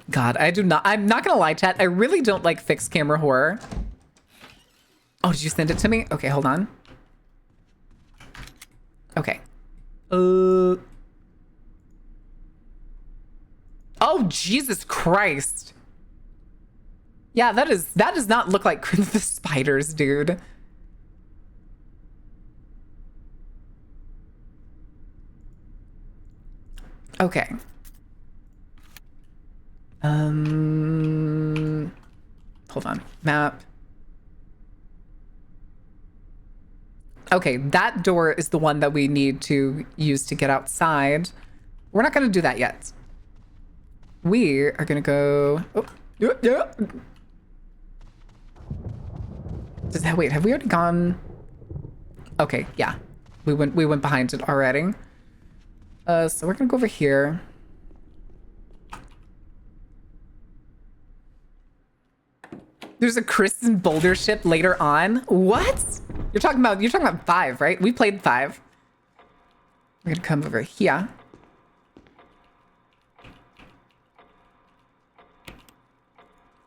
God, I'm not gonna lie, chat. I really don't like fixed camera horror. Oh, did you send it to me? Okay, hold on. Okay. Oh, Jesus Christ. Yeah, that does not look like the spiders, dude. Okay. Hold on. Map. Okay, that door is the one that we need to use to get outside. We're not going to do that yet. We are going to go... Oh, yeah. Wait, have we already gone? Okay, yeah. We went behind it already. So we're gonna go over here. There's a Kristen Boulder ship later on. What? You're talking about 5, right? We played 5. We're gonna come over here.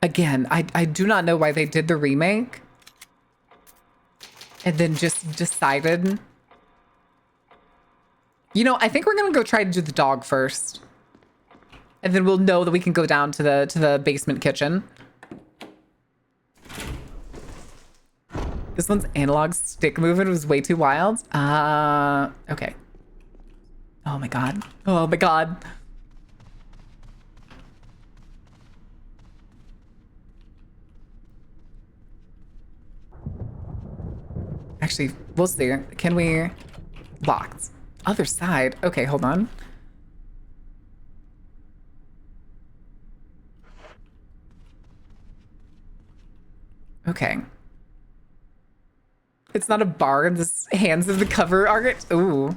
Again, I do not know why they did the remake and then just decided. You know, I think we're gonna go try to do the dog first. And then we'll know that we can go down to the basement kitchen. This one's analog stick movement was way too wild. Okay. Oh my god. Oh my god. Actually, we'll see. Can we... Locked. Other side. Okay, hold on. Okay. It's not a bar in the hands of the cover art. Ooh.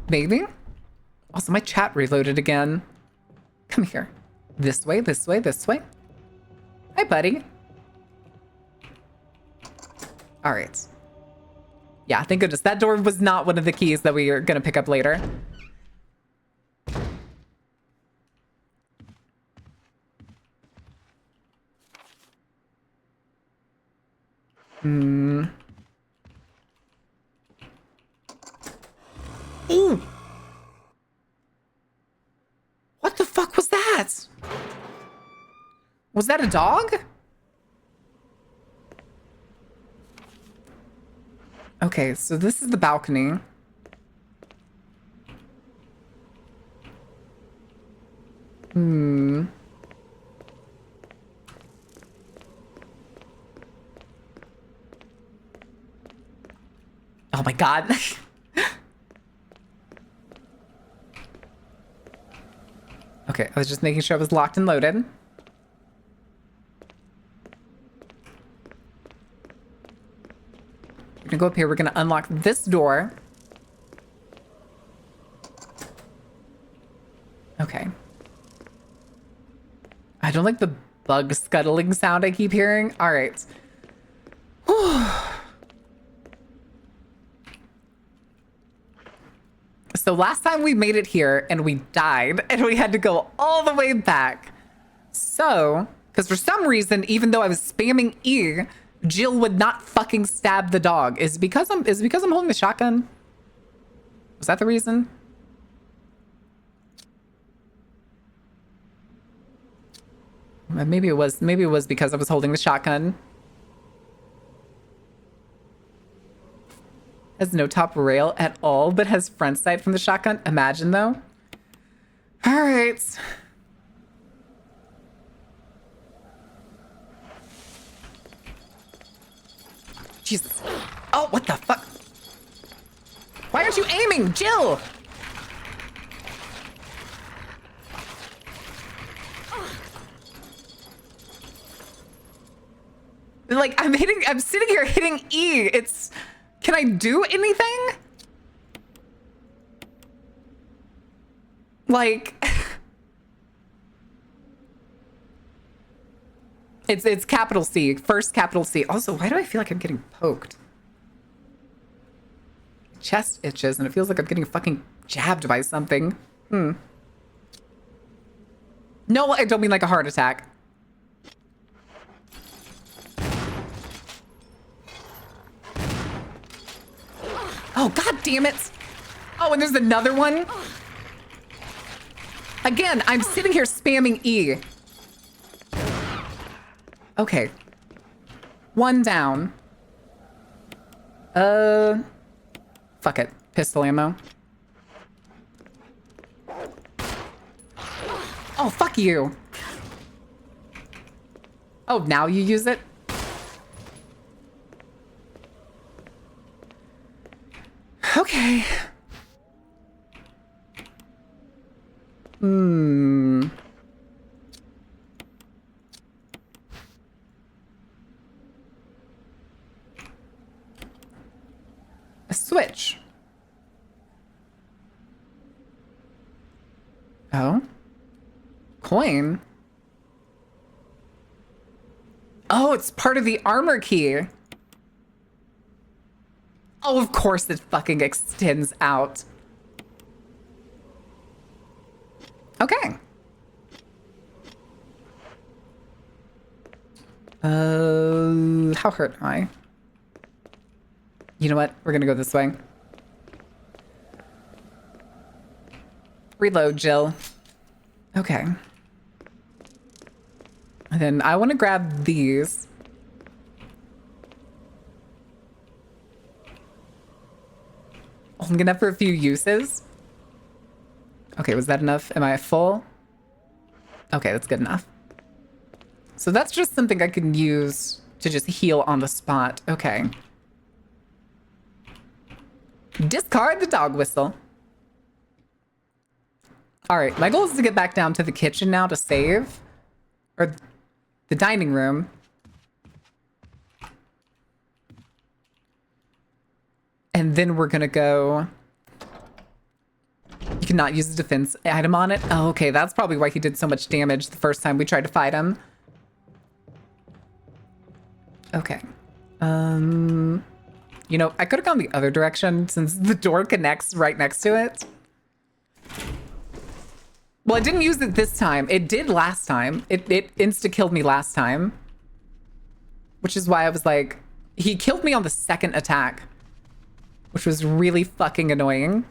Maybe? Also, my chat reloaded again. Come here. This way, this way, this way. Hi, buddy. All right. Yeah, thank goodness. That door was not one of the keys that we are going to pick up later. Ooh. What the fuck was that? Was that a dog? Okay, so this is the balcony. Oh my god. Okay, I was just making sure I was locked and loaded. We're gonna go up here. We're gonna unlock this door. Okay. I don't like the bug scuttling sound I keep hearing. All right. So last time we made it here and we died and we had to go all the way back. So, because for some reason, even though I was spamming E, Jill would not fucking stab the dog. Is it because I'm holding the shotgun? Was that the reason? Maybe it was because I was holding the shotgun. Has no top rail at all, but has front sight from the shotgun. Imagine though. All right. Jesus. Oh, what the fuck? Why aren't you aiming, Jill? Like, I'm sitting here hitting E. Can I do anything? Like, it's capital C, first capital C. Also, why do I feel like I'm getting poked? Chest itches and it feels like I'm getting fucking jabbed by something. No, I don't mean like a heart attack. Oh, god damn it. Oh, and there's another one. Again, I'm sitting here spamming E. Okay. One down. Fuck it. Pistol ammo. Oh, fuck you. Oh, now you use it? Okay. A switch. Oh. Coin. Oh, it's part of the armor key. Oh, of course it fucking extends out. Okay. How hurt am I? You know what? We're gonna go this way. Reload, Jill. Okay. And then I want to grab these. Only enough for a few uses. Okay, was that enough? Am I full? Okay, that's good enough. So that's just something I can use to just heal on the spot. Okay. Discard the dog whistle. All right, my goal is to get back down to the kitchen now to save. Or the dining room. And then we're gonna go... You cannot use a defense item on it. Oh, okay, that's probably why he did so much damage the first time we tried to fight him. Okay. You know, I could have gone the other direction since the door connects right next to it. Well, I didn't use it this time. It did last time. It insta-killed me last time. Which is why I was like... He killed me on the second attack. Which was really fucking annoying.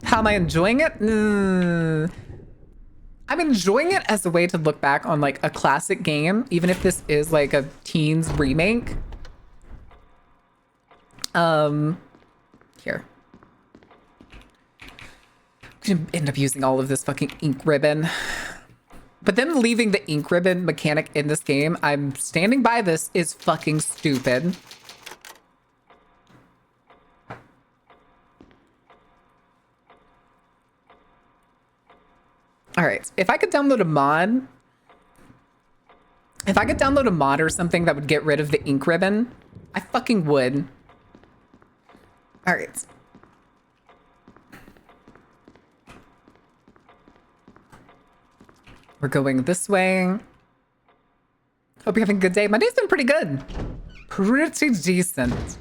How am I enjoying it? I'm enjoying it as a way to look back on like a classic game, even if this is like a teens remake. Here. I'm gonna end up using all of this fucking ink ribbon. But then leaving the ink ribbon mechanic in this game, I'm standing by this, is fucking stupid. All right, if I could download a mod, or something that would get rid of the ink ribbon, I fucking would. All right. We're going this way. Hope you're having a good day. My day's been pretty good. Pretty decent.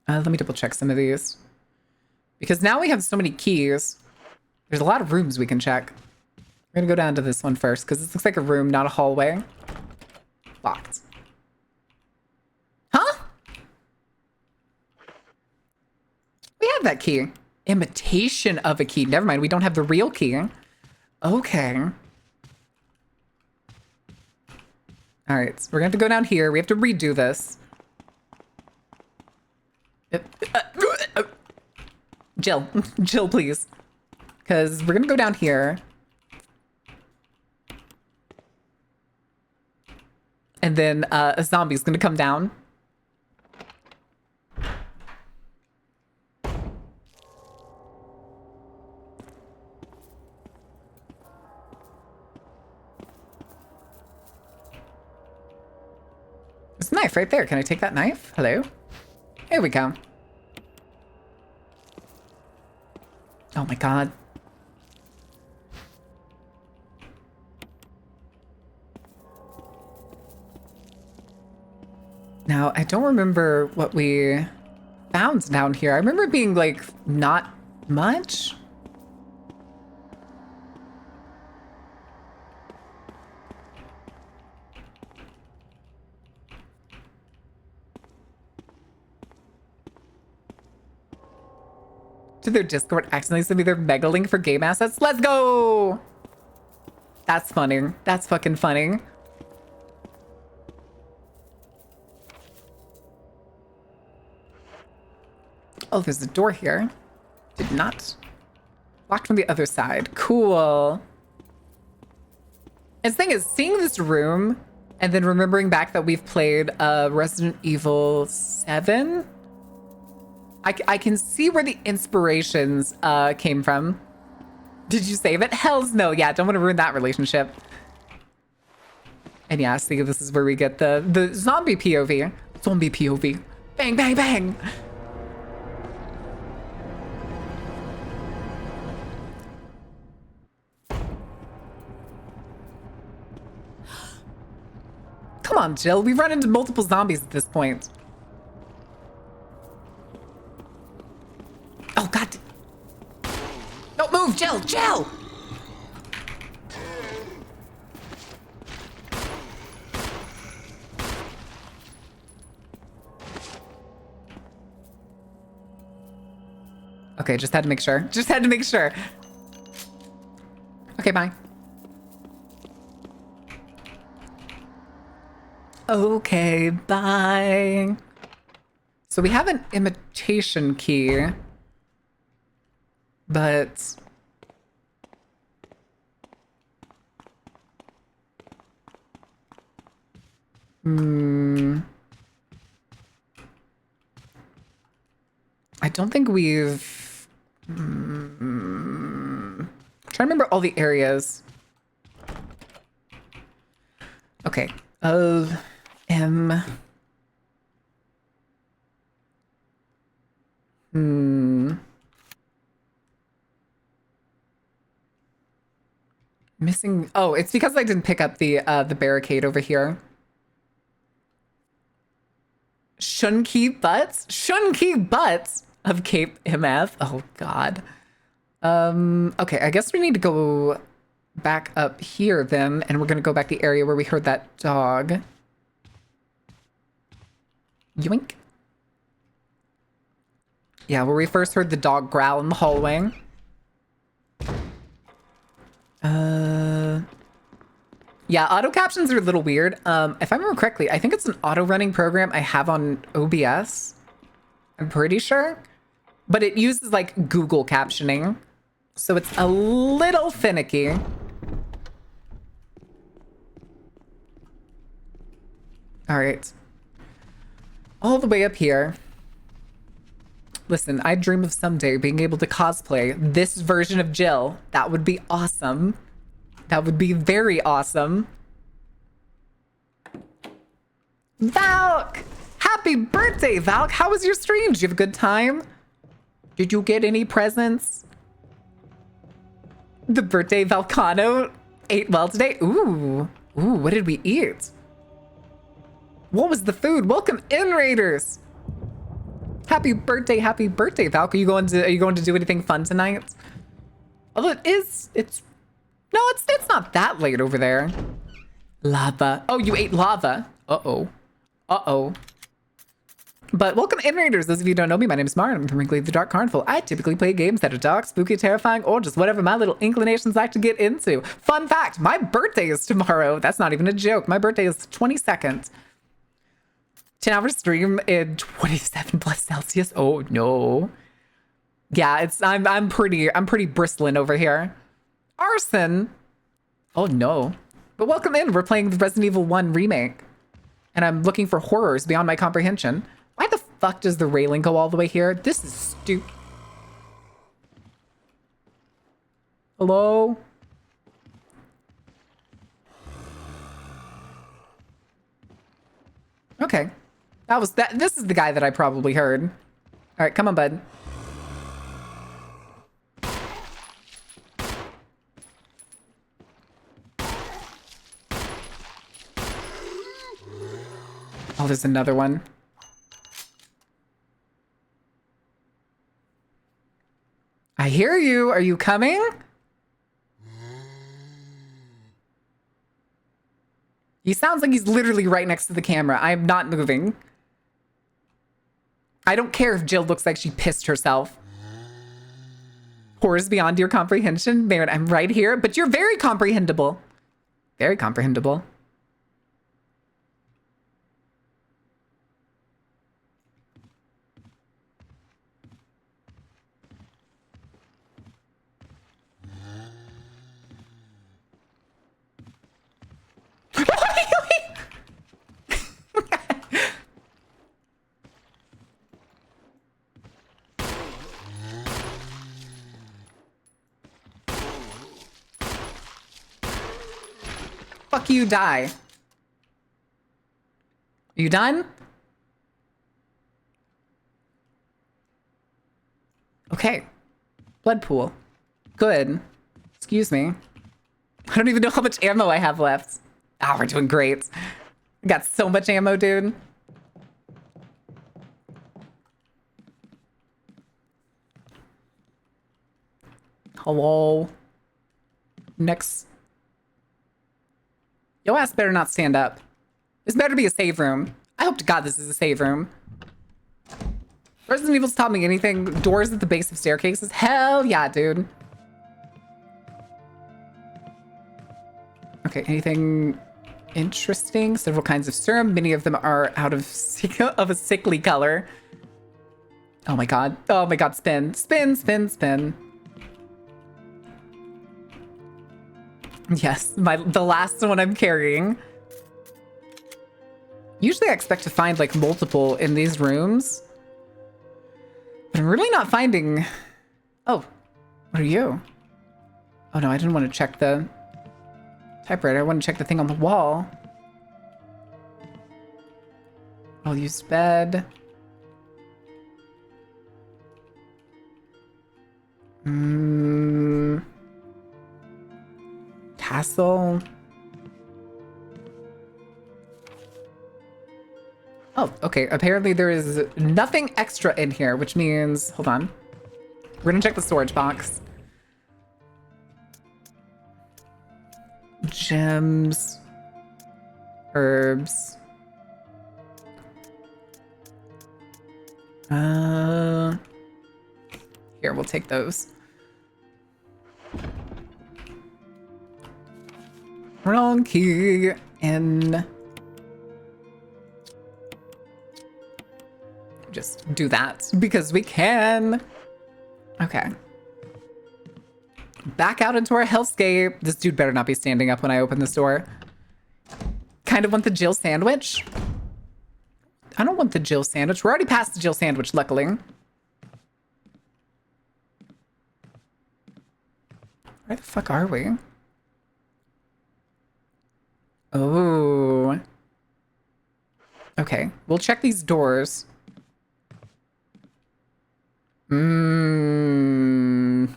Let me double check some of these. Because now we have so many keys. There's a lot of rooms we can check. We're gonna go down to this one first because this looks like a room, not a hallway. Locked. Huh? We have that key. Imitation of a key. Never mind, we don't have the real key. Okay. All right, so we're gonna have to go down here. We have to redo this. Jill, Jill, please. Because we're gonna go down here. And then a zombie's gonna come down. There's a knife right there. Can I take that knife? Hello? Here we go. Oh my god. Now, I don't remember what we found down here. I remember it being, like, not much. Did their Discord accidentally send me their mega link for game assets? Let's go! That's funny. That's fucking funny. Oh, there's a door here. Did not. Locked from the other side. Cool. And the thing is, seeing this room and then remembering back that we've played Resident Evil 7, I can see where the inspirations came from. Did you save it? Hells no. Yeah, don't want to ruin that relationship. And yeah, see, this is where we get the zombie POV. Zombie POV. Bang, bang, bang. Come on, Jill. We've run into multiple zombies at this point. Oh, God. Don't move, Jill. Jill! Okay, just had to make sure. Just had to make sure. Okay, bye. Okay, bye. So we have an imitation key, but I don't think we've trying to remember all the areas. Okay. M. Missing. Oh, it's because I didn't pick up the barricade over here. Shunki butts of Cape MF. Oh God. Okay, I guess we need to go back up here then, and we're gonna go back the area where we heard that dog. Yoink. Yeah, where we first heard the dog growl in the hallway. Yeah, auto captions are a little weird. If I remember correctly, I think it's an auto running program I have on OBS. I'm pretty sure. But it uses like Google captioning. So it's a little finicky. All right. All the way up here. Listen, I dream of someday being able to cosplay this version of Jill. That would be awesome. That would be very awesome. Valk! Happy birthday, Valk! How was your stream? Did you have a good time? Did you get any presents? The birthday Valcano ate well today? Ooh, what did we eat? What was the food? Welcome in, Raiders! Happy birthday, Valk. Are you going to do anything fun tonight? Although it's not that late over there. Lava. Oh, you ate lava. Uh-oh. But welcome in, Raiders. Those of you who don't know me, my name is Mara. I'm from Wrinkly the Dark Carnival. I typically play games that are dark, spooky, terrifying, or just whatever my little inclinations like to get into. Fun fact, my birthday is tomorrow. That's not even a joke. My birthday is 22nd. 10-hour stream in 27 plus Celsius. Oh no. Yeah, I'm pretty bristling over here. Arson. Oh no. But welcome in. We're playing the Resident Evil 1 remake. And I'm looking for horrors beyond my comprehension. Why the fuck does the railing go all the way here? This is stupid. Hello? Okay. This is the guy that I probably heard. All right, come on, bud. Oh, there's another one. I hear you. Are you coming? He sounds like he's literally right next to the camera. I am not moving. I don't care if Jill looks like she pissed herself. Horrors beyond your comprehension. Barrett, I'm right here, but you're very comprehensible. Very comprehensible. Fuck you, die. You done? Okay. Blood pool. Good. Excuse me. I don't even know how much ammo I have left. Oh, we're doing great. I got so much ammo, dude. Hello. Next. Yo ass better not stand up. This better be a save room. I hope to God this is a save room. Resident Evil's taught me anything. Doors at the base of staircases. Hell yeah, dude. Okay, anything interesting? Several kinds of serum. Many of them are out of a sickly color. Oh my god. Oh my god. Spin. Spin, spin, spin. Yes, the last one I'm carrying. Usually I expect to find like multiple in these rooms. But I'm really not finding... Oh, what are you? Oh no, I didn't want to check the typewriter. I want to check the thing on the wall. I'll use bed. Castle. Oh, okay. Apparently there is nothing extra in here, which means... Hold on. We're gonna check the storage box. Gems. Herbs. Here, we'll take those. Wrong key in. Just do that because we can. Okay. Back out into our hellscape. This dude better not be standing up when I open this door. Kind of want the Jill sandwich. I don't want the Jill sandwich. We're already past the Jill sandwich, luckily. Where the fuck are we? Oh. Okay, we'll check these doors. Ooh,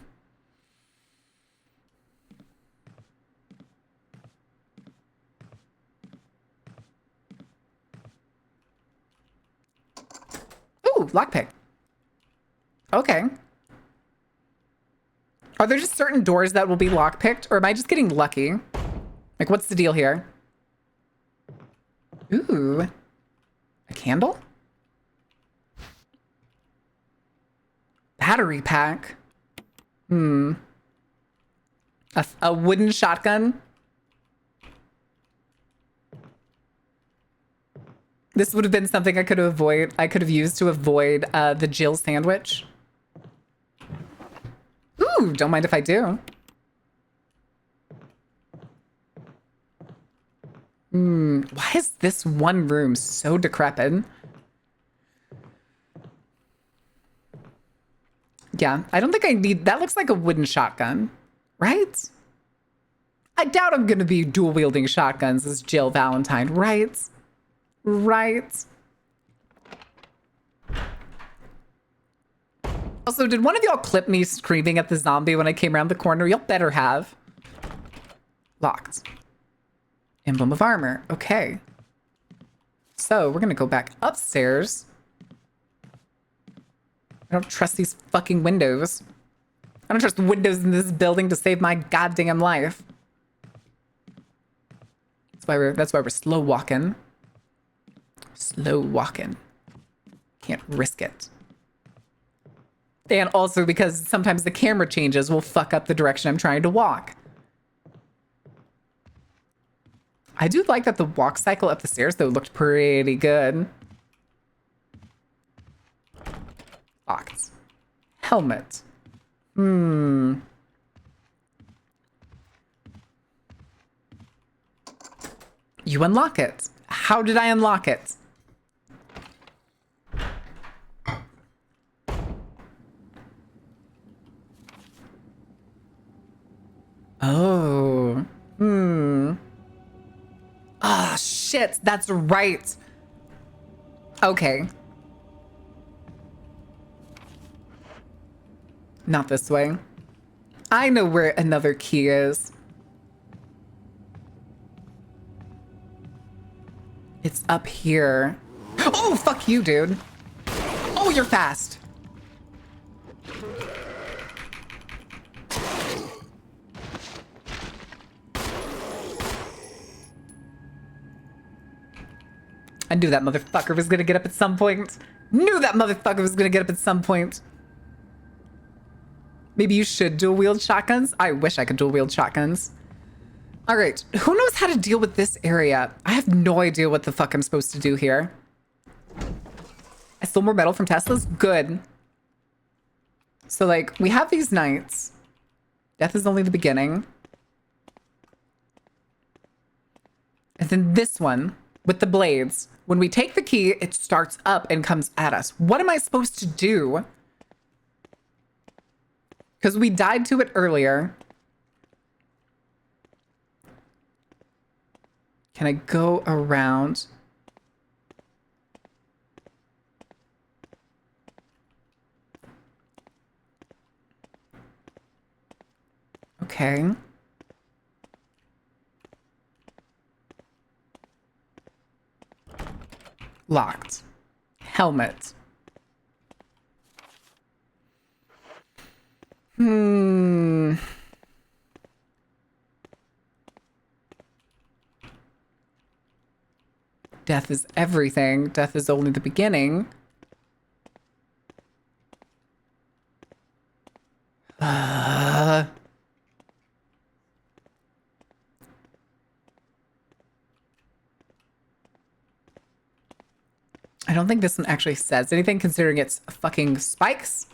lockpick. Okay. Are there just certain doors that will be lockpicked, or am I just getting lucky? Like, what's the deal here? Ooh. A candle? Battery pack. A wooden shotgun. This would have been something I could have used to avoid the Jill sandwich. Ooh, don't mind if I do. Why is this one room so decrepit? Yeah, I don't think I need... That looks like a wooden shotgun, right? I doubt I'm going to be dual-wielding shotguns as Jill Valentine, right? Right. Also, did one of y'all clip me screaming at the zombie when I came around the corner? Y'all better have. Locked. Emblem of armor. Okay. So, we're going to go back upstairs. I don't trust these fucking windows. I don't trust the windows in this building to save my goddamn life. That's why we're slow walking. Slow walking. Can't risk it. And also because sometimes the camera changes will fuck up the direction I'm trying to walk. I do like that the walk cycle up the stairs, though, looked pretty good. Locked. Helmet. You unlock it. How did I unlock it? Oh. Ah, shit. That's right. Okay. Not this way. I know where another key is. It's up here. Oh, fuck you, dude. Oh, you're fast. I knew that motherfucker was gonna get up at some point. Knew that motherfucker was gonna get up at some point. Maybe you should dual wield shotguns. I wish I could dual wield shotguns. All right, who knows how to deal with this area? I have no idea what the fuck I'm supposed to do here. I stole more metal from Tesla's? Good. So like, we have these knights. Death is only the beginning. And then this one with the blades. When we take the key, it starts up and comes at us. What am I supposed to do? Because we died to it earlier. Can I go around? Okay. Locked. Helmet. Death is everything. Death is only the beginning. I don't think this one actually says anything considering it's fucking spikes.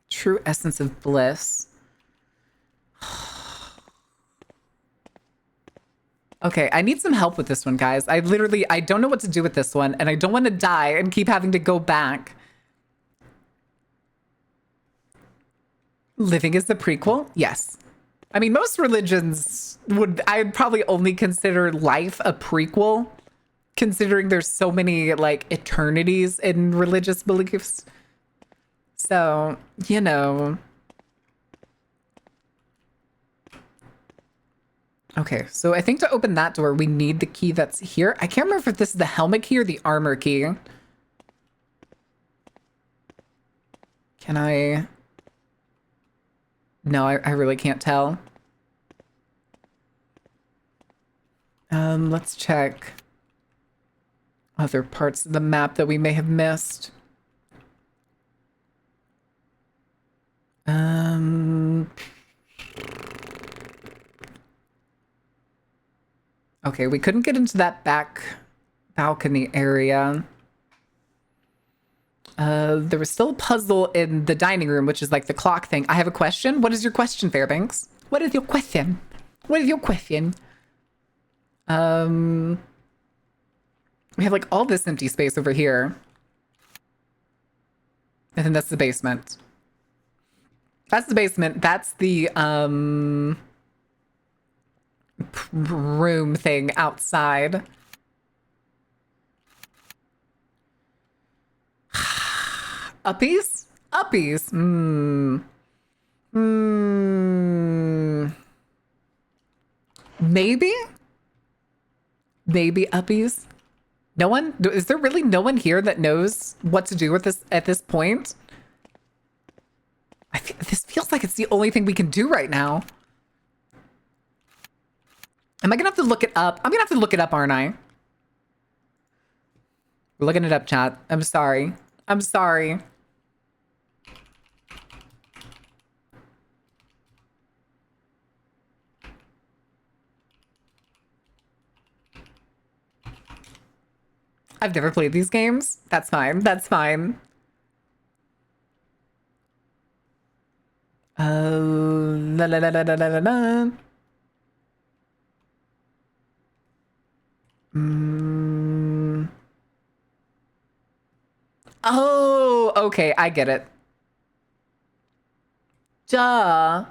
True essence of bliss. Okay, I need some help with this one, guys. I don't know what to do with this one, and I don't want to die and keep having to go back. Living is the prequel? Yes. I mean, most religions I'd probably only consider life a prequel, considering there's so many, like, eternities in religious beliefs. So, you know. Okay, so I think to open that door, we need the key that's here. I can't remember if this is the helmet key or the armor key. Can I? No, I really can't tell. Let's check other parts of the map that we may have missed. Okay, we couldn't get into that back balcony area. There was still a puzzle in the dining room, which is like the clock thing. I have a question. What is your question, Fairbanks? What is your question? What is your question? We have like all this empty space over here. And then that's the basement. That's the basement. That's the room thing outside. Uppies? Uppies. Maybe? Maybe uppies? No one? Is there really no one here that knows what to do with this at this point? This feels like it's the only thing we can do right now. Am I gonna have to look it up? I'm gonna have to look it up, aren't I? We're looking it up, chat. I'm sorry. I'm sorry. I've never played these games. That's fine. That's fine. La la la la la la la. Oh, okay. I get it. Duh.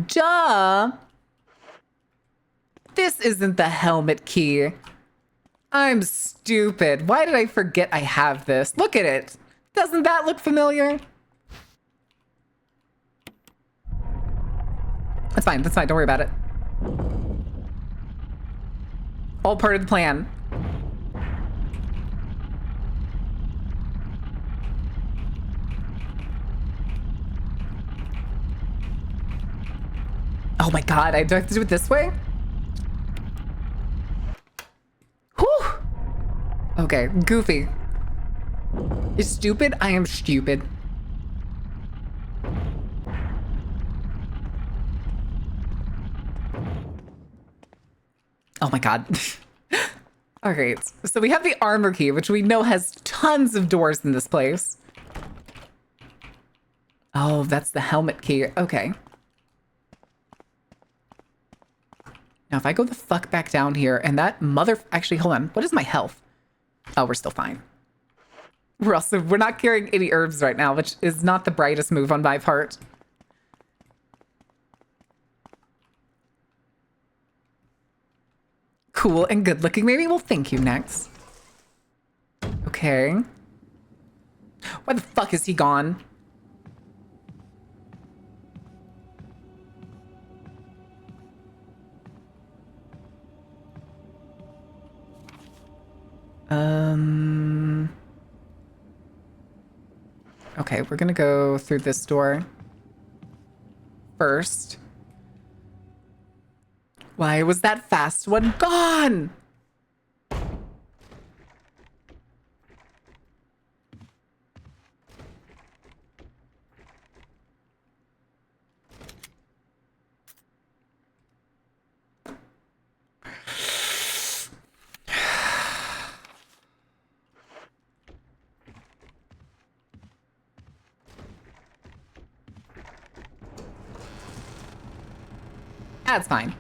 Duh. This isn't the helmet key. I'm stupid. Why did I forget I have this? Look at it. Doesn't that look familiar? That's fine. That's fine. Don't worry about it. All part of the plan. Oh my god, do I have to do it this way? Whew. Okay, goofy. Is stupid? I am stupid. Oh my god. All right, so we have the armor key, which we know has tons of doors in this place. Oh, that's the helmet key. Okay. Now, if I go the fuck back down here and that mother... Actually, hold on. What is my health? Oh, we're still fine. We're not carrying any herbs right now, which is not the brightest move on my part. Cool and good looking, maybe? Well, thank you, next. Okay. Why the fuck is he gone? Okay, we're gonna go through this door first. Why was that fast one gone? That's fine.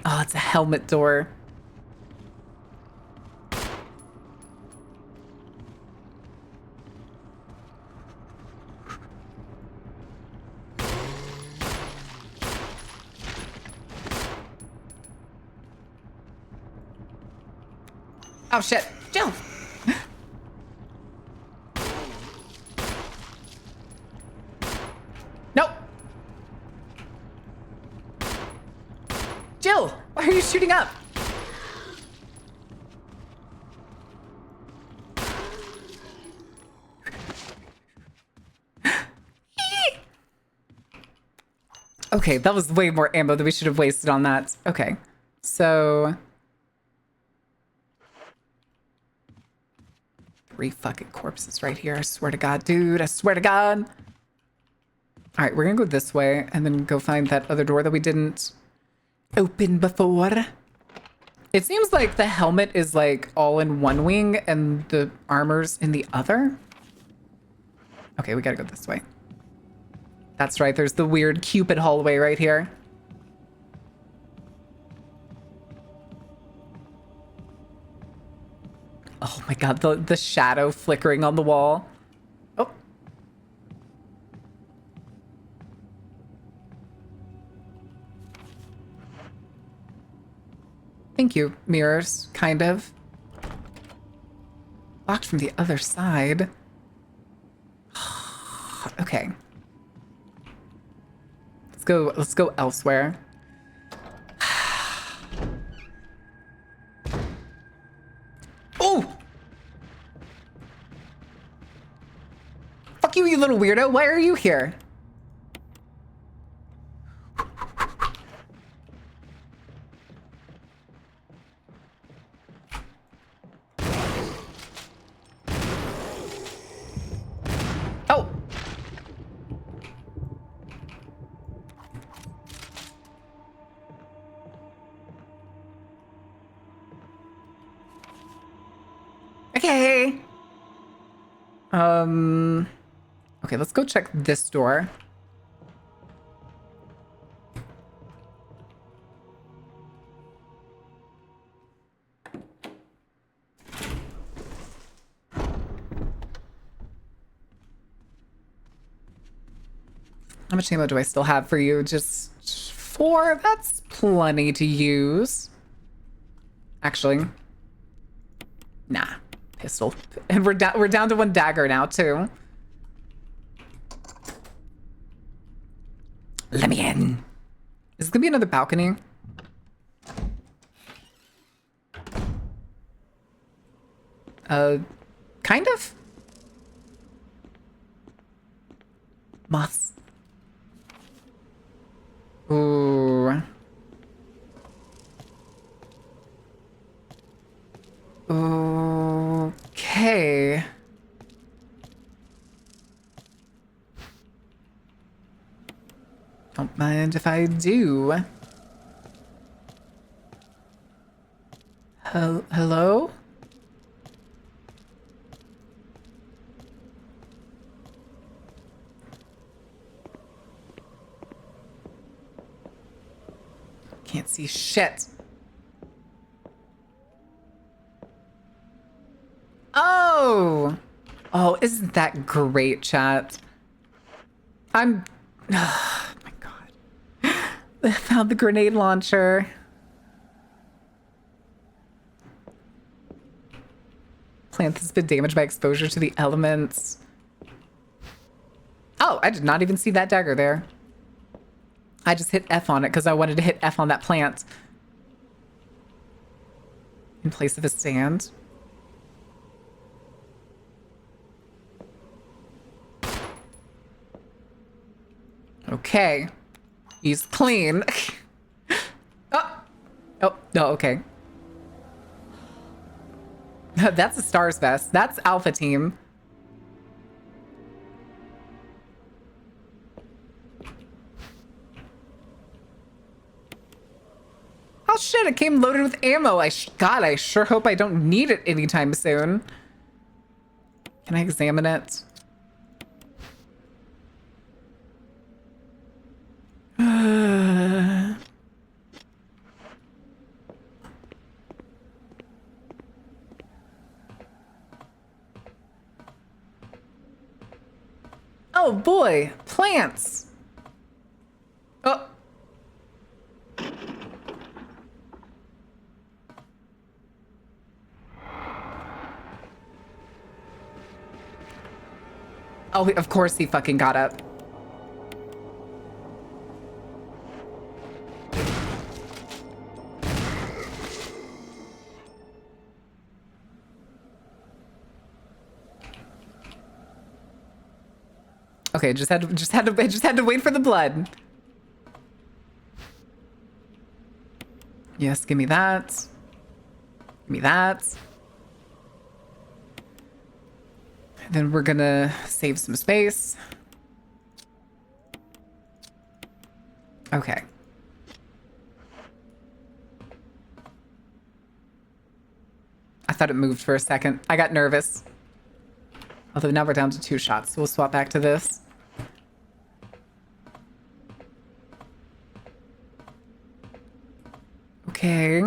Oh, it's a helmet door. Oh shit, Jill. Nope. Jill, why are you shooting up? Okay, that was way more ammo than we should have wasted on that. Okay, so... 3 fucking corpses right here. I swear to God, dude. I swear to God. All right, we're gonna go this way and then go find that other door that we didn't open before. It seems like the helmet is like all in one wing and the armor's in the other. Okay, we gotta go this way. That's right, there's the weird Cupid hallway right here. Oh my God, the shadow flickering on the wall. Oh. Thank you, mirrors, kind of. Locked from the other side. Okay. Let's go elsewhere. Oh! Fuck you, you little weirdo. Why are you here? Oh! Okay. Okay, let's go check this door. How much ammo do I still have for you? Just 4? That's plenty to use. Actually, nah. Pistol. And we're down to 1 dagger now, too. Let me in. Is this gonna be another balcony? Kind of? Moths. Ooh. Okay. Don't mind if I do. Hello? Can't see shit. Oh! Oh, isn't that great, chat? Oh my god. I found the grenade launcher. Plant has been damaged by exposure to the elements. Oh, I did not even see that dagger there. I just hit F on it because I wanted to hit F on that plant. In place of a stand. Okay. He's clean. Oh. Oh, no, okay. That's a Stars Fest. That's Alpha Team. Oh shit, it came loaded with ammo. God, I sure hope I don't need it anytime soon. Can I examine it? Oh boy, plants. Oh. Oh, of course he fucking got up. Okay, just had to wait for the blood. Yes, give me that. Give me that. Then we're gonna save some space. Okay. I thought it moved for a second. I got nervous. Although now we're down to 2 shots. So we'll swap back to this. Okay.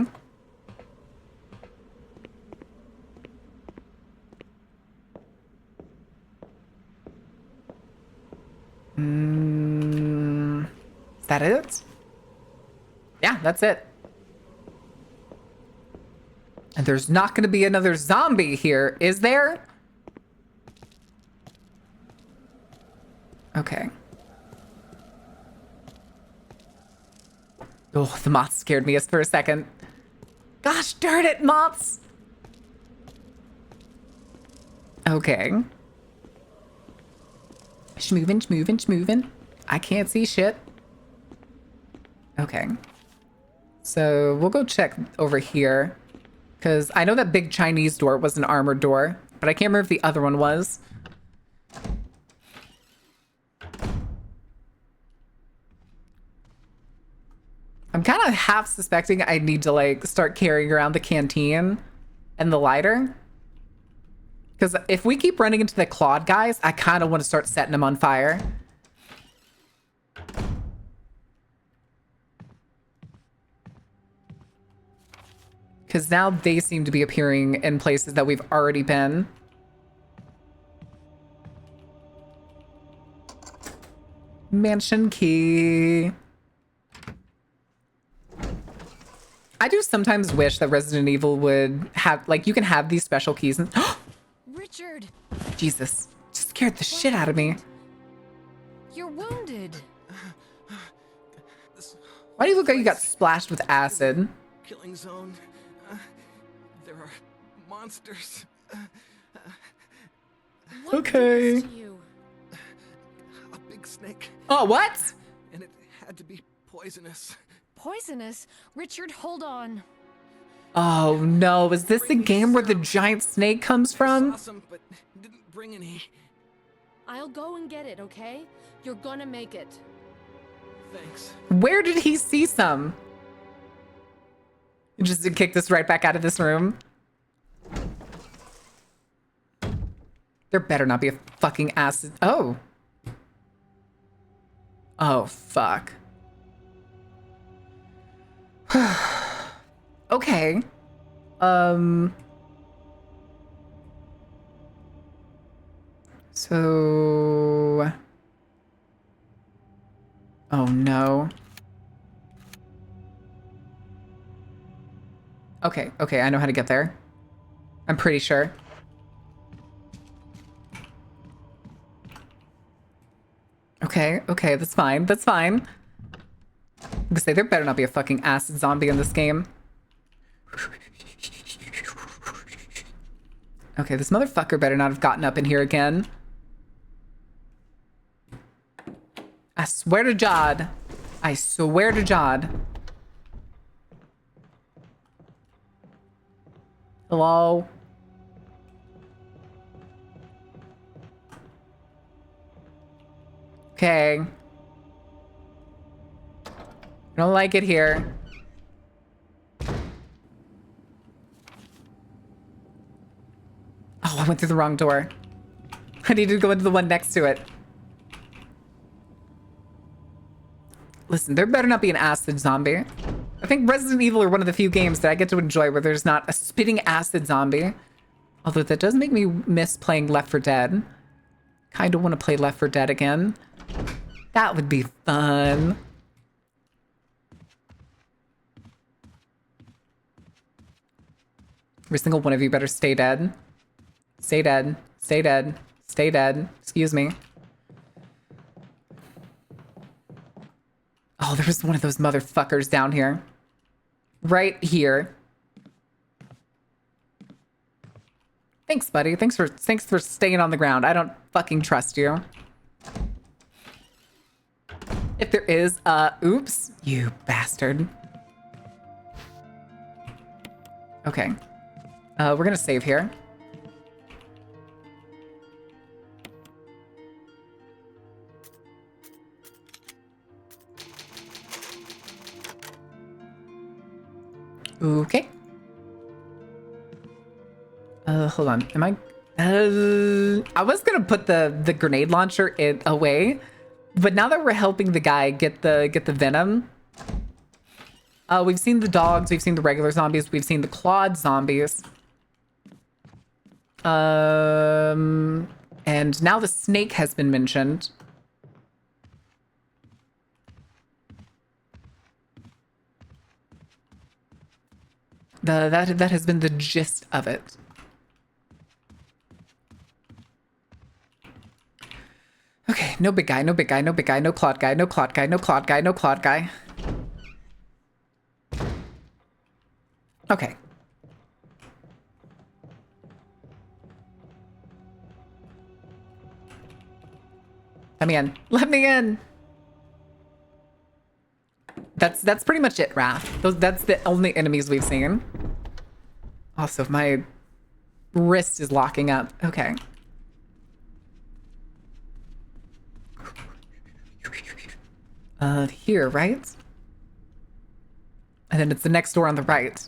Is that it? Yeah, that's it. And there's not going to be another zombie here, is there? Okay. Oh, the moths scared me for a second. Gosh darn it, moths! Okay. Schmovin', schmovin', schmovin'. I can't see shit. Okay. So we'll go check over here. Because I know that big Chinese door was an armored door. But I can't remember if the other one was. I'm kind of half suspecting I need to like start carrying around the canteen and the lighter. Because if we keep running into the Claude guys, I kind of want to start setting them on fire. Because now they seem to be appearing in places that we've already been. Mansion key. I do sometimes wish that Resident Evil would have, like, you can have these special keys and... Richard! Jesus. Just scared the shit out of me. You're wounded. Why do you look like you got splashed with acid? Killing zone. There are monsters. What Okay. did this to you? A big snake. Oh, what? And it had to be poisonous. Poisonous? Richard, hold on. Oh, no. Is this the game where the giant snake comes from? Saw some, but didn't bring any. I'll go and get it, okay? You're gonna make it. Thanks. Where did he see some? Just to kick this right back out of this room. There better not be a fucking acid. Oh. Oh, fuck. Okay. So. Oh, no. Okay, okay, I know how to get there. I'm pretty sure. Okay, okay, that's fine, that's fine. I'm gonna say there better not be a fucking acid zombie in this game. Okay, this motherfucker better not have gotten up in here again. I swear to Jod. I swear to Jod. Hello? Okay. I don't like it here. Oh, I went through the wrong door. I needed to go into the one next to it. Listen, there better not be an acid zombie. I think Resident Evil are one of the few games that I get to enjoy where there's not a spitting acid zombie. Although that does make me miss playing Left 4 Dead. Kind of want to play Left 4 Dead again. That would be fun. Every single one of you better stay dead. Stay dead. Stay dead. Stay dead. Excuse me. Oh, there was one of those motherfuckers down here. Right here. Thanks, buddy. Thanks for staying on the ground. I don't fucking trust you. If there is, oops, you bastard. Okay. We're gonna save here. Okay. Hold on. Am I? I was gonna put the grenade launcher away, but now that we're helping the guy get the venom, we've seen the dogs, we've seen the regular zombies, we've seen the clawed zombies, and now the snake has been mentioned. That has been the gist of it. Okay, no big guy, no big guy, no big guy, no clawed guy, no clawed guy, no clawed guy, no clawed guy. Okay. Let me in. Let me in. That's pretty much it, Wrath. That's the only enemies we've seen. Also, my wrist is locking up. Okay. Here, right? And then it's the next door on the right.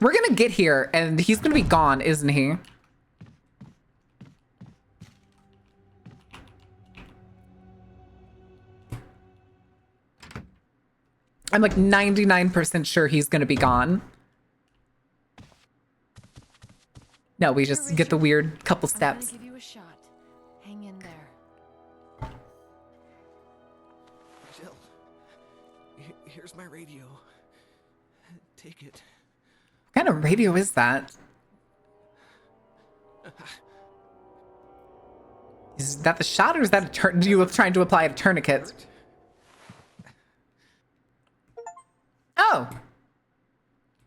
We're gonna get here, and he's gonna be gone, isn't he? I'm like 99% sure he's gonna be gone. No, we just get the weird couple steps. I'm gonna give you a shot. Hang in there. Jill, here's my radio. Take it. What kind of radio is that? Is that the shot, or is that you trying to apply a tourniquet? Oh.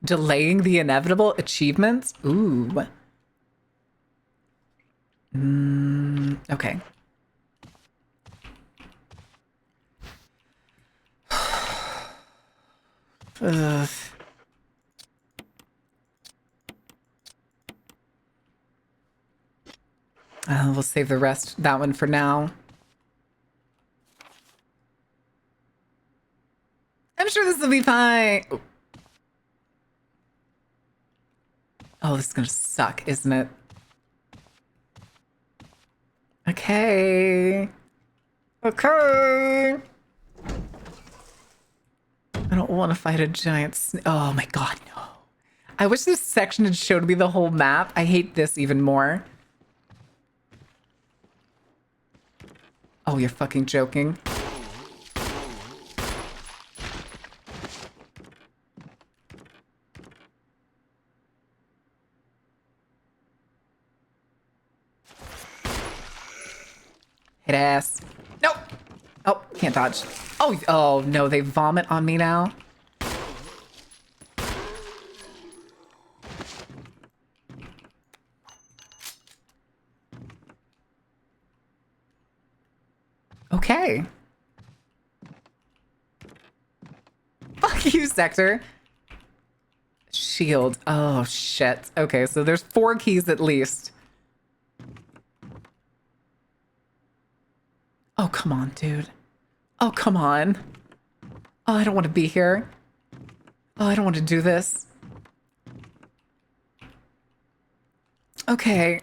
Delaying the inevitable achievements? Ooh. Okay. Ugh. We'll save that one for now. I'm sure this will be fine. Oh, this is gonna suck, isn't it? Okay. Okay. I don't want to fight a giant oh my god, no. I wish this section had showed me the whole map. I hate this even more. Oh, you're fucking joking. Hit ass. Nope. Oh, can't dodge. Oh no, they vomit on me now. Okay. Fuck you, Sector. Shield. Oh, shit. Okay, so there's 4 keys at least. Oh, come on, dude. Oh, come on. Oh, I don't want to be here. Oh, I don't want to do this. Okay.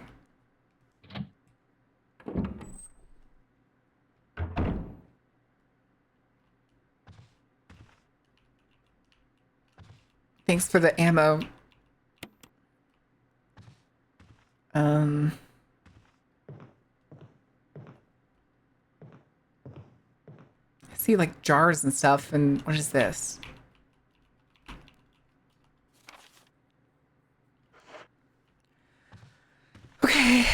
Thanks for the ammo. I see like jars and stuff, and what is this? Okay.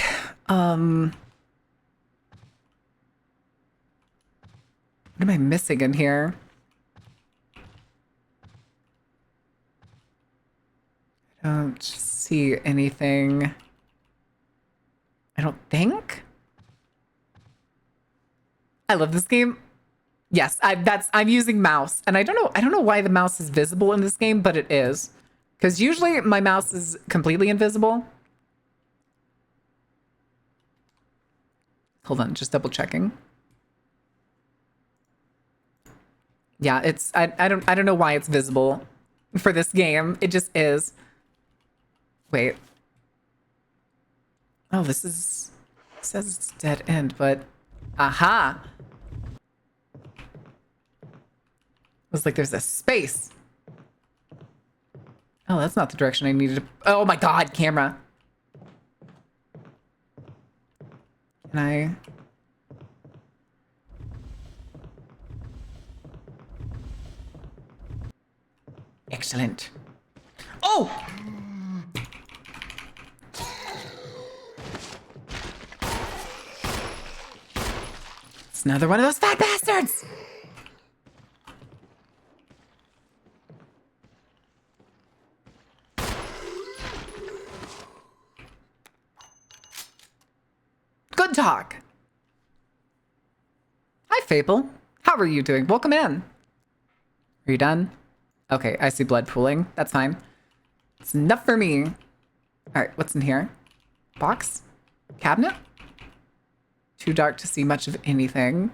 What am I missing in here? I don't see anything. I don't think. I love this game. Yes, I'm using mouse, and I don't know why the mouse is visible in this game, but it is. Because usually my mouse is completely invisible. Hold on, just double checking. Yeah, it's I don't know why it's visible for this game. It just is. Wait. Oh, this is it says it's dead end, but aha. Looks like there's a space. Oh, that's not the direction I needed to. Oh my god, camera. Can I? Excellent. Oh! It's another one of those fat bastards! Good talk. Hi, Fable. How are you doing? Welcome in. Are you done? Okay, I see blood pooling. That's fine. It's enough for me. All right, what's in here? Box? Cabinet? Too dark to see much of anything.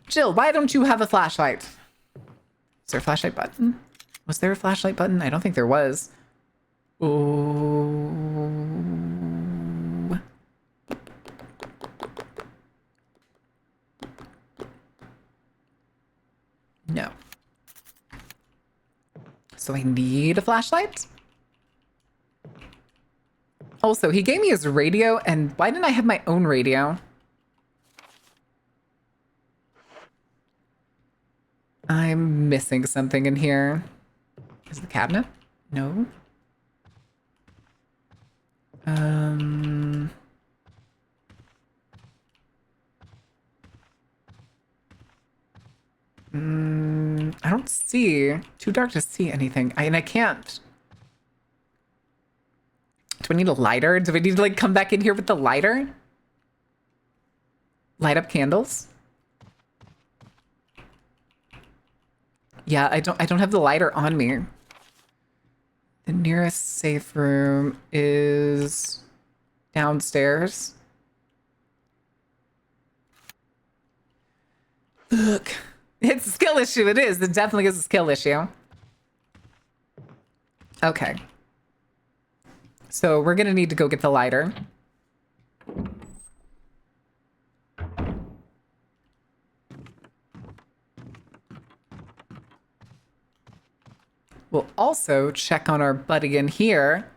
Jill, why don't you have a flashlight? Is there a flashlight button? Was there a flashlight button? I don't think there was. Oh. No. So I need a flashlight? Also, he gave me his radio, and why didn't I have my own radio? I'm missing something in here. Is the cabinet? No. I don't see. Too dark to see anything. I can't. Do I need a lighter? Do we need to like come back in here with the lighter? Light up candles? Yeah, I don't have the lighter on me. The nearest safe room is downstairs. Look, it's skill issue. It is. It definitely is a skill issue. Okay. So we're going to need to go get the lighter. We'll also check on our buddy in here.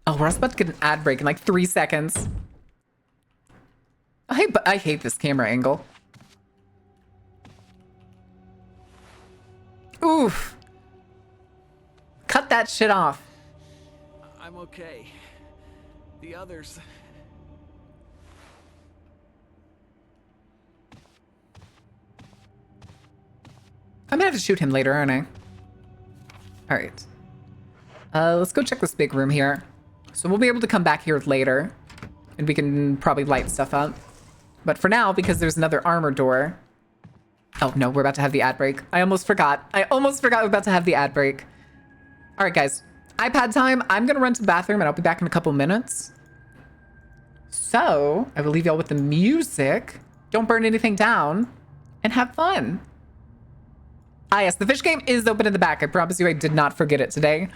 Oh, we're about to get an ad break in like 3 seconds. I hate this camera angle. Oof. Cut that shit off. I'm okay. The others... I'm gonna have to shoot him later, aren't I? All right. Let's go check this big room here. So we'll be able to come back here later, and we can probably light stuff up. But for now, because there's another armor door. Oh no, we're about to have the ad break. I almost forgot. I almost forgot we're about to have the ad break. All right, guys. iPad time. I'm gonna run to the bathroom, and I'll be back in a couple minutes. So I will leave y'all with the music. Don't burn anything down, and have fun. Ah, yes, the fish game is open in the back. I promise you I did not forget it today.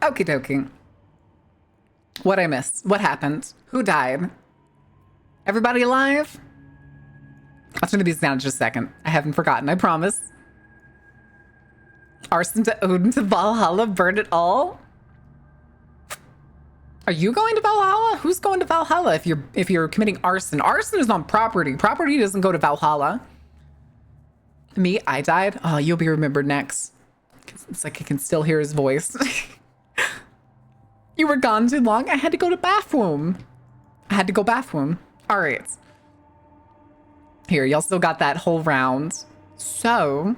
Okie dokie. What I missed? What happened? Who died? Everybody alive? I'll turn the music down in just a second. I haven't forgotten, I promise. Arson to Odin to Valhalla, burn it all? Are you going to Valhalla? Who's going to Valhalla if you're committing arson? Arson is on property. Property doesn't go to Valhalla. Me, I died. Oh, you'll be remembered next. It's like I can still hear his voice. You were gone too long. I had to go to bathroom. I had to go bathroom. All right. Here, y'all still got that whole round. So,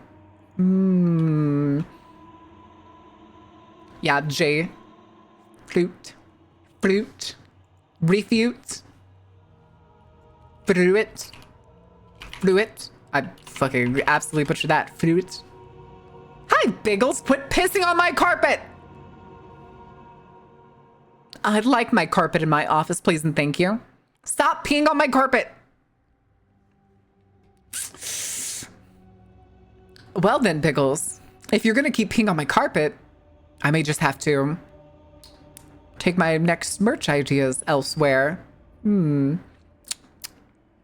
yeah, J. Flute. Refute. Fruit. I fucking absolutely butchered that. Fruit. Hi, Biggles. Quit pissing on my carpet. I'd like my carpet in my office, please and thank you. Stop peeing on my carpet. Well then, Biggles, if you're gonna keep peeing on my carpet, I may just have to take my next merch ideas elsewhere. Maybe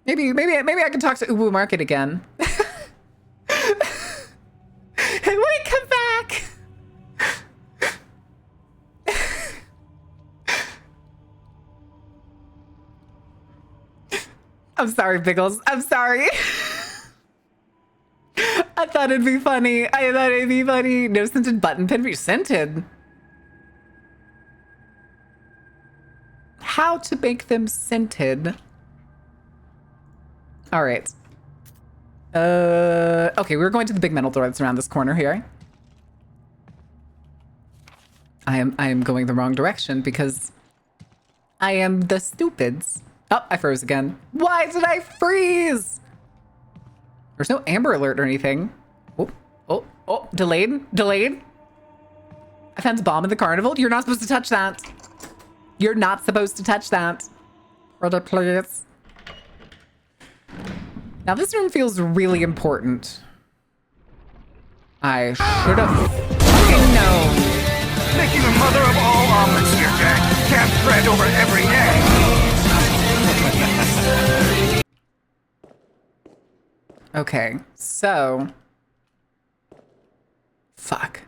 I can talk to Ubu Market again. When I come back. I'm sorry, Biggles. I'm sorry. I thought it'd be funny. No scented button pin. Scented. How to make them scented. All right. Okay, we're going to the big metal door that's around this corner here. I am going the wrong direction because I am the stupids. Oh, I froze again. Why did I freeze? There's no Amber Alert or anything. Oh, delayed. I found a bomb in the carnival. You're not supposed to touch that. You're not supposed to touch that. Brother, please. Now this room feels really important. I should have fucking known. Making the mother of all omelets here, Jack. Can't spread over every egg. Okay, so... Fuck.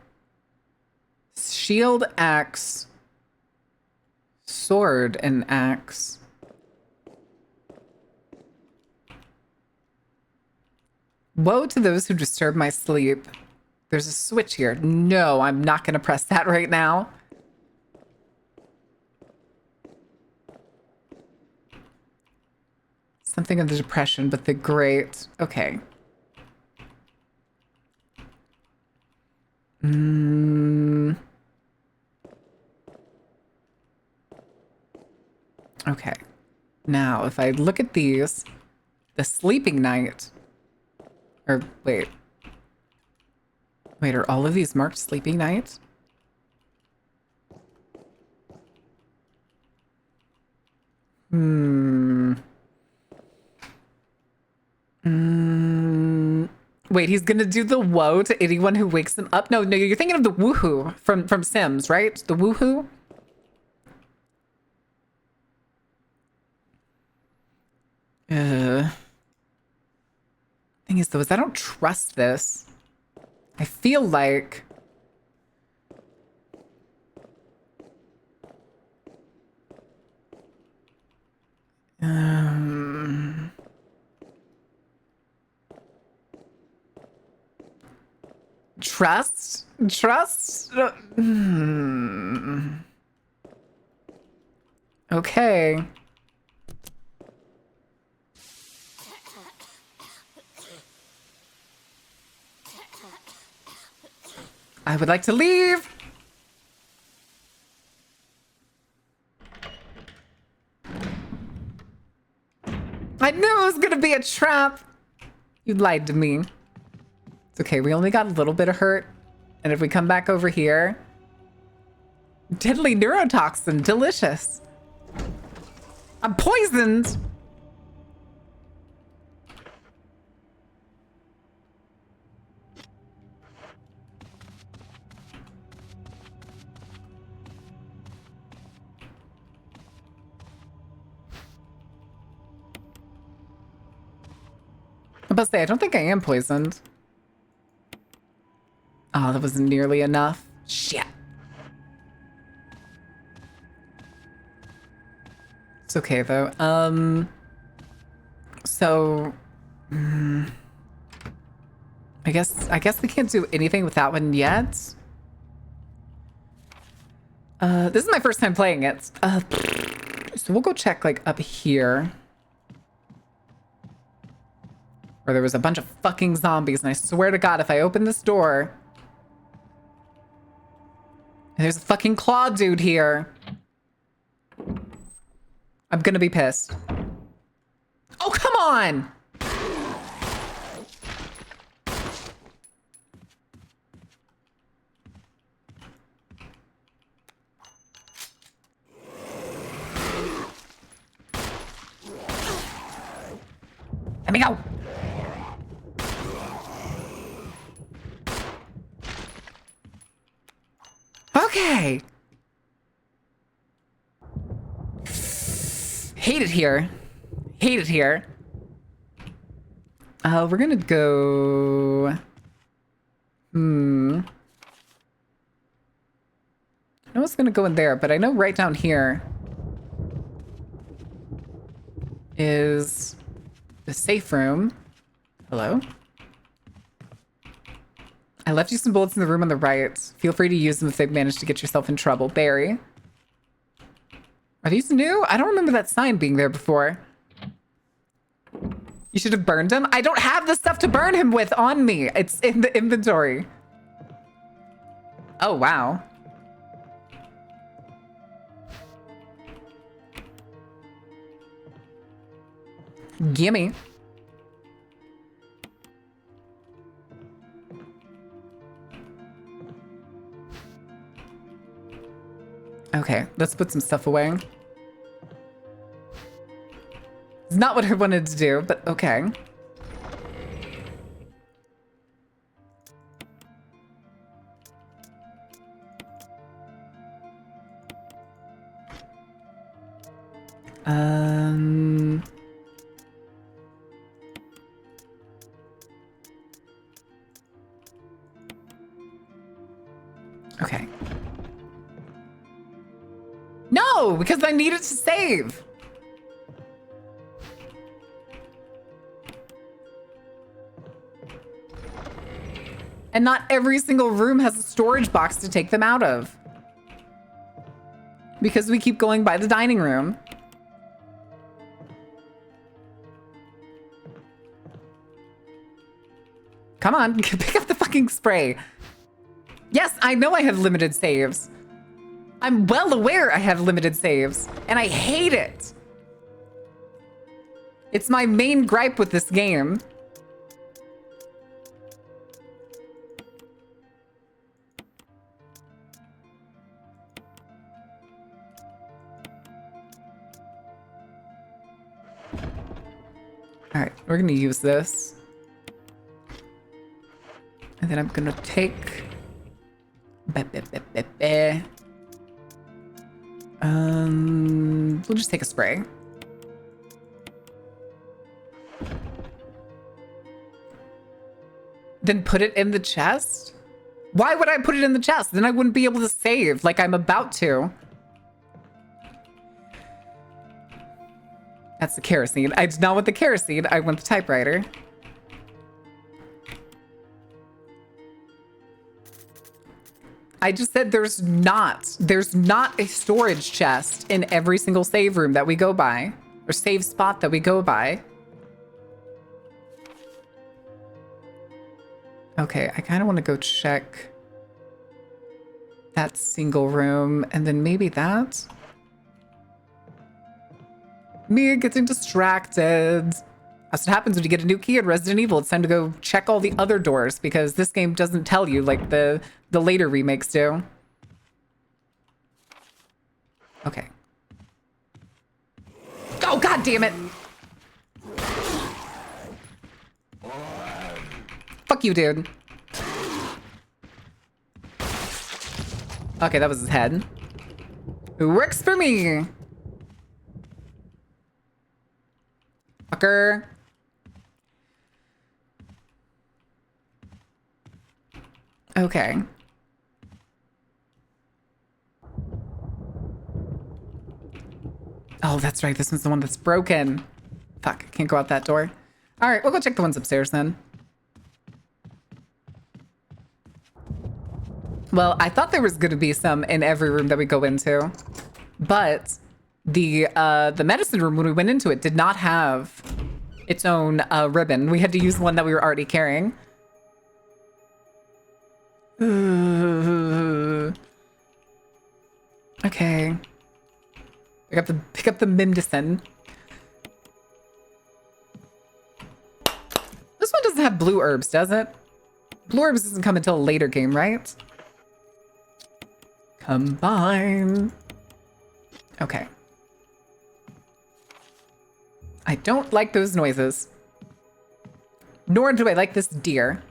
Shield, axe. Sword and axe. Woe to those who disturb my sleep. There's a switch here. No, I'm not going to press that right now. Something of the depression, but the great... Okay. Okay. Now, if I look at these, the sleeping night... Or, wait. Wait, are all of these marked sleeping night? Wait, he's gonna do the woe to anyone who wakes him up? No, you're thinking of the woohoo from Sims, right? The woohoo? Thing is, though, is I don't trust this. I feel like... Trust? Trust? Okay. I would like to leave. I knew it was going to be a trap. You lied to me. It's okay. We only got a little bit of hurt. And if we come back over here... Deadly neurotoxin. Delicious. I'm poisoned. I'm about to say, I don't think I am poisoned. Oh, that wasn't nearly enough. Shit. It's okay, though. So... I guess we can't do anything with that one yet. This is my first time playing it. So we'll go check, like, up here. Where there was a bunch of fucking zombies, and I swear to God, if I open this door... And there's a fucking claw dude here. I'm gonna be pissed. Oh, come on! me go. Okay. Hate it here. Hate it here. We're gonna go... I was gonna go in there, but I know right down here is the safe room. Hello? I left you some bullets in the room on the right. Feel free to use them if they've managed to get yourself in trouble. Barry. Are these new? I don't remember that sign being there before. You should have burned him. I don't have the stuff to burn him with on me. It's in the inventory. Oh, wow. Gimme. Okay, let's put some stuff away. It's not what I wanted to do, but okay. Okay. No, because I needed to save. And not every single room has a storage box to take them out of. Because we keep going by the dining room. Come on, pick up the fucking spray. Yes, I know I have limited saves. I'm well aware I have limited saves, and I hate it. It's my main gripe with this game. All right, we're gonna use this. And then I'm gonna take... we'll just take a spray. Then put it in the chest? Why would I put it in the chest? Then I wouldn't be able to save like I'm about to. That's the kerosene. I did not want the kerosene. I want the typewriter. I just said there's not a storage chest in every single save room that we go by, or save spot that we go by. Okay, I kind of want to go check that single room and then maybe that. Me getting distracted. That's what happens when you get a new key in Resident Evil. It's time to go check all the other doors because this game doesn't tell you like the later remakes do. Okay. Oh, God damn it. Fuck you, dude. Okay, that was his head. It works for me. Fucker. Okay. Oh, that's right. This one's the one that's broken. Fuck, I can't go out that door. All right, we'll go check the ones upstairs then. Well, I thought there was going to be some in every room that we go into, but the medicine room when we went into it did not have its own ribbon. We had to use one that we were already carrying. Okay. Pick up the Mimdicin. This one doesn't have blue herbs, does it? Blue herbs doesn't come until a later game, right? Combine. Okay. I don't like those noises. Nor do I like this deer.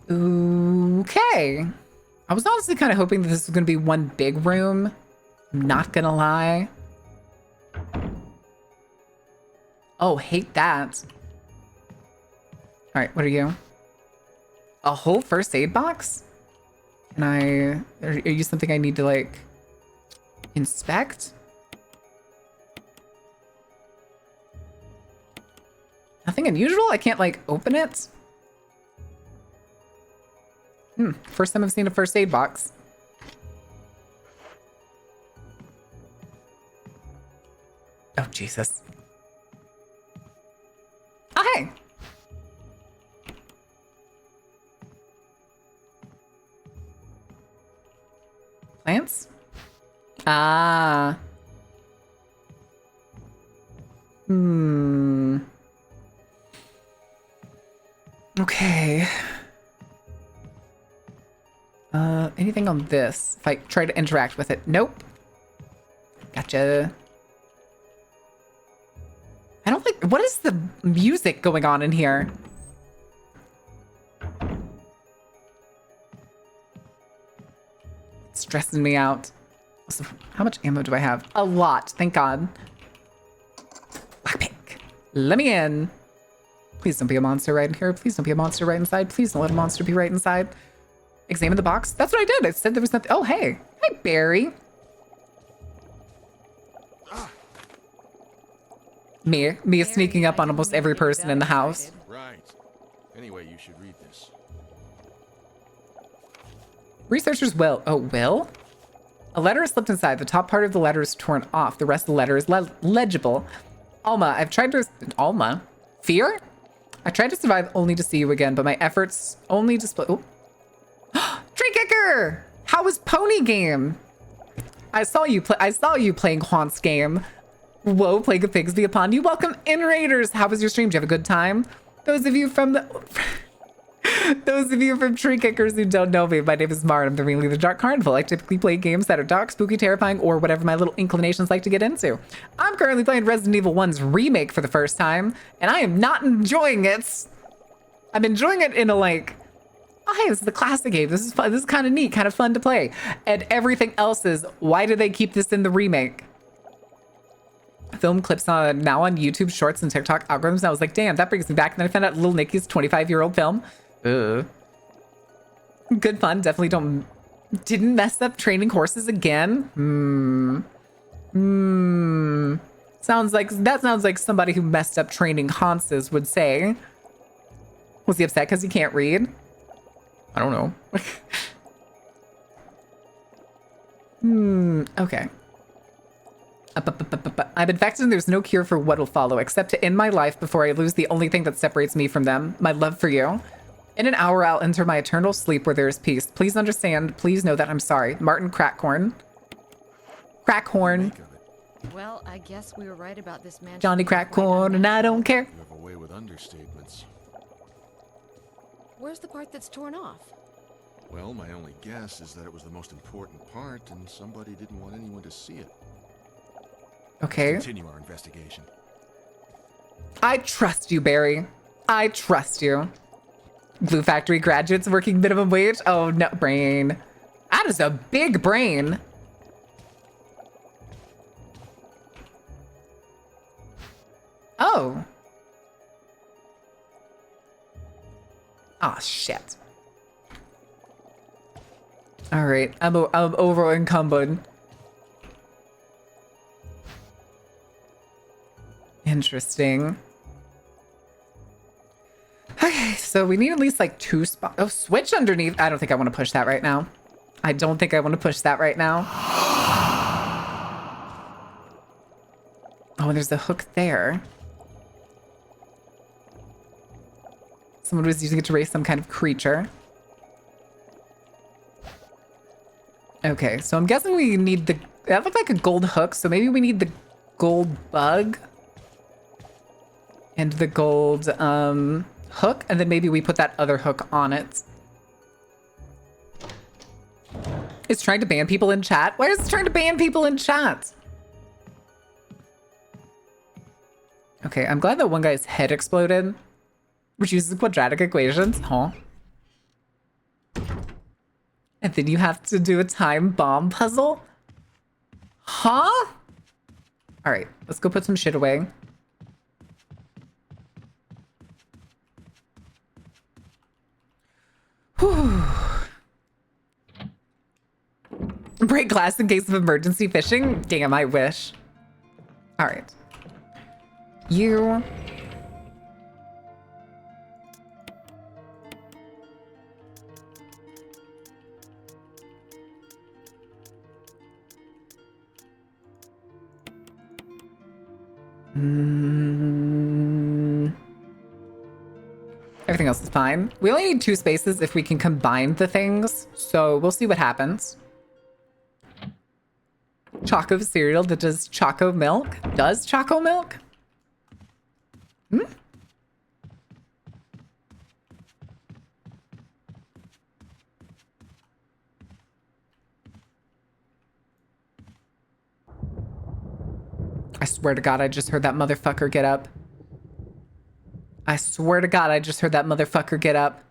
Okay. I was honestly kind of hoping that this was going to be one big room. I'm not going to lie. Oh, hate that. All right, what are you? A whole first aid box? Are you something I need to, like, inspect? Nothing unusual? I can't, like, open it? First time I've seen a first aid box. Oh, Jesus. Oh, hey. Plants? Ah. Okay. Anything on this? If I try to interact with it. Nope. Gotcha. I don't think... What is the music going on in here? It's stressing me out. So, how much ammo do I have? A lot. Thank God. Lockpick. Let me in. Please don't be a monster right in here. Please don't be a monster right inside. Please don't let a monster be right inside. Examine the box. That's what I did. I said there was nothing. Oh, hey. Hey, Barry. Mia sneaking up on almost every person in the house. Right. Anyway, you should read this. Researchers will. Oh, will? A letter is slipped inside. The top part of the letter is torn off. The rest of the letter is legible. Alma, I've tried to... Alma? Fear? I tried to survive only to see you again, but my efforts only display... Oh. Tree Kicker! How was Pony Game? I saw you playing Haunt's game. Whoa, Plague of Pigs be upon you. Welcome in, Raiders. How was your stream? Did you have a good time? Those of you from Tree Kickers who don't know me, my name is Mar. I'm the ringleader of the Dark Carnival. I typically play games that are dark, spooky, terrifying, or whatever my little inclinations like to get into. I'm currently playing Resident Evil 1's remake for the first time, and I am not enjoying it. I'm enjoying it in a like, oh, hey, this is the classic game. This is fun. This is kind of neat, kind of fun to play. And everything else is, why do they keep this in the remake? Film clips now on YouTube Shorts and TikTok algorithms. And I was like, damn, that brings me back. And then I found out Little Nicky's 25-year-old film. Ugh. Good fun. Definitely didn't mess up training horses again. Sounds like somebody who messed up training Hanses would say. Was he upset because he can't read? I don't know. Okay. I'm infected and there's no cure for what will follow, except to end my life before I lose the only thing that separates me from them, my love for you. In an hour, I'll enter my eternal sleep where there is peace. Please understand. Please know that I'm sorry. Martin Crackhorn. Crackhorn. Well, I guess we were right about this man. Johnny Crackhorn, and I don't care. You have a way with understatements. Where's the part that's torn off? Well, my only guess is that it was the most important part, and somebody didn't want anyone to see it. Okay. Continue our investigation. I trust you, Barry. I trust you. Glue factory graduates working minimum wage? Oh, no. Brain. That is a big brain. Oh. Oh, shit. All right. I'm over encumbered. Interesting. Okay, so we need at least like 2 spots. Oh, switch underneath. I don't think I want to push that right now. I don't think I want to push that right now. Oh, and there's a hook there. Someone was using it to raise some kind of creature. Okay, so I'm guessing we need the... That looked like a gold hook, so maybe we need the gold bug. And the gold hook, and then maybe we put that other hook on it. It's trying to ban people in chat. Why is it trying to ban people in chat? Okay, I'm glad that one guy's head exploded. which uses quadratic equations. Huh? And then you have to do a time bomb puzzle? Huh? All right, let's go put some shit away. Whew. Break glass in case of emergency fishing? Damn, I wish. All right. You. Everything else is fine. We only need 2 spaces if we can combine the things. So we'll see what happens. Choco cereal that does choco milk? Does choco milk? Hmm? I swear to God, I just heard that motherfucker get up. I swear to God, I just heard that motherfucker get up.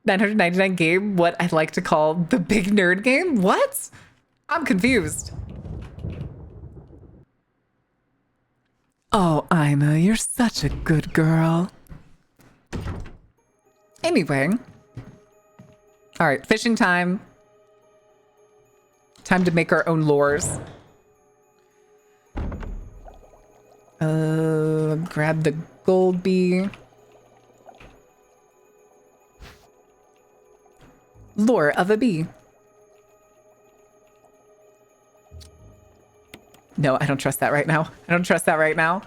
999 game, what I'd like to call the big nerd game? What? I'm confused. Oh, Ima, you're such a good girl. Anyway. All right, fishing time. Time to make our own lures. Grab the gold bee. Lure of a bee. No, I don't trust that right now. I don't trust that right now.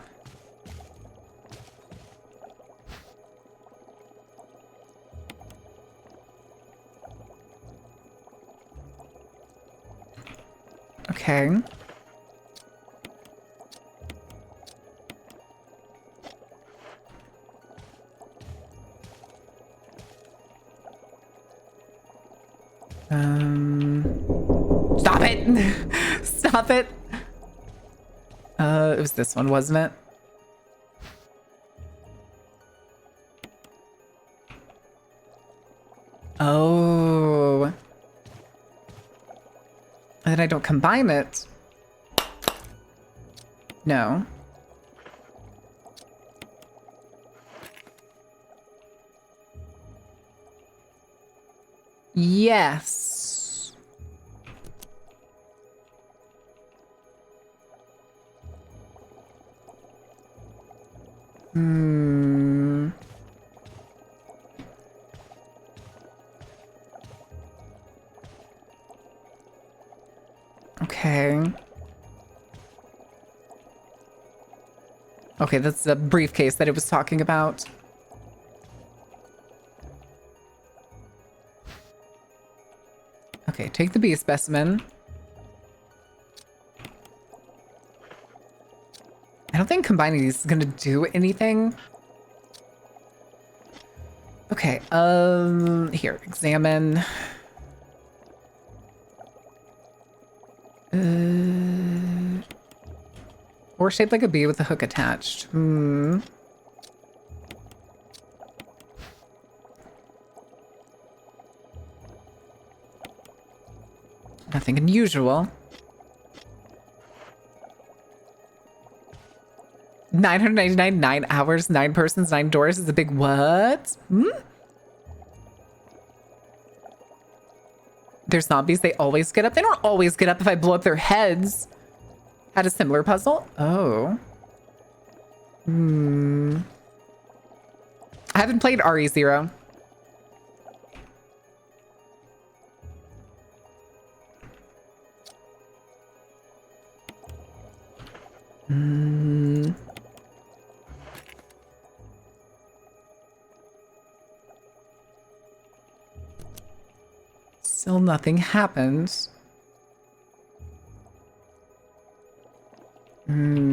Okay. Stop it! Stop it! It was this one, wasn't it? Oh. And then I don't combine it. No. Yes. Hmm. Okay. Okay, that's the briefcase that it was talking about. Okay, take the bee specimen. I don't think combining these is gonna do anything. Okay, here, examine. Or shaped like a bee with a hook attached. Hmm. Nothing unusual. 999, 9 hours, 9 persons, 9 doors is a big what? Hmm? They're zombies. They always get up. They don't always get up if I blow up their heads. Had a similar puzzle? Oh. Hmm. I haven't played RE0. Hmm. Still nothing happens. Hmm.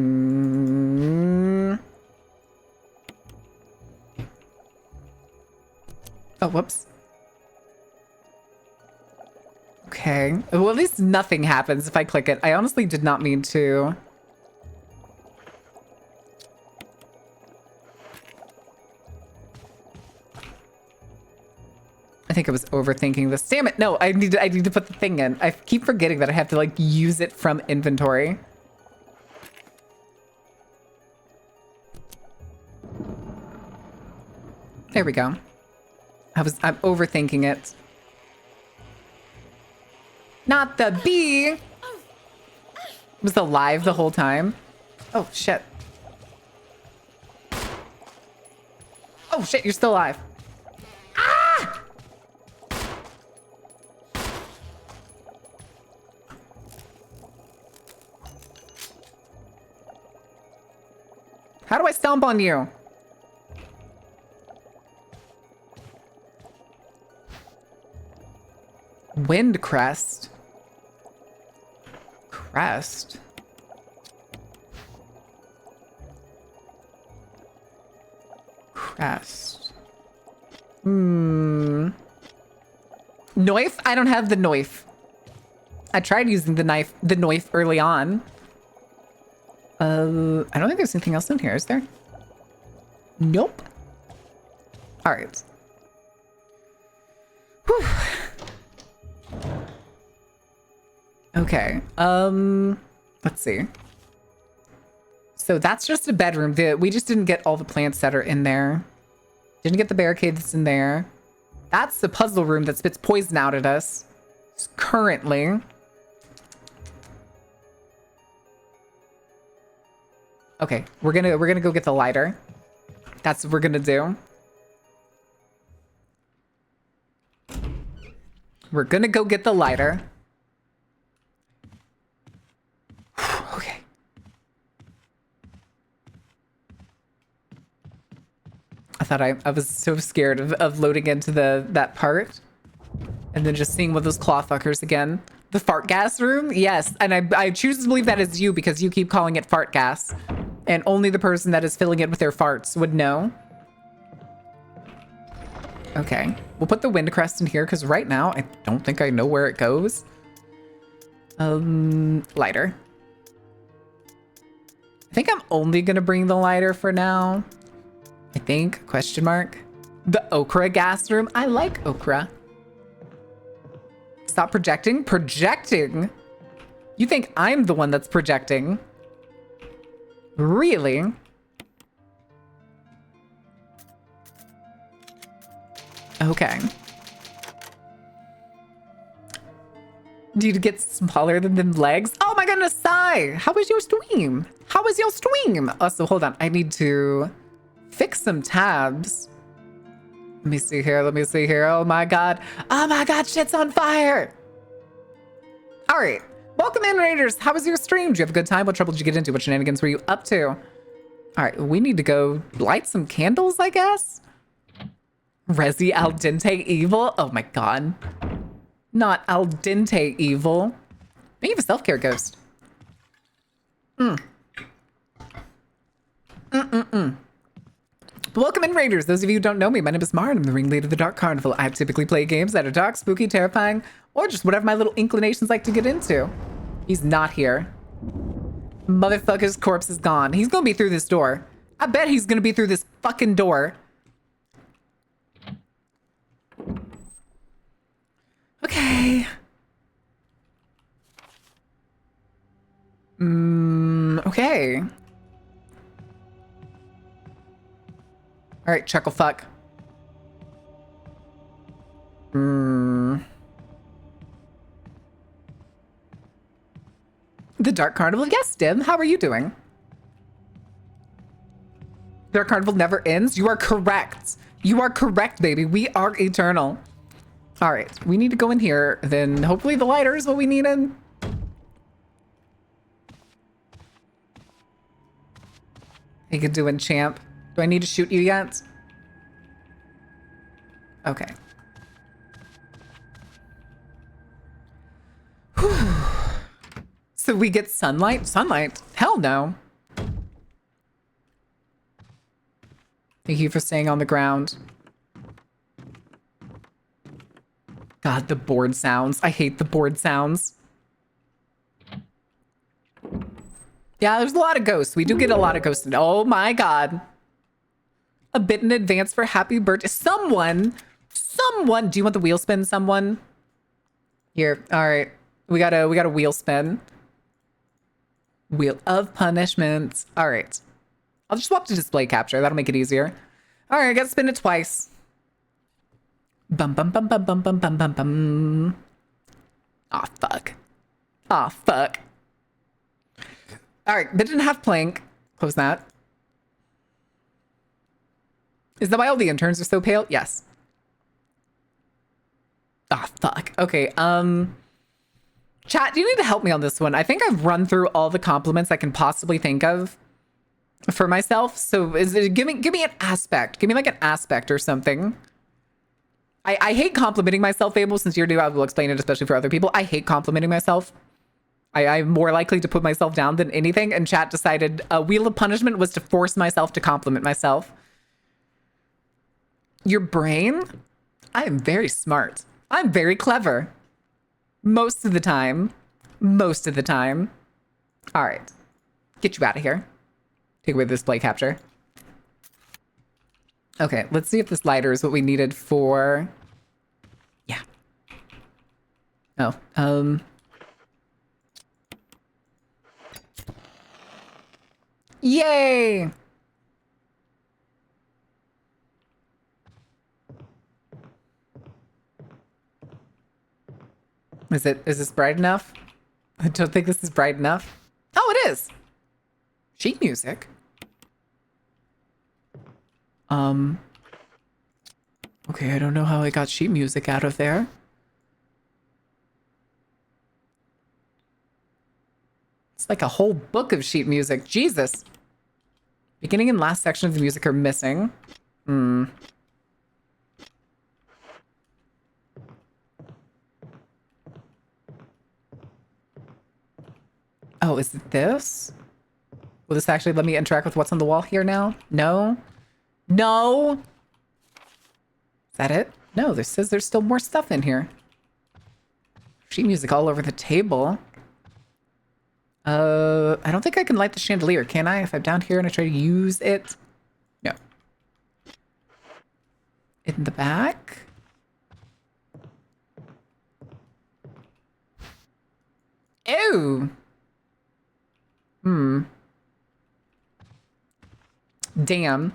Oh, whoops. Okay. Well, at least nothing happens if I click it. I honestly did not mean to. think I was overthinking this. Damn it. No, I need to put the thing in. I keep forgetting that I have to like use it from inventory. There we go. I'm overthinking it. Not the bee. It was alive the whole time. Oh shit. Oh shit, you're still alive. Ah! How do I stomp on you? Wind crest. Crest. Crest. Knife? I don't have the knife. I tried using the knife early on. I don't think there's anything else in here, is there? Nope. All right. Whew. Okay. Let's see. So that's just a bedroom. We just didn't get all the plants that are in there. Didn't get the barricade that's in there. That's the puzzle room that spits poison out at us. Currently. Okay, we're gonna go get the lighter. That's what we're gonna do. We're gonna go get the lighter. Okay. I thought I was so scared of loading into that part. And then just seeing one of those claw fuckers again. The fart gas room? Yes. And I choose to believe that is you because you keep calling it fart gas. And only the person that is filling it with their farts would know. Okay. We'll put the wind crest in here because right now I don't think I know where it goes. Lighter. I think I'm only gonna bring the lighter for now. I think, question mark. The okra gas room. I like okra. Stop projecting. Projecting? You think I'm the one that's projecting? Really? Okay. Do you get smaller than them legs? Oh my goodness, Sai! How was your stream? How was your stream? Oh, so hold on. I need to fix some tabs. Let me see here. Let me see here. Oh my god. Oh my god, shit's on fire. All right. Welcome in, Raiders. How was your stream? Did you have a good time? What trouble did you get into? What shenanigans were you up to? All right. We need to go light some candles, I guess. Resi al dente evil. Oh my god. Not al dente evil. Maybe have a self-care ghost. Welcome in, Raiders. Those of you who don't know me, my name is Maren. I'm the ringleader of the Dark Carnival. I typically play games that are dark, spooky, terrifying, or just whatever my little inclinations like to get into. He's not here. Motherfucker's corpse is gone. He's gonna be through this door. I bet he's gonna be through this fucking door. Okay. Okay. All right, chuckle fuck. The Dark Carnival. Yes, Dim. How are you doing? Dark Carnival never ends. You are correct. You are correct, baby. We are eternal. All right, we need to go in here. Then hopefully the lighter is what we need in. You can do in champ. Do I need to shoot you yet? Okay. Whew. So we get sunlight? Sunlight? Hell no. Thank you for staying on the ground. God, the board sounds. I hate the board sounds. Yeah, there's a lot of ghosts. We do get a lot of ghosts. Oh my god. A bit in advance for happy birthday. Someone Someone, do you want the wheel spin, someone? Here, all right. We got a wheel spin. Wheel of punishment. All right. I'll just swap to display capture. That'll make it easier. All right, I gotta spin it twice. Bum bum bum bum bum bum bum bum bum. Aw, fuck. Aw, fuck. All right, that didn't have plank. Close that. Is that why all the interns are so pale? Yes. Ah, fuck. Okay, chat, you need to help me on this one. I think I've run through all the compliments I can possibly think of for myself. So give me an aspect. Give me like an aspect or something. I hate complimenting myself, Fable. Since you're new, I will explain it, especially for other people. I hate complimenting myself. I'm more likely to put myself down than anything. And chat decided a wheel of punishment was to force myself to compliment myself. Your brain? I am very smart. I'm very clever. Most of the time. Most of the time. All right. Get you out of here. Take away the display capture. Okay, let's see if this lighter is what we needed for... Yeah. Oh, Yay! Is this bright enough? I don't think this is bright enough. Oh, it is. Sheet music. Okay, I don't know how I got sheet music out of there. It's like a whole book of sheet music. Jesus. Beginning and last section of the music are missing. Oh, is it this? Will this actually let me interact with what's on the wall here now? No? No? Is that it? No, this says there's still more stuff in here. Sheet music all over the table. I don't think I can light the chandelier, can I? If I'm down here and I try to use it? No. In the back? Ew! Damn.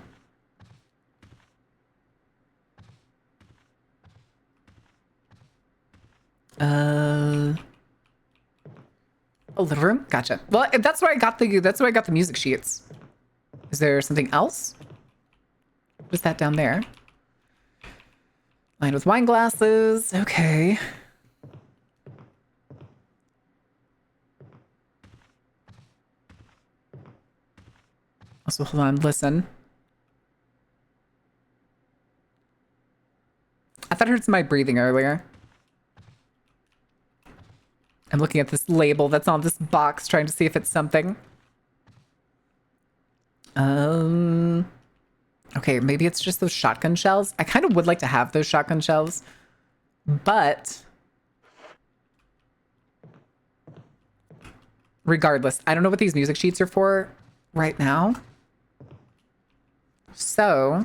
Oh, living room? Gotcha. Well, that's where I got the music sheets. Is there something else? What is that down there? Lined with wine glasses. Okay. Also, hold on, listen. I thought I heard somebody breathing earlier. I'm looking at this label that's on this box, trying to see if it's something. Okay, maybe it's just those shotgun shells. I kind of would like to have those shotgun shells, but regardless, I don't know what these music sheets are for right now. So,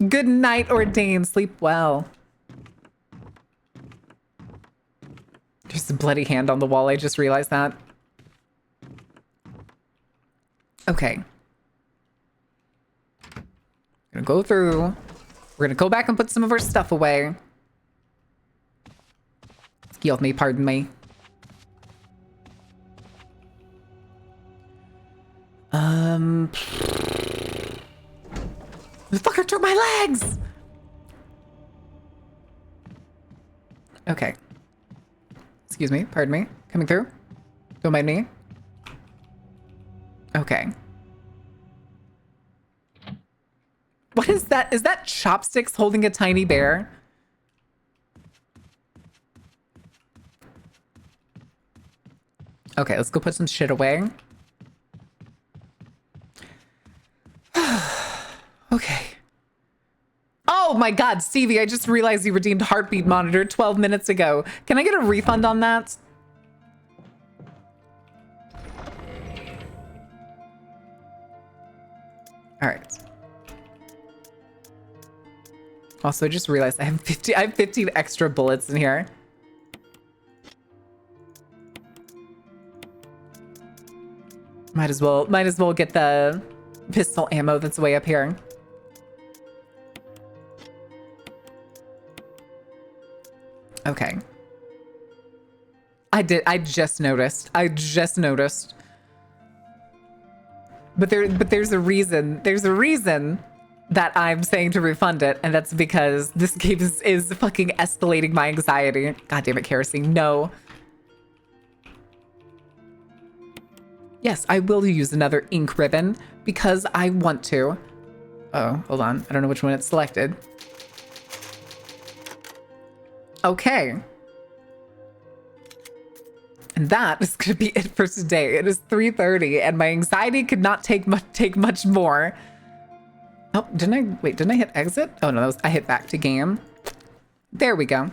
good night, Ordain. Sleep well. There's a bloody hand on the wall. I just realized that. Okay. I'm gonna go through. We're gonna go back and put some of our stuff away. Excuse me, pardon me. The fucker took my legs! Okay. Excuse me, pardon me. Coming through? Don't mind me. Okay. What is that? Is that chopsticks holding a tiny bear? Okay, let's go put some shit away. Okay. Oh my god, Stevie, I just realized you redeemed Heartbeat Monitor 12 minutes ago. Can I get a refund on that? All right. Also, I just realized I have 15 extra bullets in here. Might as well get the pistol ammo that's way up here. Okay. I just noticed. But there's a reason. There's a reason that I'm saying to refund it, and that's because this game is fucking escalating my anxiety. God damn it, kerosene. No. Yes, I will use another ink ribbon because I want to. Oh, hold on. I don't know which one it's selected. Okay. And that is going to be it for today. It is 3:30 and my anxiety could not take much more. Oh, didn't I hit exit? Oh no, I hit back to game. There we go.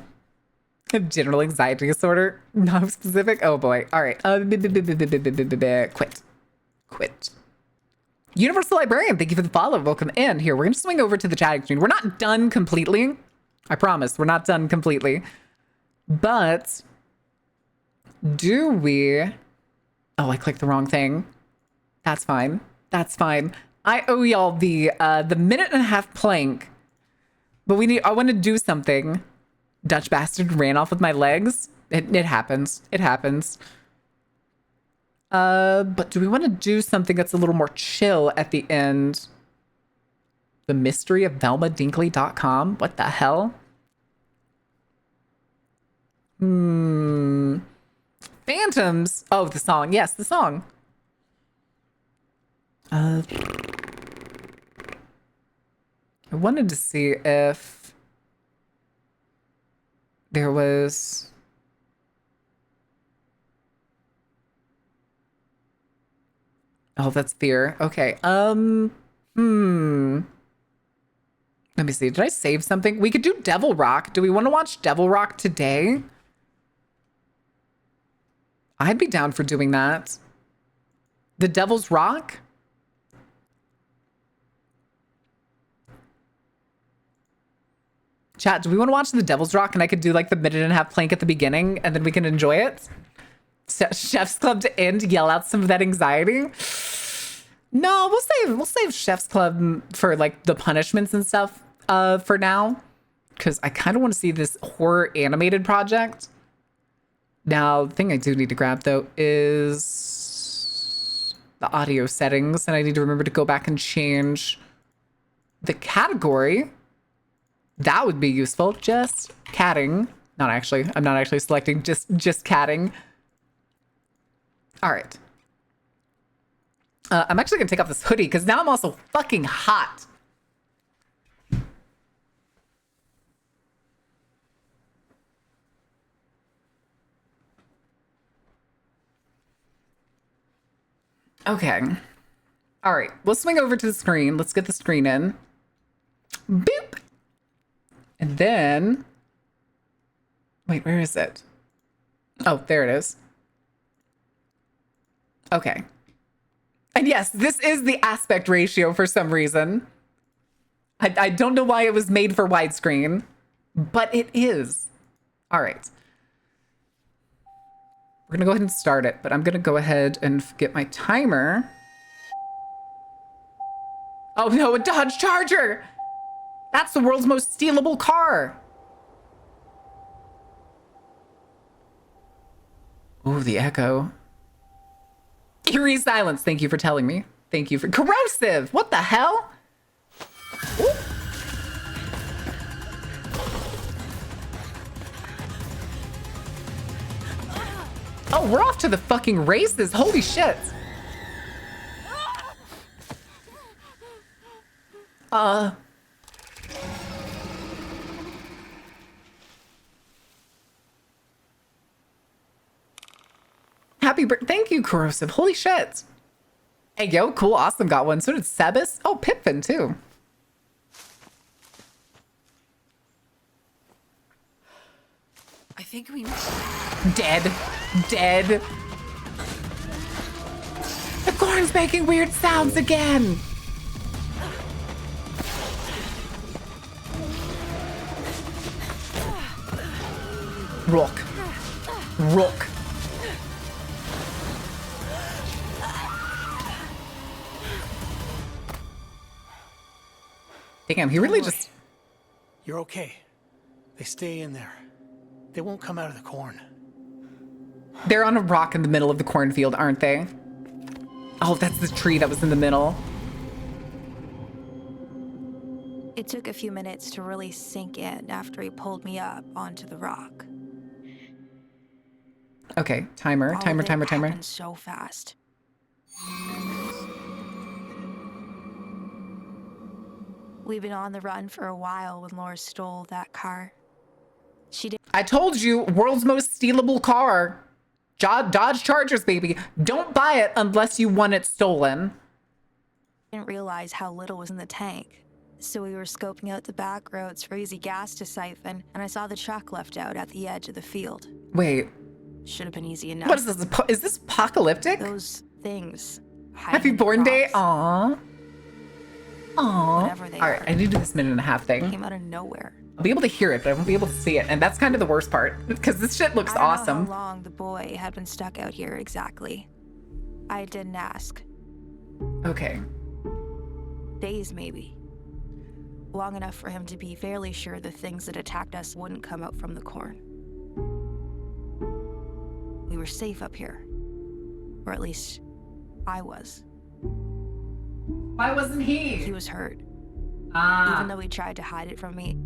I have general anxiety disorder. Not specific. Oh boy. All right. Quit. Universal Librarian, thank you for the follow. Welcome in. Here, we're going to swing over to the chatting screen. We're not done completely. I promise, we're not done completely. But do we... Oh, I clicked the wrong thing. That's fine. That's fine. I owe y'all the minute and a half plank. But I want to do something. Dutch bastard ran off with my legs. It happens. It happens. But do we want to do something that's a little more chill at the end? The mystery of VelmaDinkley.com? What the hell? Phantoms. Oh, the song. Yes, the song. I wanted to see if there was... Oh, that's fear. Okay. Let me see. Did I save something? We could do Devil Rock. Do we want to watch Devil Rock today? I'd be down for doing that. The Devil's Rock? Chat, do we want to watch The Devil's Rock and I could do like the minute and a half plank at the beginning and then we can enjoy it? Chef's Club to end, yell out some of that anxiety. No, we'll save Chef's Club for like the punishments and stuff for now, because I kind of want to see this horror animated project. Now, the thing I do need to grab though is the audio settings, and I need to remember to go back and change the category. That would be useful. Just catting. Not actually. I'm not actually selecting just catting. All right. I'm actually going to take off this hoodie because now I'm also fucking hot. Okay. All right. We'll swing over to the screen. Let's get the screen in. Boop. And then... Wait, where is it? Oh, there it is. Okay. And yes, this is the aspect ratio for some reason. I don't know why it was made for widescreen, but it is. All right. We're going to go ahead and start it, but I'm going to go ahead and get my timer. Oh no, a Dodge Charger! That's the world's most stealable car. Oh, the echo. Eerie silence. Thank you for telling me. Thank you for... Corrosive! What the hell? Ooh. Oh, we're off to the fucking races. Holy shit. Happy birthday. Thank you, Corrosive. Holy shit. Hey, yo, cool. Awesome got one. So did Sebas. Oh, Pipfin, too. I think we... Dead. Dead. The corn's making weird sounds again. Rook. Rook. Damn, he really just... You're okay. They stay in there. They won't come out of the corn. They're on a rock in the middle of the cornfield, aren't they? Oh, that's the tree that was in the middle. It took a few minutes to really sink in after he pulled me up onto the rock. Okay, timer. All of it Timer. happened so fast. We've been on the run for a while when Laura stole that car. She I told you, world's most stealable car. Dodge Chargers, baby. Don't buy it unless you want it stolen. didn't realize how little was in the tank. So we were scoping out the back roads for easy gas to siphon, and I saw the truck left out at the edge of the field. Wait, Should have been easy enough. what is this? Is this apocalyptic? Those things. Happy Born Day? Aw. Aww. Aww. Whatever they All right, are. I need to do this minute and a half thing. Came out of nowhere. I'll be able to hear it, but I won't be able to see it. And that's kind of the worst part, because this shit looks I don't know awesome. how long the boy had been stuck out here exactly. I didn't ask. Okay. Days, maybe. Long enough for him to be fairly sure the things that attacked us wouldn't come out from the corn. We were safe up here. Or at least, I was. Why wasn't He he? was hurt. Ah. Even though he tried to hide it from me,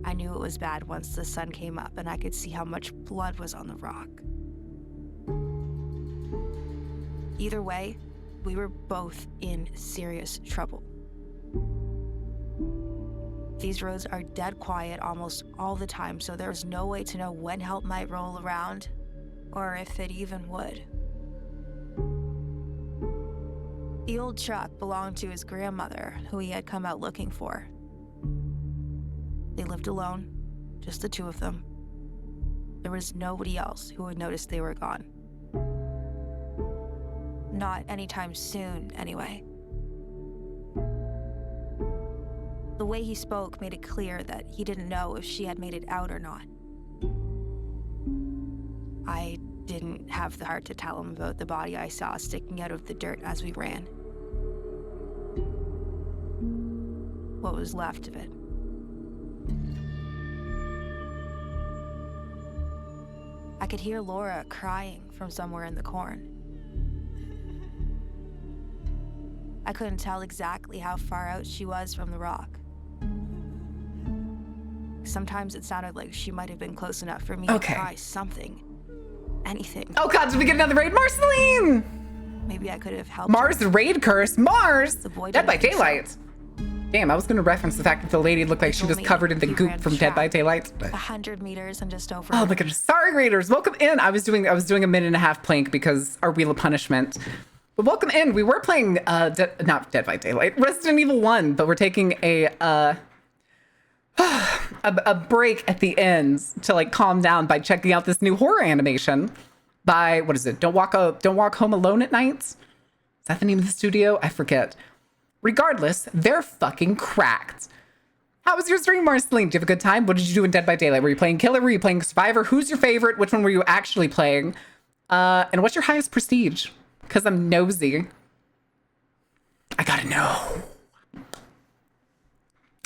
I knew it was bad once the sun came up and I could see how much blood was on the rock. Either way, we were both in serious trouble. These roads are dead quiet almost all the time, so there was no way to know when help might roll around, or if it even would. The old truck belonged to his grandmother, who he had come out looking for. They lived alone, just the two of them. There was nobody else who would notice they were gone. Not anytime soon, anyway. The way he spoke made it clear that he didn't know if she had made it out or not. I didn't have the heart to tell him about the body I saw sticking out of the dirt as we ran. What was left of it. I could hear Laura crying from somewhere in the corn. I couldn't tell exactly how far out she was from the rock. Sometimes it sounded like she might have been close enough for me to try something. Anything. Oh god, did we get another raid? Marceline! Maybe I could have helped Mars her. raid curse. Mars! The boy Dead by didn't think so. Daylight. Damn, I was gonna reference the fact that the lady looked like she told was me covered in the he goop ran from Dead by track. Daylight. 100 meters and just over. Oh my goodness. Sorry, raiders. Welcome in. I was doing a minute and a half plank because our Wheel of Punishment. But welcome in. We were playing not Dead by Daylight, Resident Evil 1, but we're taking a break at the end to like calm down by checking out this new horror animation by what is it? Don't Walk Home Alone at Night. Is that the name of the studio? I forget. Regardless, they're fucking cracked. How was your stream, Marceline? Did you have a good time? What did you do in Dead by Daylight? Were you playing Killer? Were you playing Survivor? Who's your favorite? Which one were you actually playing? And what's your highest prestige? Because I'm nosy. I gotta know.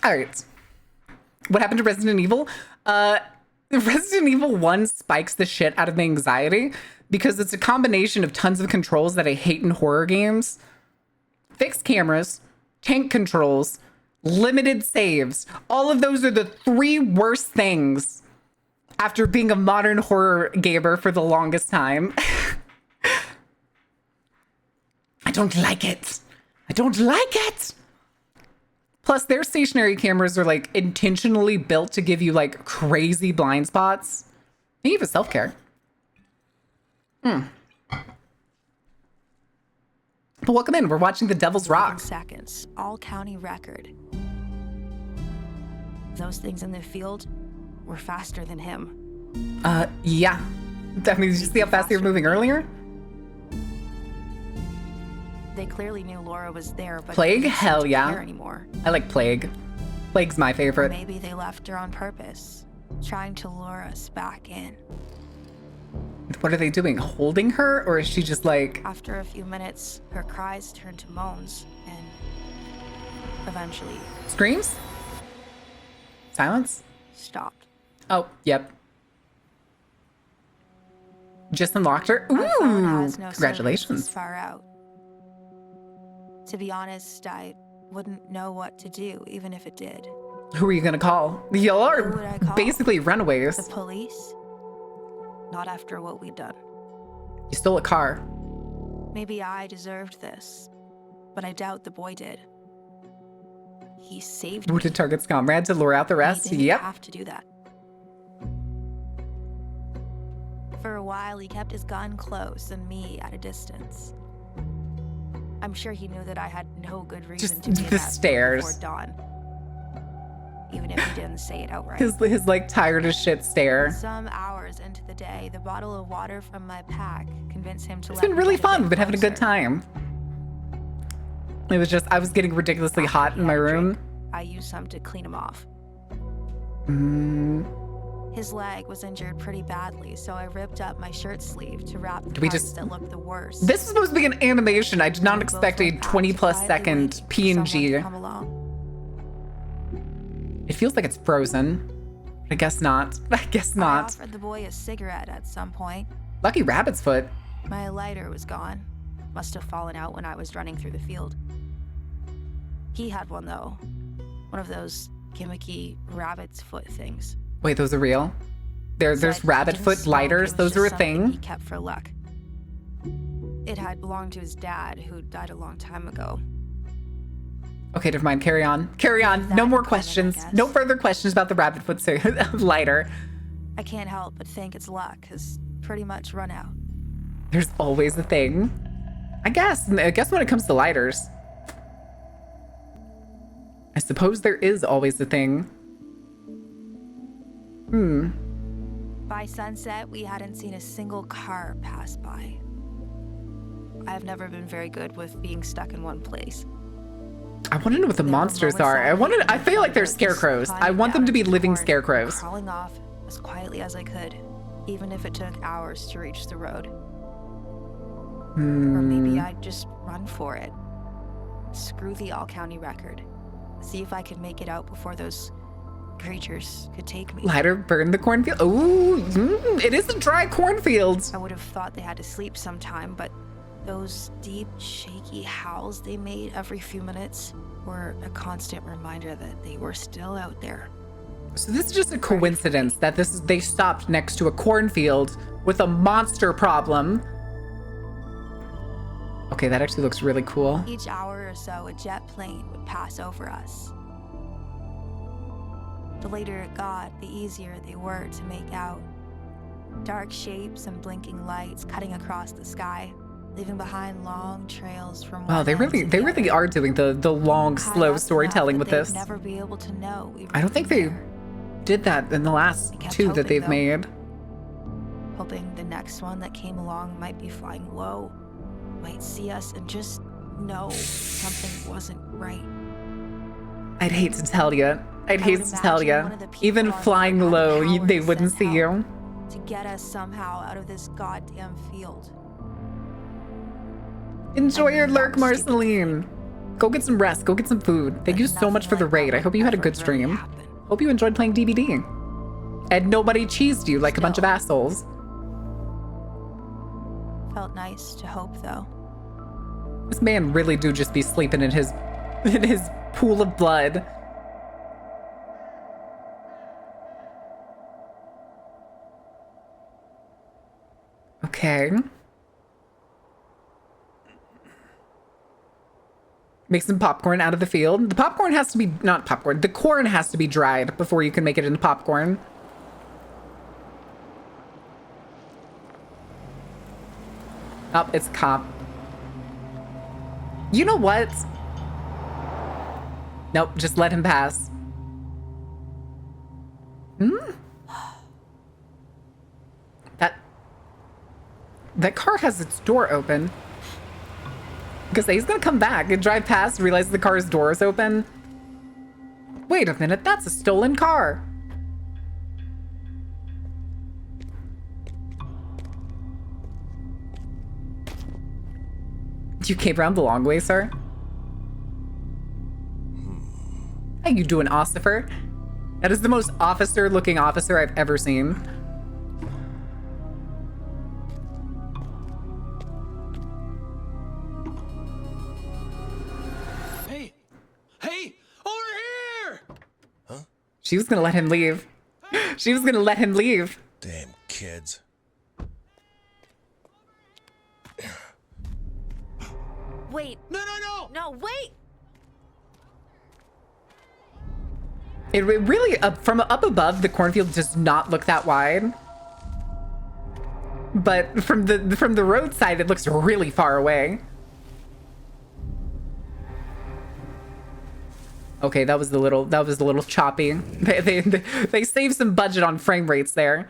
All right. What happened to Resident Evil? Resident Evil 1 spikes the shit out of my anxiety because it's a combination of tons of controls that I hate in horror games. Fixed cameras, tank controls, limited saves. All of those are the three worst things after being a modern horror gamer for the longest time. I don't like it. I don't like it. Plus, their stationary cameras are like intentionally built to give you like crazy blind spots. And even self-care. But welcome in. We're watching The Devil's Rock. Seconds. All county record. Those things in the field were faster than him. Yeah. That means you see how fast they were moving earlier? They clearly knew Laura was there, but Plague? they didn't Hell seem to yeah. care anymore. I like Plague. Plague's my favorite. Maybe they left her on purpose, trying to lure us back in. What are they doing? Holding her? Or is she just like... After a few minutes, her cries turned to moans, and eventually Screams? Silence? stopped. Oh, yep. Just unlocked her? My phone Ooh, has no service congratulations. this far out. To be honest, I wouldn't know what to do, even if it did. Who are you gonna call? Y'all Who would I are call? basically runaways. The police? Not after what we'd done. You stole a car. Maybe I deserved this, but I doubt the boy did. He saved me. Wounded target's comrade to lure out the He rest? didn't Yep. have to do that. For a while, he kept his gun close and me at a distance. I'm sure he knew that I had no good reason Just to be in the that stares. before dawn. Even if he didn't say it outright. His like tired as shit stare. Some hours into the day, the bottle of water from my pack convinced him to It's let been me really get fun. bit We've been having a good closer. time. It was just, I was getting ridiculously After hot he in my had a room. drink, I used some to clean him off. Mm, His leg was injured pretty badly, so I ripped up my shirt sleeve to wrap the Do we parts just- that looked the worst. this is supposed to be an animation. I did not We expect both a went back 20 to plus quietly second waiting for someone to PNG. come along. It feels like it's frozen. I guess not. I guess I not. offered the boy a cigarette at some point. Lucky rabbit's foot. My lighter was gone. Must have fallen out when I was running through the field. He had one though. One of those gimmicky rabbit's foot things. Wait, those are real? There's Said he rabbit didn't foot smoke, lighters. it was Those are a just something thing. He kept for luck. It had belonged to his dad, who died a long time ago. Okay, never mind. Carry on. Carry on. That No more included, I questions. guess. No further questions about the rabbit foot lighter. I can't help but think it's luck, cause pretty much run out. There's always a thing. I guess when it comes to lighters. I suppose there is always a thing. By sunset, we hadn't seen a single car pass by. I've never been very good with being stuck in one place. I want to know what the There were monsters moments are. I feel like they're just scarecrows. I climbing want them down to be into the living corn, scarecrows. Crawling off as quietly as I could, even if it took hours to reach the road. Or maybe I'd just run for it. Screw the all-county record. See if I could make it out before those creatures could take me. Lighter burn the cornfield. Ooh, it is a dry cornfield. I would have thought they had to sleep sometime, but those deep, shaky howls they made every few minutes were a constant reminder that they were still out there. So this is just a coincidence that they stopped next to a cornfield with a monster problem. Okay, that actually looks really cool. Each hour or so, a jet plane would pass over us. The later it got, the easier they were to make out. Dark shapes and blinking lights cutting across the sky, leaving behind long trails from Wow, one they end to really the other. are doing the long, High slow up storytelling enough with that this. they'd never be able to know we were I don't think even they there. did that in the last I kept two that hoping, they've though. made. Hoping the next one that came along might be flying low, might see us and just know something wasn't right. I'd hate to tell you. I'd hate would to tell imagine you. one of the people Even on board flying had the low, power they to wouldn't send see help. you. To get us somehow out of this goddamn field. Enjoy your knew lurk, that was stupid. Marceline. Go get some rest. Go get some food. Thank But you so much nothing for the like raid. that I hope you had a would good ever really stream. happen. Hope you enjoyed playing DBD. And nobody cheesed you like a bunch of Still. assholes. Felt nice to hope, though. This man really do just be sleeping in his pool of blood. Okay. Make some popcorn out of the field. The popcorn has to be, not popcorn, the corn has to be dried before you can make it into popcorn. Oh, it's a cop. You know what? Nope, just let him pass. That car has its door open. Because he's gonna come back and drive past, realize the car's door is open. Wait a minute, that's a stolen car. You came around the long way, sir. How you doing, Ossifer? That is the most officer-looking officer I've ever seen. Hey! Hey! Over here! She was gonna let him leave. She was gonna let him leave. Damn kids. Wait. No, no, no! No, wait! It really, from up above, the cornfield does not look that wide. But from the roadside, it looks really far away. Okay, that was a little choppy. They saved some budget on frame rates there.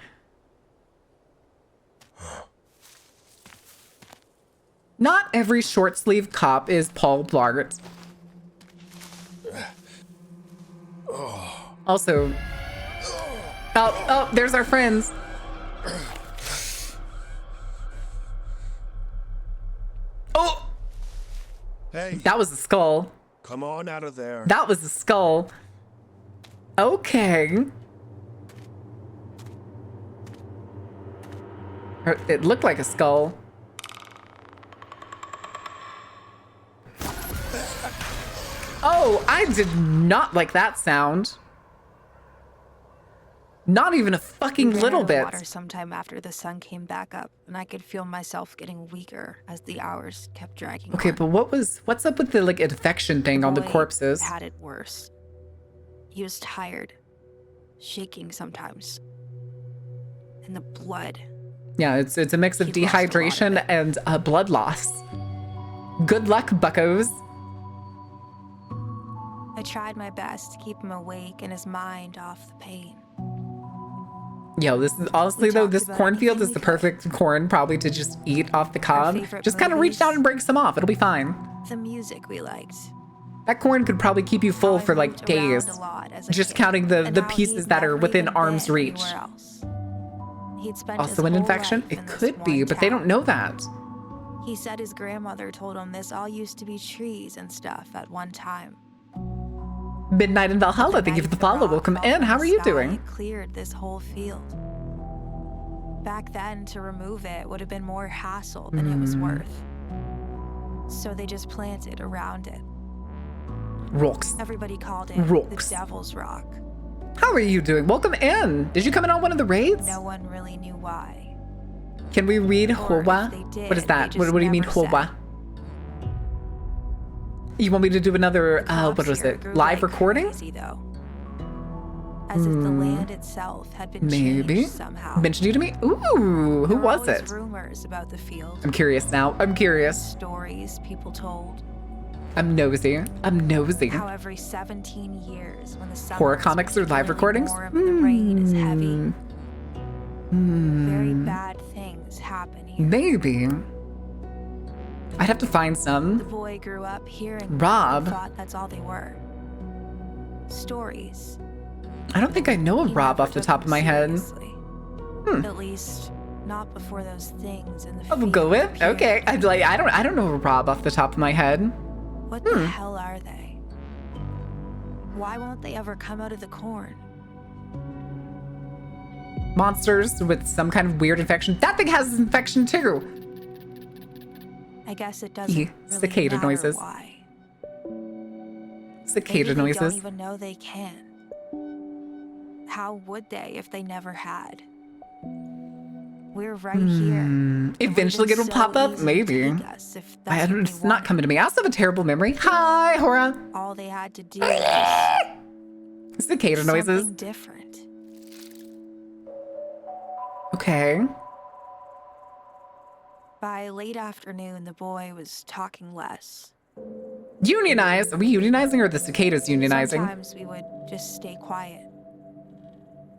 Not every short sleeve cop is Paul Blart. Also, oh, there's our friends. Oh, Hey, that was a skull. come on out of there. That was a skull. Okay. It looked like a skull. Oh, I did not like that sound. Not even a fucking We ran little out of bit. water sometime after the sun came back up, and I could feel myself getting weaker as the hours kept dragging Okay, on. but what's up with the like infection thing on the boy corpses? Had it worse. He was tired, shaking sometimes, and the blood. Yeah, it's a mix of He lost a lot of dehydration it. and blood loss. Good luck, buckos. I tried my best to keep him awake and his mind off the pain. Yo, this is honestly We though, talked this about cornfield is anything the we could. perfect corn probably to just eat off the cob. favorite Just kind of reach movies. down and break some off. It'll be fine. The music we liked. That corn could probably keep you full How I for like moved around days. a lot as a Just kid, counting the and how pieces he'd that are never within even arm's been reach. anywhere else. He'd spent his Also an whole infection? life It in this could be, one but they don't town. know that. He said his grandmother told him this all used to be trees and stuff at one time. Midnight in Valhalla, The thank you for night the follow. rock Welcome fell in. from How the are you sky doing? Cleared this whole field. Back then, to remove it would have been more hassle than it was worth. So they just planted around it. Rocks. Everybody called it Rocks. the Devil's Rock. How are you doing? Welcome in. Did you come in on one of the raids? No one really knew why. Can we read Or if Hoa? they did, What is that? they What just do you mean never Hoa? You want me to do another, what Cops was here it? grew Live like recording? crazy, though. As if the land itself had been Maybe. changed somehow. Mentioned you to me? Ooh, who There were was always it? rumors about the field. I'm curious now. I'm curious. Stories people told. I'm nosy. I'm nosy. How every 17 years, when the summer Horror is comics or live particularly recordings? warm and the rain is heavy, very Hmm. bad things happen here. Maybe. I'd have to find The some. boy grew up hearing them Rob? and thought that's all they were. Stories. I don't think I know a He Rob never off the took top them of my head. seriously. At least, not before those things in the I'll field go with. appeared. Okay. I don't know a Rob off the top of my head. What the hell are they? Why won't they ever come out of the corn? Monsters with some kind of weird infection. That thing has infection too. I guess it doesn't Eeh, really cicada matter noises. why. Cicada Maybe they noises. don't even know they can. How would they if they never had? We're right here. Hmm. Eventually it'll pop up, maybe. It's not coming to me. I also have a terrible memory. Hi, Hora. All they had to do was Cicada noises. something different. Okay. By late afternoon, the boy was talking less. Unionize. Are we unionizing or are the cicadas unionizing? Sometimes we would just stay quiet,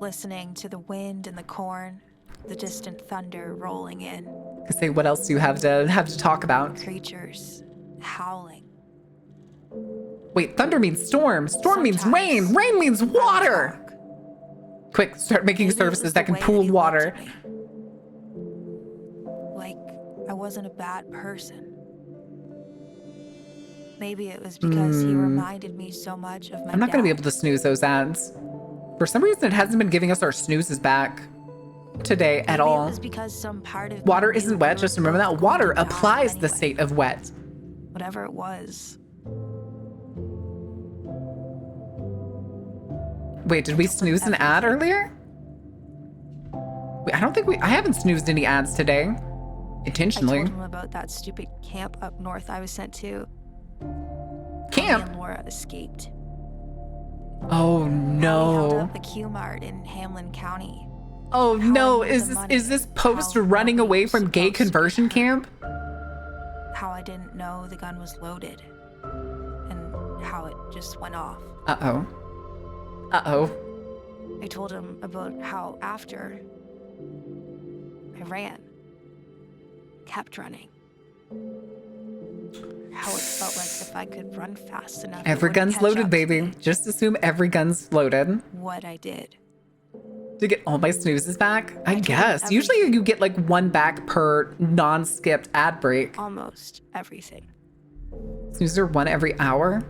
listening to the wind and the corn, the distant thunder rolling in, Say, what else do you have to talk about? creatures howling. Wait, thunder means storm. Storm means rain. Sometimes Rain means I would water. talk. Quick, start making Maybe it surfaces was that the can way pool he looked water. at me. Like I wasn't a bad person. Maybe it was because he reminded me so much of my I'm not going to be dad. able to snooze those ads. For some reason, it hasn't been giving us our snoozes back today at Maybe all. it was because some part of me Water knew isn't we wet, were just remember both that. going Water to die applies the anyway. state of wet. Whatever it was. Wait, did we snooze an ad earlier? Wait, I don't think I haven't snoozed any ads today. I Intentionally. told him about that stupid camp up north I was sent to. Camp? Me and Laura escaped. Oh How we held no. up a Q-Mart in Hamlin County. Oh How I no, made is the this money. post How running nobody away was from gay supposed to get conversion hurt. camp? How I didn't know the gun was loaded. And how it just went off. Uh-oh. Uh-oh. I told him about how after I ran. Kept running. How it felt like if I could run fast enough. it Every would gun's catch loaded, up to baby. me. Just assume every gun's loaded. What I did. To get all my snoozes back? I told him guess. Usually everything. you get like one back per non-skipped ad break. Almost everything. Snoozer one every hour?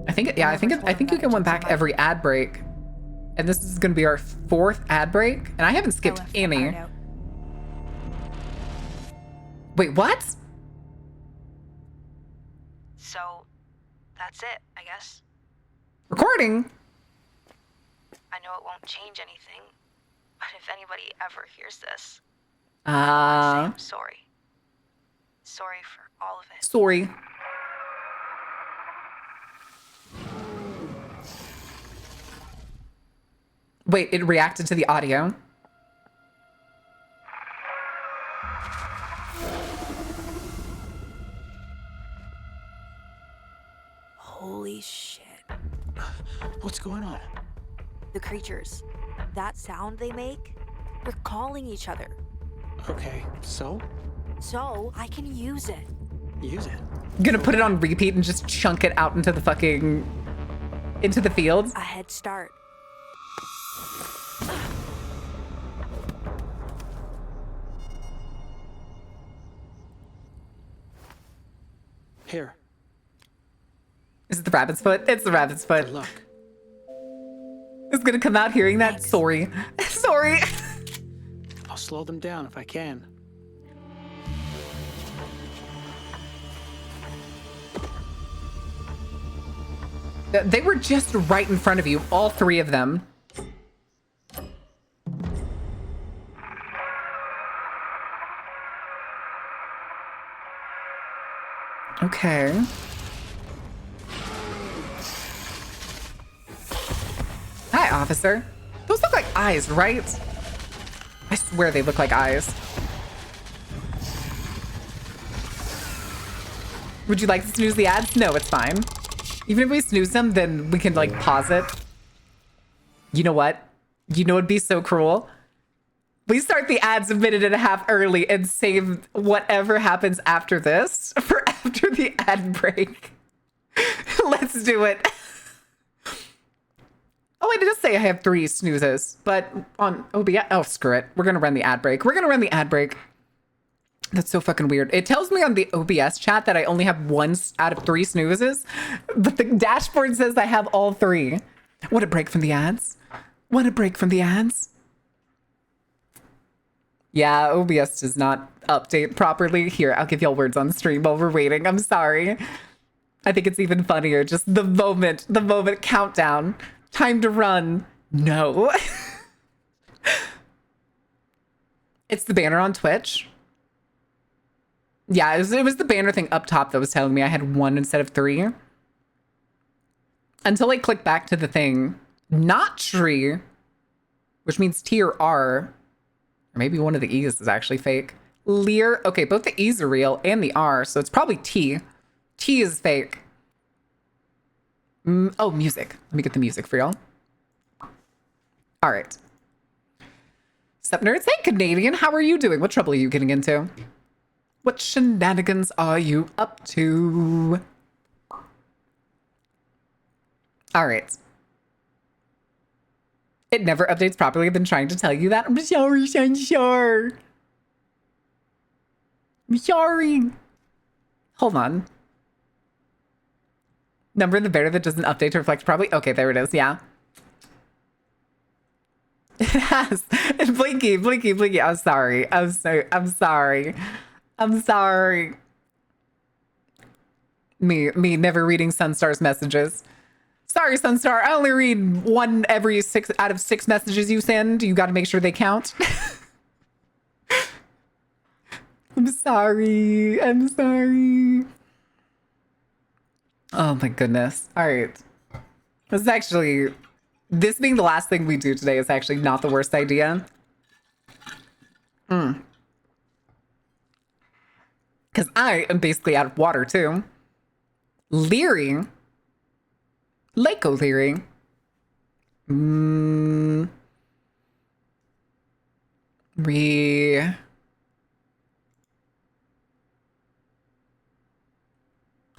I think I think you get one back every ad break. And this is gonna be our 4th ad break. And I haven't I skipped left that any. part out. Wait, what? So, that's it, I guess. Recording? I know it won't change anything, but if anybody ever hears this, I'm sorry. Sorry for all of it. Sorry. Wait, it reacted to the audio. Holy shit. What's going on? The creatures. That sound they make, they're calling each other. Okay, so? So, I can use it. Use it. Gonna put it on repeat and just chunk it out into the into the fields. A head start. Here, Is it the rabbit's foot? It's the rabbit's foot. good luck. It's gonna come out hearing that. Thanks. Sorry. Sorry. I'll slow them down if I can. They were just right in front of you, all 3 of them. Okay. Hi, officer. Those look like eyes, right? I swear they look like eyes. Would you like to snooze the ads? No, it's fine. Even if we snooze them, then we can like pause it. You know what? You know it'd be so cruel? We start the ads a minute and a half early and save whatever happens after this for after the ad break. Let's do it. Oh, I did just say I have 3 snoozes, but on OBS, oh, screw it. We're going to run the ad break. We're going to run the ad break. That's so fucking weird. It tells me on the OBS chat that I only have 1 out of 3 snoozes, but the dashboard says I have all 3. What a break from the ads. What a break from the ads. Yeah, OBS does not update properly. Here, I'll give y'all words on stream while we're waiting. I'm sorry. I think it's even funnier. Just the moment countdown. Time to run. No. It's the banner on Twitch. Yeah, it was the banner thing up top that was telling me I had 1 instead of 3. Until I click back to the thing. Not tree, which means T or R. Or maybe one of the E's is actually fake. Lear. Okay, both the E's are real and the R, so it's probably T. T is fake. Oh, music. Let me get the music for y'all. All right. Sup, nerds? Hey, Canadian. How are you doing? What trouble are you getting into? What shenanigans are you up to? All right. It never updates properly. I've been trying to tell you that. I'm sorry, Sunshine. I'm sorry. Hold on. Number in the bear that doesn't update to reflect probably. Okay, there it is. Yeah. It has. And Blinky. I'm sorry. I'm sorry. Me never reading Sunstar's messages. Sorry, Sunstar. I only read one every 6 out of 6 messages you send. You got to make sure they count. I'm sorry. Oh my goodness. All right. This being the last thing we do today is actually not the worst idea. Because I am basically out of water too. Leary. Lake O'Leary.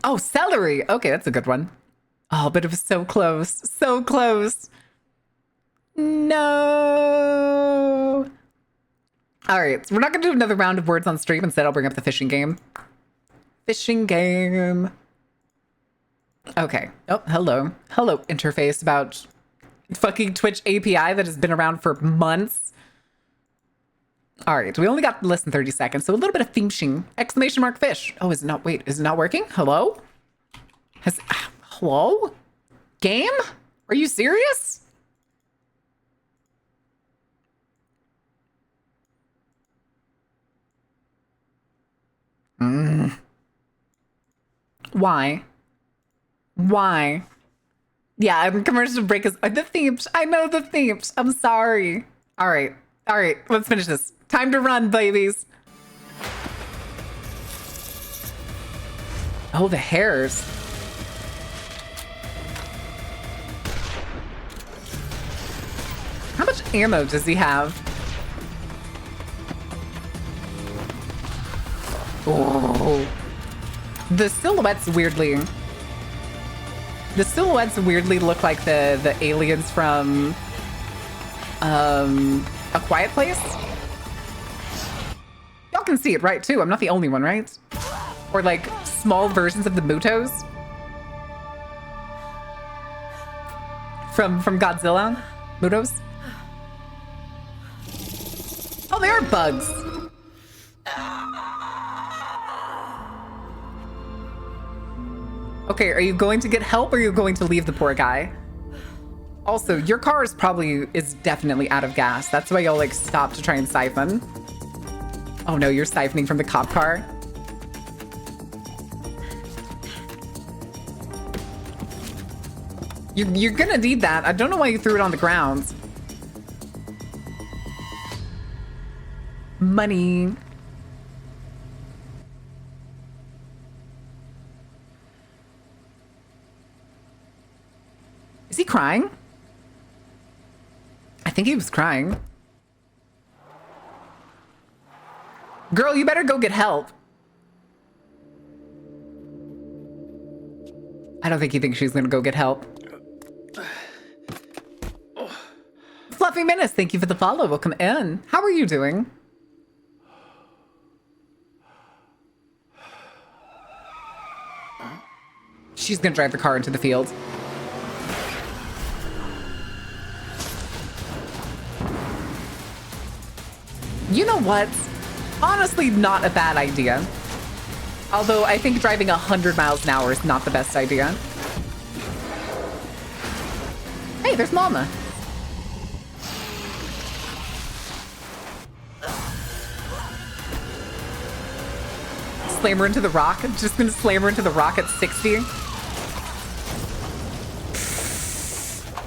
Oh, celery. Okay, that's a good one. Oh, but it was so close. So close. No. All right, so we're not going to do another round of words on stream. Instead, I'll bring up the fishing game. Fishing game. Okay. Oh, hello. Hello, interface about fucking Twitch API that has been around for months. All right, we only got less than 30 seconds, so a little bit of fishing. Exclamation mark fish. Oh, is it not? Wait, is it not working? Hello? Hello? Game? Are you serious? Why? Yeah, I'm commercial break is the themes. I know the themes. I'm sorry. All right, let's finish this. Time to run, babies. Oh, the hairs. How much ammo does he have? Oh. The silhouettes weirdly look like the aliens from A Quiet Place. Y'all can see it, right, too? I'm not the only one, right? Or like small versions of the Mutos from Godzilla. Mutos. Oh, they are bugs. Okay, are you going to get help or are you going to leave the poor guy? Also, your car is definitely out of gas. That's why y'all like stop to try and siphon. Oh no, you're siphoning from the cop car. You're gonna need that. I don't know why you threw it on the ground. Money. Is he crying? I think he was crying. Girl, you better go get help. I don't think he thinks she's gonna go get help. Fluffy Menace, thank you for the follow. Welcome in. How are you doing? She's gonna drive the car into the field. You know what? Honestly, not a bad idea. Although I think driving 100 miles an hour is not the best idea. Hey, there's Mama. Slam her into the rock. I'm just gonna slam her into the rock at 60.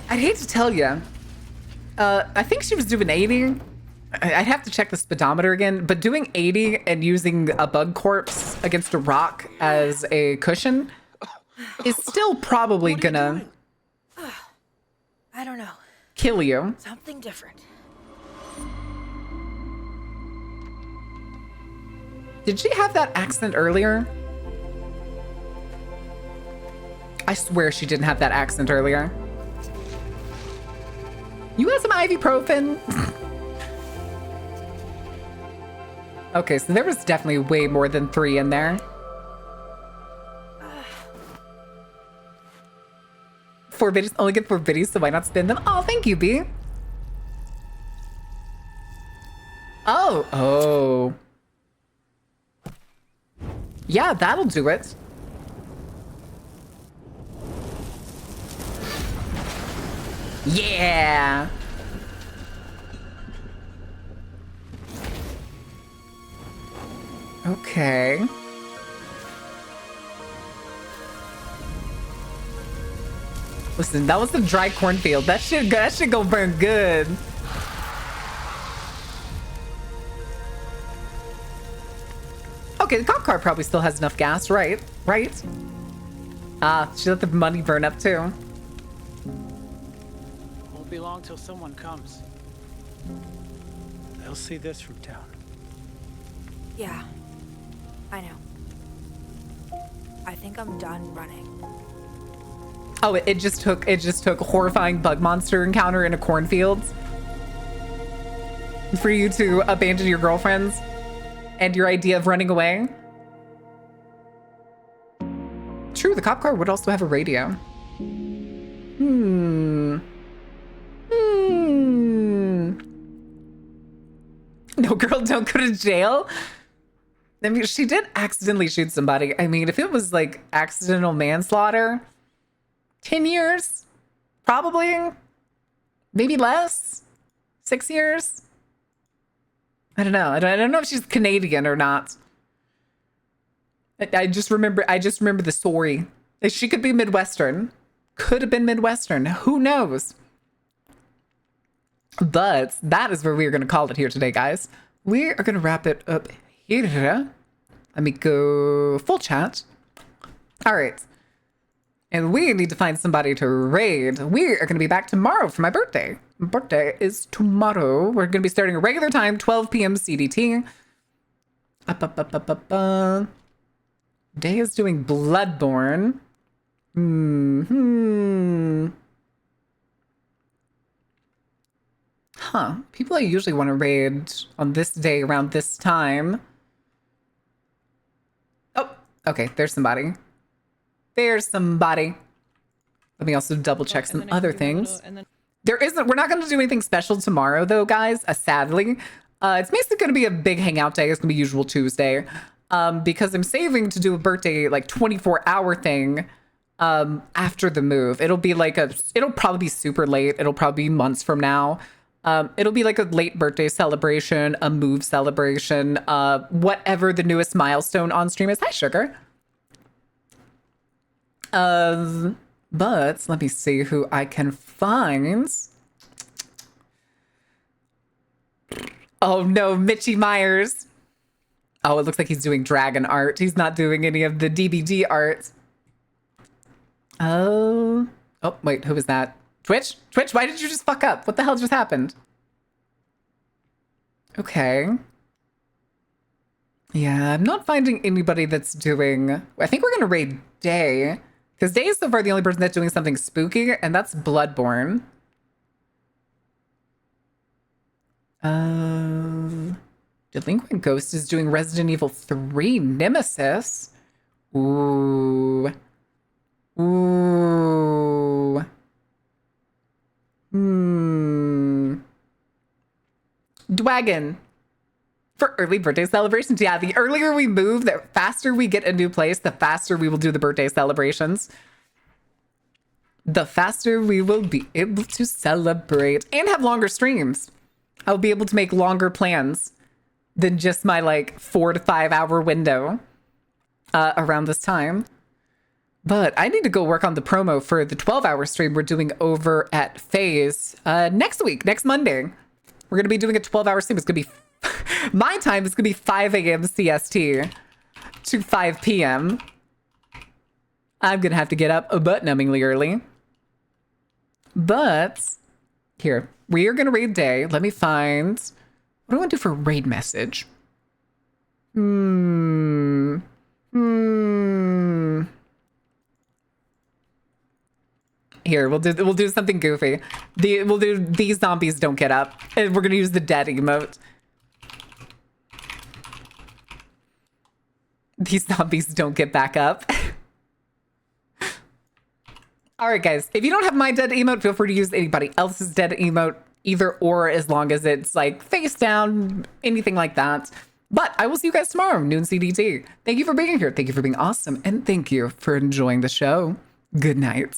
I'd hate to tell you. I think she was doing 80. I'd have to check the speedometer again, but doing 80 and using a bug corpse against a rock as a cushion is still probably gonna I don't know. kill you. Something different. Did she have that accent earlier? I swear she didn't have that accent earlier. You got some ibuprofen? Okay, so there was definitely way more than 3 in there. 4 biddies. Only get 4 biddies, so why not spin them? Oh, thank you, B. Oh, oh. Yeah, that'll do it. Yeah. Okay. Listen, that was the dry cornfield. That shit go burn good. Okay, the cop car probably still has enough gas, right? Right? Ah, she let the money burn up too. Won't be long till someone comes. They'll see this from town. Yeah, I know. I think I'm done running. Oh, it just took a horrifying bug monster encounter in a cornfield for you to abandon your girlfriends and your idea of running away. True, the cop car would also have a radio. No, girl, don't go to jail. I mean, she did accidentally shoot somebody. I mean, if it was like accidental manslaughter, 10 years, probably, maybe less, 6 years. I don't know. I don't know if she's Canadian or not. I just remember the story. She could be Midwestern. Could have been Midwestern. Who knows? But that is where we are going to call it here today, guys. We are going to wrap it up here. Let me go full chat. All right. And we need to find somebody to raid. We are going to be back tomorrow for my birthday. My birthday is tomorrow. We're going to be starting a regular time, 12 p.m. CDT. Day is doing Bloodborne. Huh. People I usually want to raid on this day around this time. Oh, okay. There's somebody. There's somebody. Let me also double check some other things. We're not going to do anything special tomorrow though, guys, sadly. It's basically going to be a big hangout day. It's going to be usual Tuesday. Because I'm saving to do a birthday, like 24-hour thing, after the move. It'll probably be super late. It'll probably be months from now. It'll be like a late birthday celebration, a move celebration, whatever the newest milestone on stream is. Hi, Sugar. But let me see who I can find. Oh no, Mitchie Myers. Oh, it looks like he's doing dragon art. He's not doing any of the DBD art. Oh, wait, who was that? Twitch? Twitch, why did you just fuck up? What the hell just happened? Okay. Yeah, I'm not finding anybody that's doing... I think we're going to raid Day. Because Day is so far the only person that's doing something spooky, and that's Bloodborne. Delinquent Ghost is doing Resident Evil 3 Nemesis. Ooh. Ooh. Dwagon. For early birthday celebrations. Yeah, the earlier we move, the faster we get a new place, the faster we will do the birthday celebrations. The faster we will be able to celebrate and have longer streams. I'll be able to make longer plans than just my like 4 to 5 hour window around this time. But I need to go work on the promo for the 12-hour stream we're doing over at FaZe next week, next Monday. We're going to be doing a 12-hour stream. It's going to be my time. It's going to be 5 a.m. CST to 5 p.m. I'm going to have to get up butt-numbingly early. But here, we are going to raid Day. Let me find... What do I want to do for raid message? Here, we'll do something goofy. We'll do these zombies don't get up. And we're gonna use the dead emote. These zombies don't get back up. All right, guys, if you don't have my dead emote, feel free to use anybody else's dead emote, either or, as long as it's like face down, anything like that. But I will see you guys tomorrow, noon CDT. Thank you for being here. Thank you for being awesome. And thank you for enjoying the show. Good night.